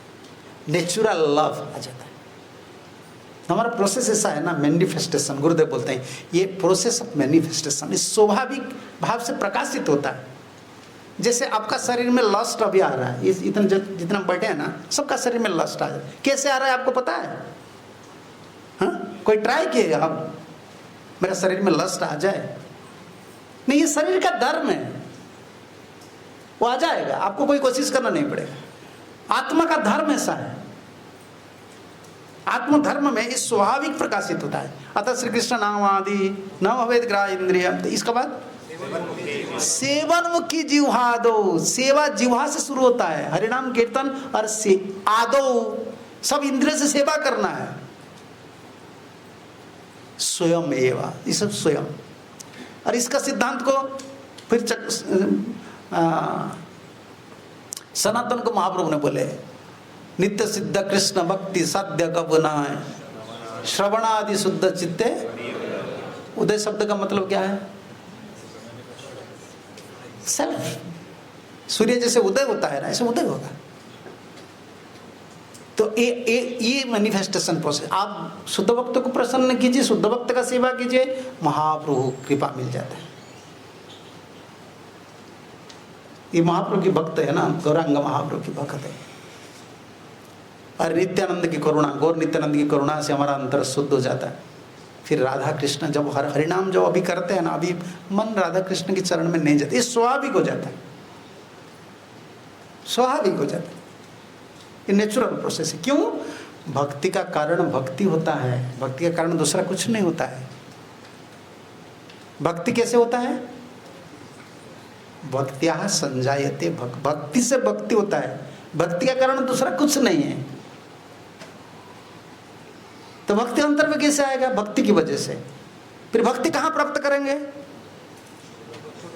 Speaker 1: नेचुरल लव आ जाता है. हमारा प्रोसेस ऐसा है ना, मैनिफेस्टेशन. गुरुदेव बोलते हैं ये प्रोसेस ऑफ मैनिफेस्टेशन इस स्वाभाविक भाव से प्रकाशित होता है. जैसे आपका शरीर में लस्ट अभी आ रहा है, इस इतना जितना बैठे हैं ना, सबका शरीर में लस्ट आ जाए. कैसे आ रहा है आपको पता है? हाँ, कोई ट्राई किएगा आप, मेरा शरीर में लस्ट आ जाए? नहीं, ये शरीर का धर्म है, वो आ जाएगा. आपको कोई कोशिश करना नहीं पड़ेगा. आत्मा का धर्म ऐसा है. आत्म धर्म में इस स्वाभाविक प्रकाशित होता है. अतः श्री कृष्ण नाम आदि न अवैध ग्राह इंद्रिय. इसके बाद सेवन मुखी जिह्वा दो. सेवा जिह्वा से शुरू होता है. हरिनाम कीर्तन और से आदो सब इंद्रिय से सेवा करना है. स्वयं एवा, ये सब स्वयं. और इसका सिद्धांत को फिर सनातन को महाप्रभु ने बोले, नित्य सिद्ध कृष्ण भक्ति साध्य कब नाय श्रवणादि शुद्ध चित्ते. उदय शब्द का मतलब क्या है? सेल्फ. सूर्य जैसे उदय होता है ना, ऐसे उदय होगा. तो ये मैनिफेस्टेशन प्रोसेस. आप शुद्ध भक्त को प्रसन्न कीजिए, शुद्ध भक्त का सेवा कीजिए, महाप्रभु कृपा मिल जाता है. ये महाप्रभु की भक्त है ना, गौरांग महाप्रभु की भक्त है. और नित्यानंद की करुणा, गौर नित्यानंद की करुणा से हमारा अंतर शुद्ध हो जाता है. फिर राधा कृष्ण जब हरिनाम जो अभी करते हैं ना, अभी मन राधा कृष्ण के चरण में नहीं जाता. ये स्वाभाविक हो जाता है, स्वाभाविक हो जाता है. ये नेचुरल प्रोसेस है. क्यों? भक्ति का कारण भक्ति होता है. भक्ति का कारण दूसरा कुछ नहीं होता है. भक्ति कैसे होता है? भक्त्या संजायते. भक्ति से भक्ति होता है. भक्ति का कारण दूसरा कुछ नहीं है. तो भक्ति अंतर में कैसे आएगा? भक्ति की वजह से. फिर भक्ति कहाँ प्राप्त करेंगे?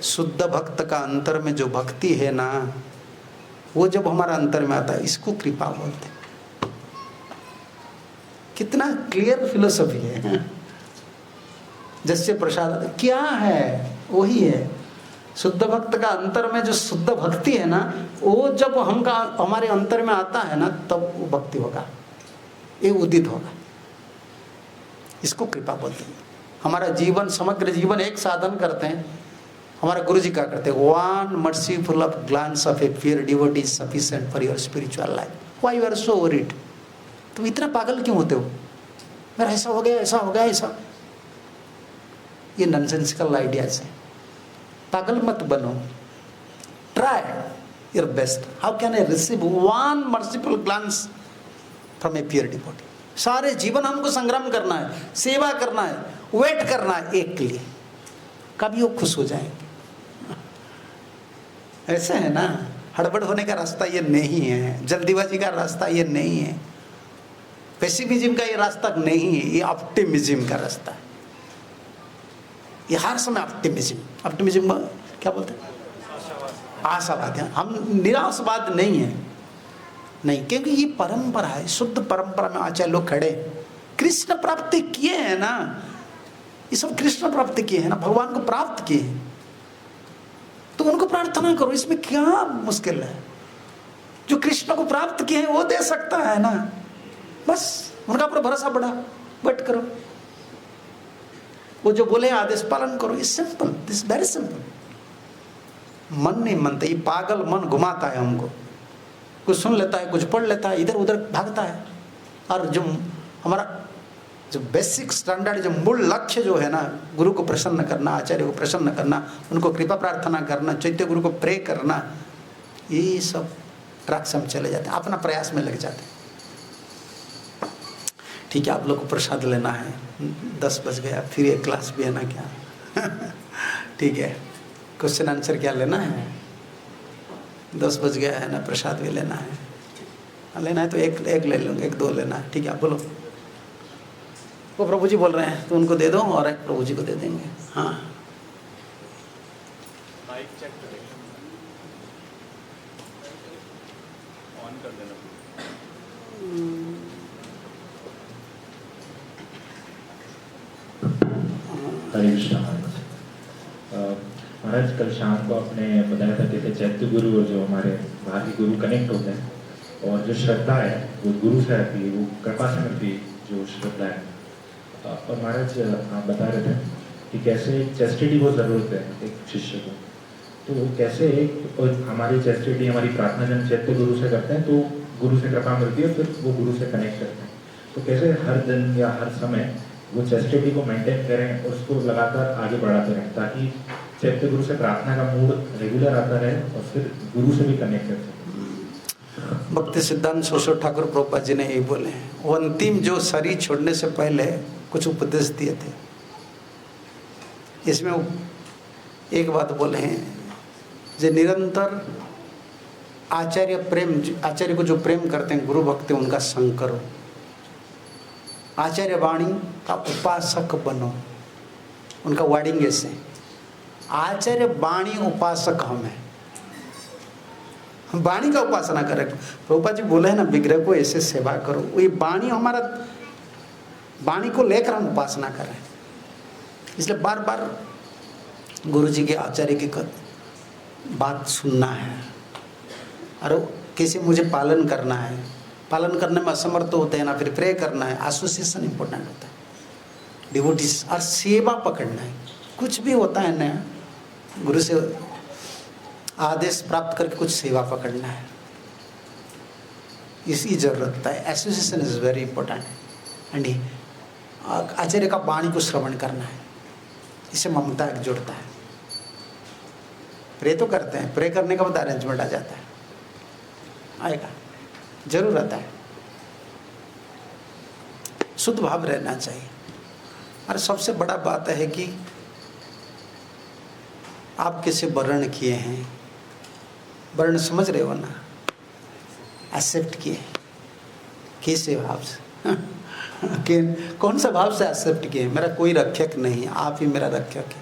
Speaker 1: शुद्ध भक्त का अंतर में जो भक्ति है ना, वो जब हमारा अंतर में आता है, इसको कृपा बोलते हैं. कितना क्लियर फिलोसफी है. जैसे प्रसाद क्या है, वही है. शुद्ध भक्त का अंतर में जो शुद्ध भक्ति है ना, वो जब हमारे अंतर में आता है ना, तब वो भक्ति होगा, ये उदित होगा. इसको कृपा बोलते हैं. हमारा जीवन, समग्र जीवन एक साधन करते हैं. हमारा गुरु जी क्या करते हैं? One merciful of glance of a pure devotee is sufficient for your spiritual life. Why you are so worried? तुम इतना पागल क्यों होते हो? मेरा ऐसा हो गया, ऐसा हो गया, ऐसा. ये नॉनसेंसिकल आइडियाज है. पागल मत बनो. Try your best. How can I receive one merciful glance from a pure devotee? सारे जीवन हमको संग्राम करना है, सेवा करना है, वेट करना है एक के लिए. कभी वो खुश हो जाएंगे. ऐसे है ना, हड़बड़ होने का रास्ता ये नहीं है, जल्दीबाजी का रास्ता ये नहीं है, पेसिमिज्म का ये रास्ता नहीं है, ये ऑप्टिमिज्म का रास्ता है। ये हर समय ऑप्टिमिज्म क्या बोलते हैं, आशावाद है। हम निराशवाद नहीं है, नहीं, क्योंकि ये परंपरा है, शुद्ध परंपरा में आचार्य लोग खड़े, कृष्ण प्राप्ति किए हैं ना, ये सब कृष्ण प्राप्ति किए हैं ना, भगवान को प्राप्त किए हैं, तो उनको प्रार्थना करो, इसमें क्या मुश्किल है। जो कृष्ण को प्राप्त किए हैं वो दे सकता है ना, बस उनका पर भरोसा बढ़ा बैठ करो, वो जो बोले आदेश पालन करो। इस सिंपल, दिस वेरी सिंपल। मन नहीं मानता, ये पागल मन घुमाता है हमको, कुछ सुन लेता है, कुछ पढ़ लेता है, इधर उधर भागता है। और जो हमारा जो बेसिक स्टैंडर्ड, जो मूल लक्ष्य जो है ना, गुरु को प्रसन्न करना, आचार्य को प्रसन्न करना, उनको कृपा प्रार्थना करना, चैत्य गुरु को प्रे करना, ये सब ट्रैक से हम चले जाते हैं, अपना प्रयास में लग जाते हैं। ठीक है, आप लोग को प्रसाद लेना है, 10 बज गया, फिर एक क्लास भी है ना क्या ठीक है, क्वेश्चन आंसर क्या लेना है, 10 बज गया है ना, प्रसाद भी लेना है, लेना है तो एक ले लूँगा, 1-2 लेना है। ठीक है, आप बोलो। वो प्रभु जी बोल रहे हैं तो उनको दे दो, और एक प्रभु जी को दे देंगे। हाँ,
Speaker 2: माइक चेक करें, ऑन कर देना।
Speaker 3: हरे कृष्णा महाराज, कल शाम को आपने बताया था कि चैत्य गुरु और जो हमारे बाहर के गुरु कनेक्ट होते हैं, और जो श्रद्धा है वो गुरु से आती है, वो कृपा से मिलती है जो श्रद्धा है। और महाराज आप बता रहे थे कि कैसे चैस्टिटी को ज़रूरत है एक शिष्य को, तो वो कैसे और हमारी चैस्टिटी, हमारी प्रार्थना जब चैत्य गुरु से करते हैं तो गुरु से कृपा मिलती है, फिर वो गुरु से कनेक्ट करते हैं, तो कैसे हर दिन या हर समय वो चैस्टिटी को मेंटेन करें और उसको लगातार आगे बढ़ाते रहें, ताकि चैत्य गुरु से प्रार्थना का मूड रेगुलर आता रहे और फिर गुरु से भी कनेक्ट कर सकें।
Speaker 1: भक्ति सिद्धांत सरस्वती ठाकुर प्रभुपाद जी ने यही बोले हैं, वो अंतिम जो शरीर छोड़ने से पहले कुछ उपदेश दिए थे, इसमें एक बात बोले हैं, जो निरंतर आचार्य को जो प्रेम करते हैं, गुरु भक्ति उनका संग करो, आचार्य वाणी का उपासक बनो। उनका वर्डिंग ऐसे, आचार्य वाणी उपासक हम हैं, हम वाणी का उपासना करें। प्रभुपाद जी बोले हैं ना, विग्रह को ऐसे सेवा करो, ये वाणी हमारा, वाणी को लेकर हम उपासना करें। इसलिए बार बार गुरु जी के, आचार्य की बात सुनना है, और कैसे मुझे पालन करना है, पालन करने में असमर्थ होते हैं ना, फिर प्रे करना है, एसोसिएशन इंपॉर्टेंट होता है, डिवोटीज, और सेवा पकड़ना है। कुछ भी होता है ना, गुरु से आदेश प्राप्त करके कुछ सेवा पकड़ना है, इसकी जरूरत है। Association is very important. And आचार्य का वाणी को श्रवण करना है, इससे ममता जुड़ता है। प्रे तो करते हैं, प्रे करने का बाद अरेंजमेंट आ जाता है, आएगा, जरूर आता है। शुद्ध भाव रहना चाहिए। और सबसे बड़ा बात है कि आप किसे वर्ण किए हैं, वर्ण समझ रहे हो ना, एक्सेप्ट किए कैसे भाव से कि कौन सा भाव से एक्सेप्ट किए, मेरा कोई रक्षक नहीं, आप ही मेरा रक्षक है,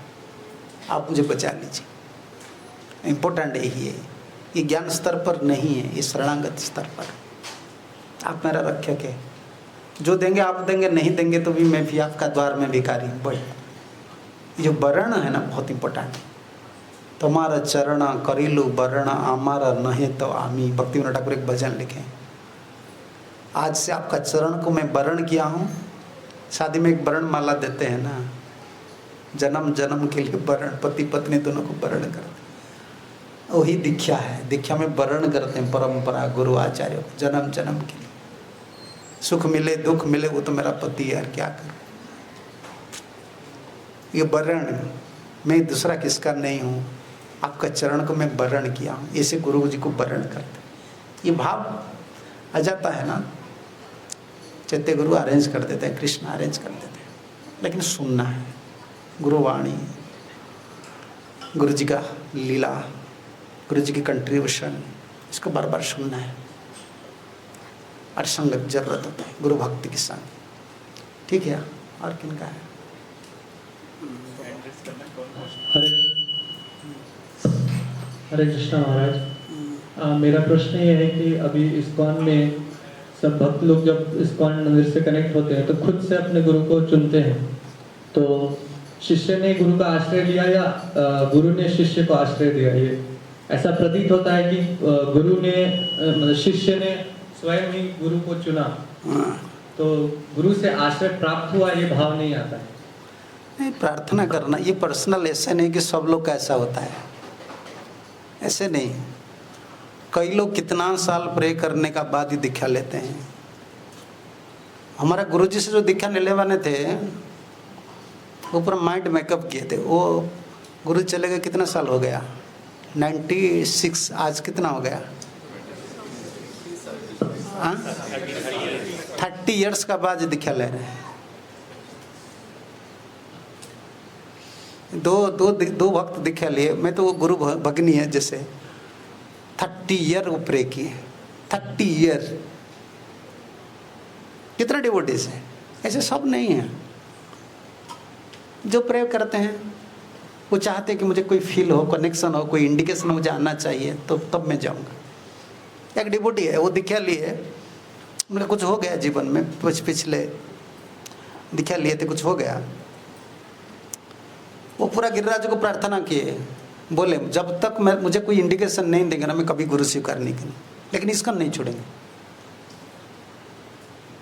Speaker 1: आप मुझे बचा लीजिए। इम्पोर्टेंट यही है, ये ज्ञान स्तर पर नहीं है, ये शरणागत स्तर पर। आप मेरा रक्षक है, जो देंगे आप देंगे, नहीं देंगे तो भी मैं भी आपका द्वार में भिखारी हूँ। बट ये जो वर्ण है ना, बहुत इम्पोर्टेंट है। तुम्हारा चरण करीलू वर्ण हमारा नहीं तो आमी, भक्ति विनोद ठाकुर एक भजन लिखे, आज से आपका चरण को मैं वर्ण किया हूँ। शादी में एक वर्ण माला देते हैं ना, जन्म जन्म के लिए वर्ण, पति पत्नी दोनों को वर्ण करते, वही दीक्षा है। दीक्षा में वर्ण करते हैं परंपरा, गुरु आचार्य को, जन्म जन्म के लिए, सुख मिले दुख मिले वो तो मेरा पति है, यार क्या करूं। ये वर्ण, मैं दूसरा किसका नहीं हूँ, आपका चरण को मैं वर्ण किया हूँ, ऐसे गुरु जी को वर्ण करते। ये भाव आ जाता है ना, चैत्य गुरु अरेंज कर देते हैं, कृष्ण अरेंज कर देते हैं, लेकिन सुनना है गुरुवाणी, गुरु जी का लीला गुरु जी की कंट्रीब्यूशन, इसको बार बार सुनना है और संगत जरूरत होता है गुरु भक्ति के संग। ठीक है, और किन का है?
Speaker 2: एड्रेस करना कौन
Speaker 4: हरे हरे कृष्णा महाराज। मेरा प्रश्न ये है कि अभी इस्कॉन में सब भक्त लोग जब इस्कॉन मंदिर से कनेक्ट होते हैं तो खुद से अपने गुरु को चुनते हैं। तो शिष्य ने गुरु का आश्रय लिया या गुरु ने शिष्य को आश्रय दिया? ये ऐसा प्रतीत होता है कि गुरु ने मतलब शिष्य ने स्वयं ही गुरु को चुना, तो गुरु से आश्रय प्राप्त हुआ, ये भाव नहीं आता है।
Speaker 1: नहीं, प्रार्थना करना ये पर्सनल, ऐसे नहीं कि सब लोग का ऐसा होता है, ऐसे नहीं। कई लोग कितना साल प्रे करने का बाद ही दीक्षा लेते हैं। हमारा गुरुजी से जो दीक्षा लेने वाले थे वो पूरा माइंड मेकअप किए थे। वो गुरु चले गए, कितना साल हो गया? 96, आज कितना हो गया? 30 इयर्स का बाद दीक्षा ले रहे हैं। दो वक्त दीक्षा लिए। मैं तो वो गुरु भगनी है, जैसे 30 ईयर वो प्रे किए, 30 ईयर। कितना डिवोटीज है, ऐसे सब नहीं है। जो प्रे करते हैं वो चाहते हैं कि मुझे कोई फील हो, कनेक्शन हो, कोई इंडिकेशन हो, मुझे आना चाहिए, तो तब मैं जाऊंगा। एक डिवोटी है, वो दीक्षा लिए, उनका कुछ हो गया जीवन में, पिछले दीक्षा लिए थे, कुछ हो गया। वो पूरा गिरिराज को प्रार्थना किए, बोले जब तक मुझे कोई इंडिकेशन नहीं देंगे ना, मैं कभी गुरु स्वीकार नहीं करूँ, लेकिन इसका नहीं छोड़ेंगे।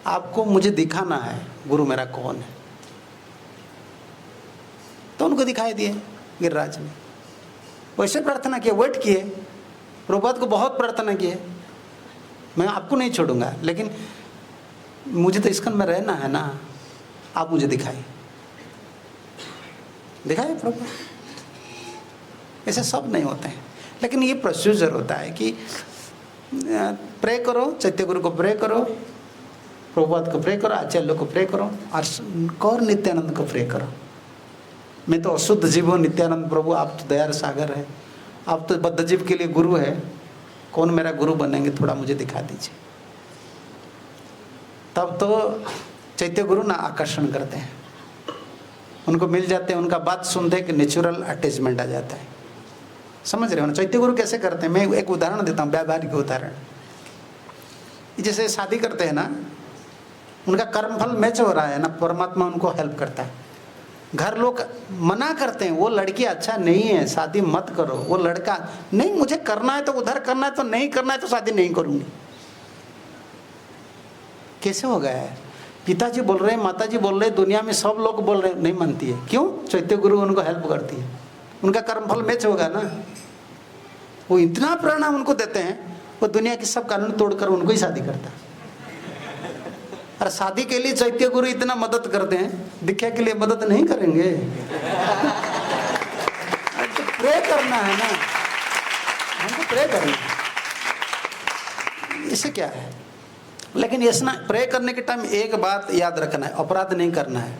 Speaker 1: आपको मुझे दिखाना है गुरु मेरा कौन है। तो उनको दिखाई दिए गिरिराज ने। वैसे प्रार्थना किए, वेट किए, प्रभुपाद को बहुत प्रार्थना किए, मैं आपको नहीं छोड़ूंगा, लेकिन मुझे तो इसका में रहना है ना, आप मुझे दिखाइए। दिखाए प्रभु। ऐसे सब नहीं होते हैं, लेकिन ये प्रोसीजर होता है कि प्रे करो, चैत्य गुरु को प्रे करो, प्रभुपाद को प्रे करो, आचार्य को प्रे करो, और नित्यानंद को प्रे करो। मैं तो अशुद्ध जीव हूँ, नित्यानंद प्रभु आप तो दयार सागर है, आप तो बद्ध जीव के लिए गुरु है, कौन मेरा गुरु बनेंगे, थोड़ा मुझे दिखा दीजिए। तब तो चैत्य गुरु ना आकर्षण करते हैं, उनको मिल जाते हैं, उनका बात सुनते हैं कि नेचुरल अटैचमेंट आ जाता है। समझ रहे हो ना? चैत्य गुरु कैसे करते हैं? मैं एक उदाहरण देता हूँ, व्यावहारिक उदाहरण। जैसे शादी करते हैं ना, उनका कर्मफल मैच हो रहा है ना, परमात्मा उनको हेल्प करता है। घर लोग मना करते हैं, वो लड़की अच्छा नहीं है, शादी मत करो, वो लड़का नहीं, मुझे करना है तो उधर करना है, तो नहीं करना है तो शादी नहीं करूंगी। कैसे हो गया है? पिताजी बोल रहे हैं, माताजी बोल रहे हैं, दुनिया में सब लोग बोल रहे हैं, नहीं मानती है। क्यों? चैत्य गुरु उनको हेल्प करती है, उनका कर्मफल मैच होगा ना। वो इतना प्रणाम उनको देते हैं, वो दुनिया की सब कानून तोड़कर उनको ही शादी करता है। और शादी के लिए चैत्य गुरु इतना मदद करते हैं, दीक्षा के लिए मदद नहीं करेंगे? तो प्रे करना है ना, हमको प्रे करना है, इससे क्या है? लेकिन ये ना, प्रे करने के टाइम एक बात याद रखना है, अपराध नहीं करना है।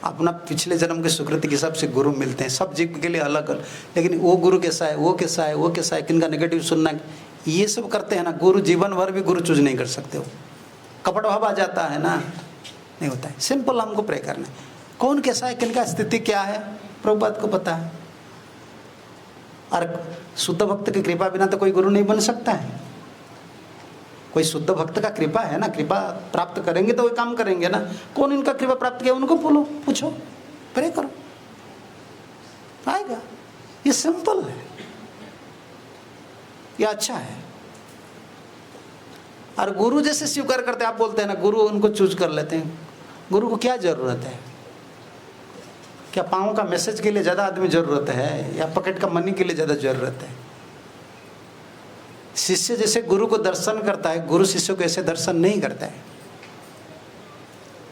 Speaker 1: अपना पिछले जन्म के सुकृति के हिसाब से गुरु मिलते हैं, सब जीव के लिए अलग अलग, लेकिन वो गुरु कैसा है, वो कैसा है, वो कैसा है, किनका नेगेटिव सुनना, ये सब करते हैं ना। गुरु जीवन भर भी गुरु चूज नहीं कर सकते हो, कपट भाव आ जाता है ना, नहीं होता है। सिंपल हमको प्रे करना है, कौन कैसा है, किनका स्थिति क्या है, प्रभुपाद को पता है। और शुद्ध भक्त की कृपा बिना तो कोई गुरु नहीं बन सकता है। कोई शुद्ध भक्त का कृपा है ना, कृपा प्राप्त करेंगे तो वो काम करेंगे ना। कौन इनका कृपा प्राप्त किया, उनको बोलो, पूछो, प्रे करो, आएगा। ये सिंपल है, ये अच्छा है। और गुरु जैसे स्वीकार करते हैं, आप बोलते हैं ना गुरु उनको चूज कर लेते हैं। गुरु को क्या जरूरत है? क्या पाँव का मैसेज के लिए ज़्यादा आदमी जरूरत है, या पॉकेट का मनी के लिए ज़्यादा जरूरत है? शिष्य जैसे गुरु को दर्शन करता है, गुरु शिष्य को ऐसे दर्शन नहीं करता है।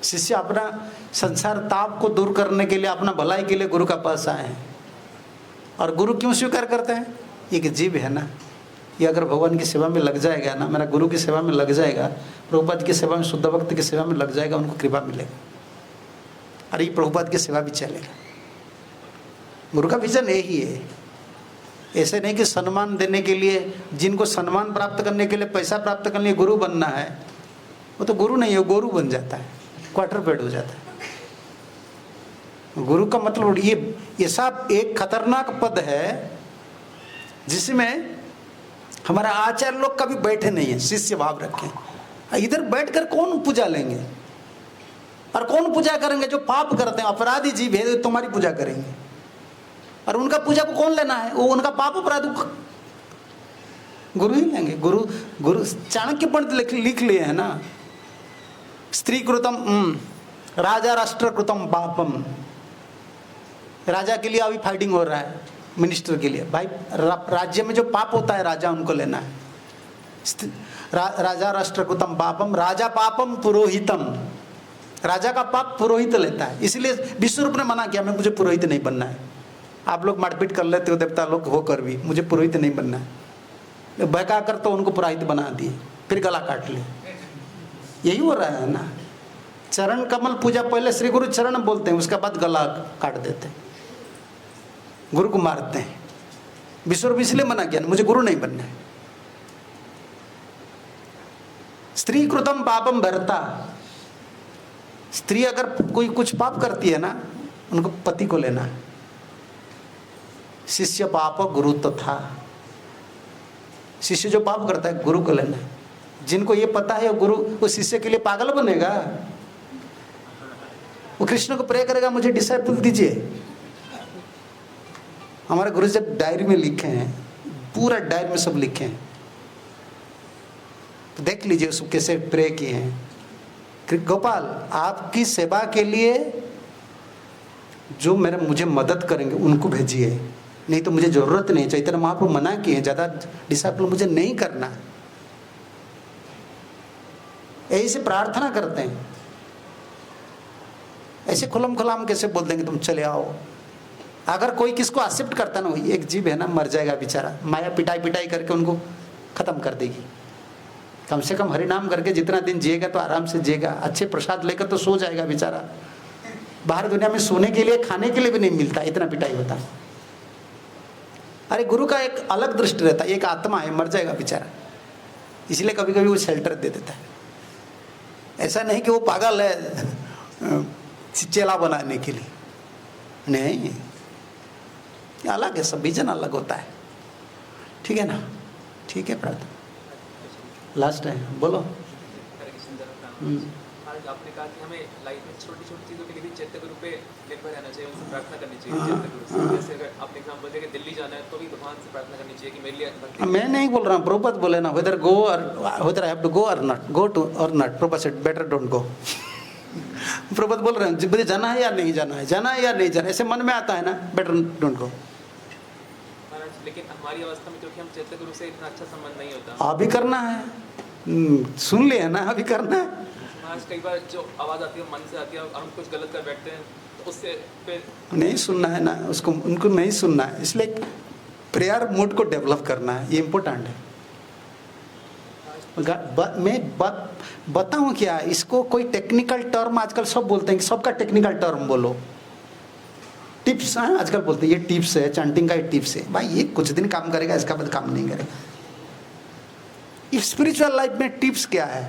Speaker 1: शिष्य अपना संसार ताप को दूर करने के लिए, अपना भलाई के लिए गुरु का पास आए हैं। और गुरु क्यों स्वीकार करते हैं? ये कि जीव है ना, ये अगर भगवान की सेवा में लग जाएगा ना, मेरा गुरु की सेवा में लग जाएगा, प्रभुपाद की सेवा में, शुद्ध भक्त की सेवा में लग जाएगा, उनको कृपा मिलेगा। अरे ये प्रभुपाद की सेवा भी चलेगा। गुरु का विजन यही है। ऐसे नहीं कि सम्मान देने के लिए, जिनको सम्मान प्राप्त करने के लिए, पैसा प्राप्त करने के लिए गुरु बनना है, वो तो गुरु नहीं है, वो गोरू बन जाता है, क्वार्टर पेड हो जाता है। गुरु का मतलब ये सब एक खतरनाक पद है जिसमें हमारा आचार्य लोग कभी बैठे नहीं है, शिष्य भाव रखें। इधर बैठकर कौन पूजा लेंगे और कौन पूजा करेंगे? जो पाप करते हैं, अपराधी जीव है, तुम्हारी पूजा करेंगे। और उनका पूजा को कौन लेना है? वो उनका पाप अपराध गुरु ही लेंगे। गुरु चाणक्य पंडित लिख लिए है ना, स्त्री कृतम राजा राष्ट्र कृतम पापम। राजा के लिए अभी फाइटिंग हो रहा है, मिनिस्टर के लिए। भाई राज्य में जो पाप होता है राजा उनको लेना है। राजा राष्ट्र कृतम पापम, राजा पापम पुरोहितम। राजा का पाप पुरोहित लेता है, इसलिए विश्वरूप ने मना किया, मैं मुझे पुरोहित नहीं बनना है। आप लोग मारपीट कर लेते हो देवता लोग होकर भी, मुझे पुरोहित नहीं बनना है। बहका कर तो उनको पुरोहित बना दिए, फिर गला काट लिए। यही हो रहा है ना। चरण कमल पूजा पहले श्री गुरु चरण बोलते हैं, उसके बाद गला काट देते हैं, गुरु को मारते हैं। विश्वरूप इसलिए मना किया, मुझे गुरु नहीं बनना है। स्त्री कृतम पापम भरता। स्त्री अगर कोई कुछ पाप करती है ना, उनको पति को लेना है। शिष्य पाप गुरु तथा। शिष्य जो पाप करता है गुरु को लेना है। जिनको ये पता है गुरु वो शिष्य के लिए पागल बनेगा, वो कृष्ण को प्रे करेगा मुझे डिसाइपल दीजिए। हमारे गुरु जब डायरी में लिखे हैं, पूरा डायरी में सब लिखे हैं, तो देख लीजिए उसको कैसे प्रे किए हैं। गोपाल आपकी सेवा के लिए जो मुझे मदद करेंगे उनको भेजिए, नहीं तो मुझे जरूरत नहीं। चैतन्य महाप्रभु मना किए, ज़्यादा डिसाइपल मुझे नहीं करना। ऐसे प्रार्थना करते हैं। ऐसे खुलम खुलाम कैसे बोल देंगे तुम चले आओ? अगर कोई किसको एक्सेप्ट करता ना, एक जीव है ना, मर जाएगा बेचारा, माया पिटाई पिटाई करके उनको खत्म कर देगी। कम से कम हरिनाम करके जितना दिन जिएगा तो आराम से जिएगा, अच्छे प्रसाद लेकर तो सो जाएगा बेचारा। बाहर दुनिया में सोने के लिए, खाने के लिए भी नहीं मिलता, इतना पिटाई होता। अरे गुरु का एक अलग दृष्टि रहता है, एक आत्मा है, मर जाएगा बेचारा, इसलिए कभी कभी वो शेल्टर दे देता है। ऐसा नहीं कि वो पागल है चेला बनाने के लिए, नहीं, अलग है, सब विजन अलग होता है। ठीक है ना? ठीक है, प्रार्थना लास्ट है, बोलो।
Speaker 5: आपने कहा कि हमें लाइफ में छोटी छोटी चीज़ों के लिए भी चैत्य गुरु पे निर्भर रहना चाहिए, उनसे प्रार्थना करनी चाहिए चैत्य गुरु से। जैसे अगर आपने एग्जाम्पल दिया कि दिल्ली जाना है तो भी भगवान से प्रार्थना करनी चाहिए कि मेरे लिए।
Speaker 1: मैं नहीं बोल रहा हूँ, प्रभुपद बोले ना, whether go or whether I have to go or not, go to or not. Prabhupada said better don't go. Prabhupada बोल रहे हैं मुझे जाना है या नहीं जाना है, जाना है या नहीं जाना है, ऐसे मन में आता है ना, बेटर डोंट गो।
Speaker 5: लेकिन हमारी अवस्था में क्योंकि हम चैत्य गुरु से इतना अच्छा संबंध नहीं होता,
Speaker 1: अभी करना है, सुन लिया ना, अभी करना है।
Speaker 5: आज कई बार जो आवाज़ आती है मन से आती है, हम कुछ गलत कर बैठते हैं तो उससे फिर
Speaker 1: नहीं सुनना है ना उसको, उनको नहीं सुनना है। इसलिए प्रेयर मूड को डेवलप करना है, ये इम्पोर्टेंट है। मैं बताऊं क्या, इसको कोई टेक्निकल टर्म आजकल सब बोलते हैं कि सबका टेक्निकल टर्म बोलो, टिप्स हैं आजकल बोलते हैं, ये टिप्स है, चैंटिंग का ये टिप्स है। भाई ये कुछ दिन काम करेगा, इसका बाद काम नहीं करेगा। स्पिरिचुअल लाइफ में टिप्स क्या है?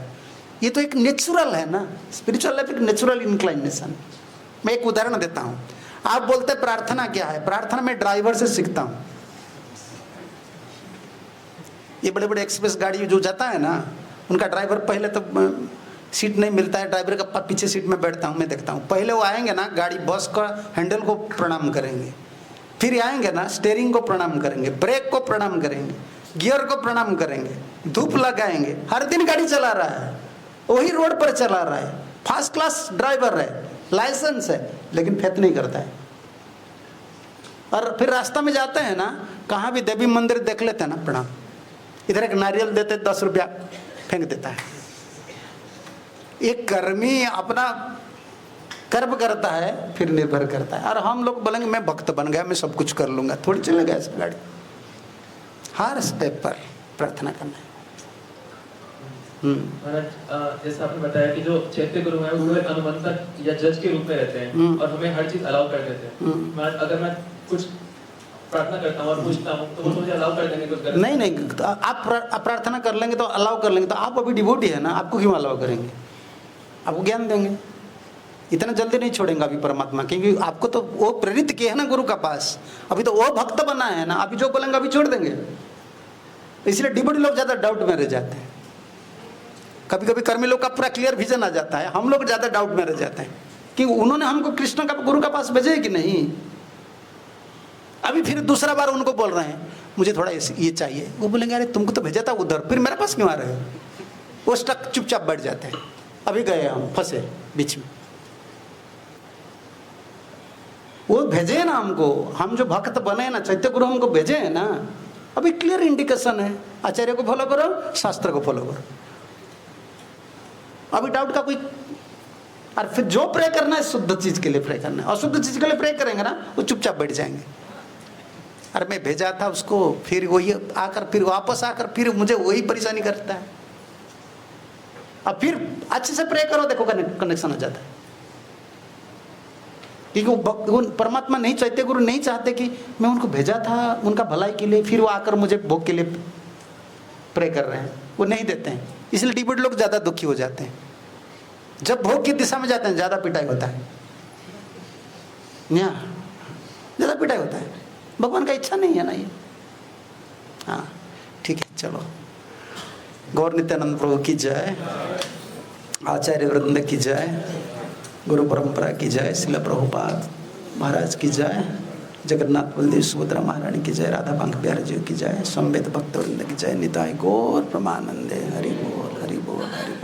Speaker 1: ये तो एक नेचुरल है ना, स्पिरिचुअल लाइफ एक नेचुरल इंक्लाइनेशन। मैं एक उदाहरण देता हूँ। आप बोलते हैं प्रार्थना क्या है? प्रार्थना मैं ड्राइवर से सीखता हूँ। ये बड़े बड़े एक्सप्रेस गाड़ी जो जाता है ना, उनका ड्राइवर पहले तो सीट नहीं मिलता है, ड्राइवर का पीछे सीट में बैठता हूँ, मैं देखता हूँ। पहले वो आएंगे ना, गाड़ी बस का हैंडल को प्रणाम करेंगे, फिर आएंगे ना स्टेयरिंग को प्रणाम करेंगे, ब्रेक को प्रणाम करेंगे, गियर को प्रणाम करेंगे, धूप लगाएंगे। हर दिन गाड़ी चला रहा है, वही रोड पर चला रहा है, फर्स्ट क्लास ड्राइवर है, लाइसेंस है, लेकिन फेथ नहीं करता है। और फिर रास्ता में जाते हैं ना, कहाँ भी देवी मंदिर देख लेते हैं ना, प्रणाम, इधर एक नारियल देते 10 रुपया फेंक देता है। एक कर्मी अपना कर्म करता है, फिर निर्भर करता है। और हम लोग बोलेंगे मैं भक्त बन गया, मैं सब कुछ कर लूंगा, थोड़ी चलेगा ऐसा गाड़ी। हर स्टेप पर प्रार्थना करना है।
Speaker 4: महाराज, जैसा आपने बताया कि जो चैत्य गुरु है वो अनुबंधक या जज के रूप में रहते हैं और हमें हर चीज अलाउ कर देते हैं। महाराज, अगर मैं कुछ
Speaker 5: प्रार्थना करता हूँ और पूछता हूँ तो वो मुझे अलाउ कर देंगे कुछ
Speaker 1: नहीं नहीं, तो आप प्रार्थना कर लेंगे तो अलाउ कर लेंगे, तो आप अभी डिवोटी है ना, आपको क्यों अलाउ करेंगे? आपको ज्ञान देंगे, इतना जल्दी नहीं छोड़ेंगे अभी परमात्मा, क्योंकि आपको तो वो प्रेरित किया है ना गुरु का पास, अभी तो वो भक्त बना है ना, अभी जो बोलेंगे अभी छोड़ देंगे। इसलिए डिवोटी लोग ज़्यादा डाउट में रह जाते हैं। कभी कभी कर्मी लोग का पूरा क्लियर विजन आ जाता है, हम लोग ज़्यादा डाउट में रह जाते हैं कि उन्होंने हमको कृष्ण का गुरु का पास भेजे कि नहीं। अभी फिर दूसरा बार उनको बोल रहे हैं मुझे थोड़ा ये चाहिए, वो बोलेंगे अरे तुमको तो भेजा था उधर, फिर मेरे पास क्यों आ रहे हो? वो स्टक चुपचाप बैठ जाते हैं। अभी गए हम फंसे बीच में, वो भेजे है ना हमको, हम जो भक्त बने हैं ना, चैत्य गुरु हमको भेजे हैं ना, अभी क्लियर इंडिकेशन है, आचार्य को फॉलो करो, शास्त्र को फॉलो करो। अभी डाउट का कोई, और फिर जो प्रे करना है शुद्ध चीज के लिए प्रे करना है, अशुद्ध चीज के लिए प्रे करेंगे ना वो चुपचाप बैठ जाएंगे। अरे मैं भेजा था उसको, फिर वही आकर फिर वापस आकर फिर मुझे वही परेशानी करता है। अब फिर अच्छे से प्रे करो, देखो कनेक्शन हो जाता है। क्योंकि वो परमात्मा नहीं, चैत्य गुरु नहीं चाहते कि मैं उनको भेजा था उनका भलाई के लिए, फिर वो आकर मुझे भोग के लिए प्रे कर रहे हैं, वो नहीं देते हैं। इसलिए डिवोटी लोग ज़्यादा दुखी हो जाते हैं। जब भोग की दिशा में जाते हैं ज़्यादा पिटाई होता है, ज़्यादा पिटाई होता है। भगवान का इच्छा नहीं है ना ये। हाँ ठीक है, चलो। गौर नित्यानंद प्रभु की जय, आचार्य वृंद की जय, गुरु परंपरा की जय, श्रील प्रभुपाद महाराज की जय, जगन्नाथ बलदेव सुभद्रा महारानी की जय, राधा पंख प्यारे जी की जय, संवेद भक्त वृंद की जय, निताय गौर प्रमानंदे। हरि बोल हरि बोल हरि बोल।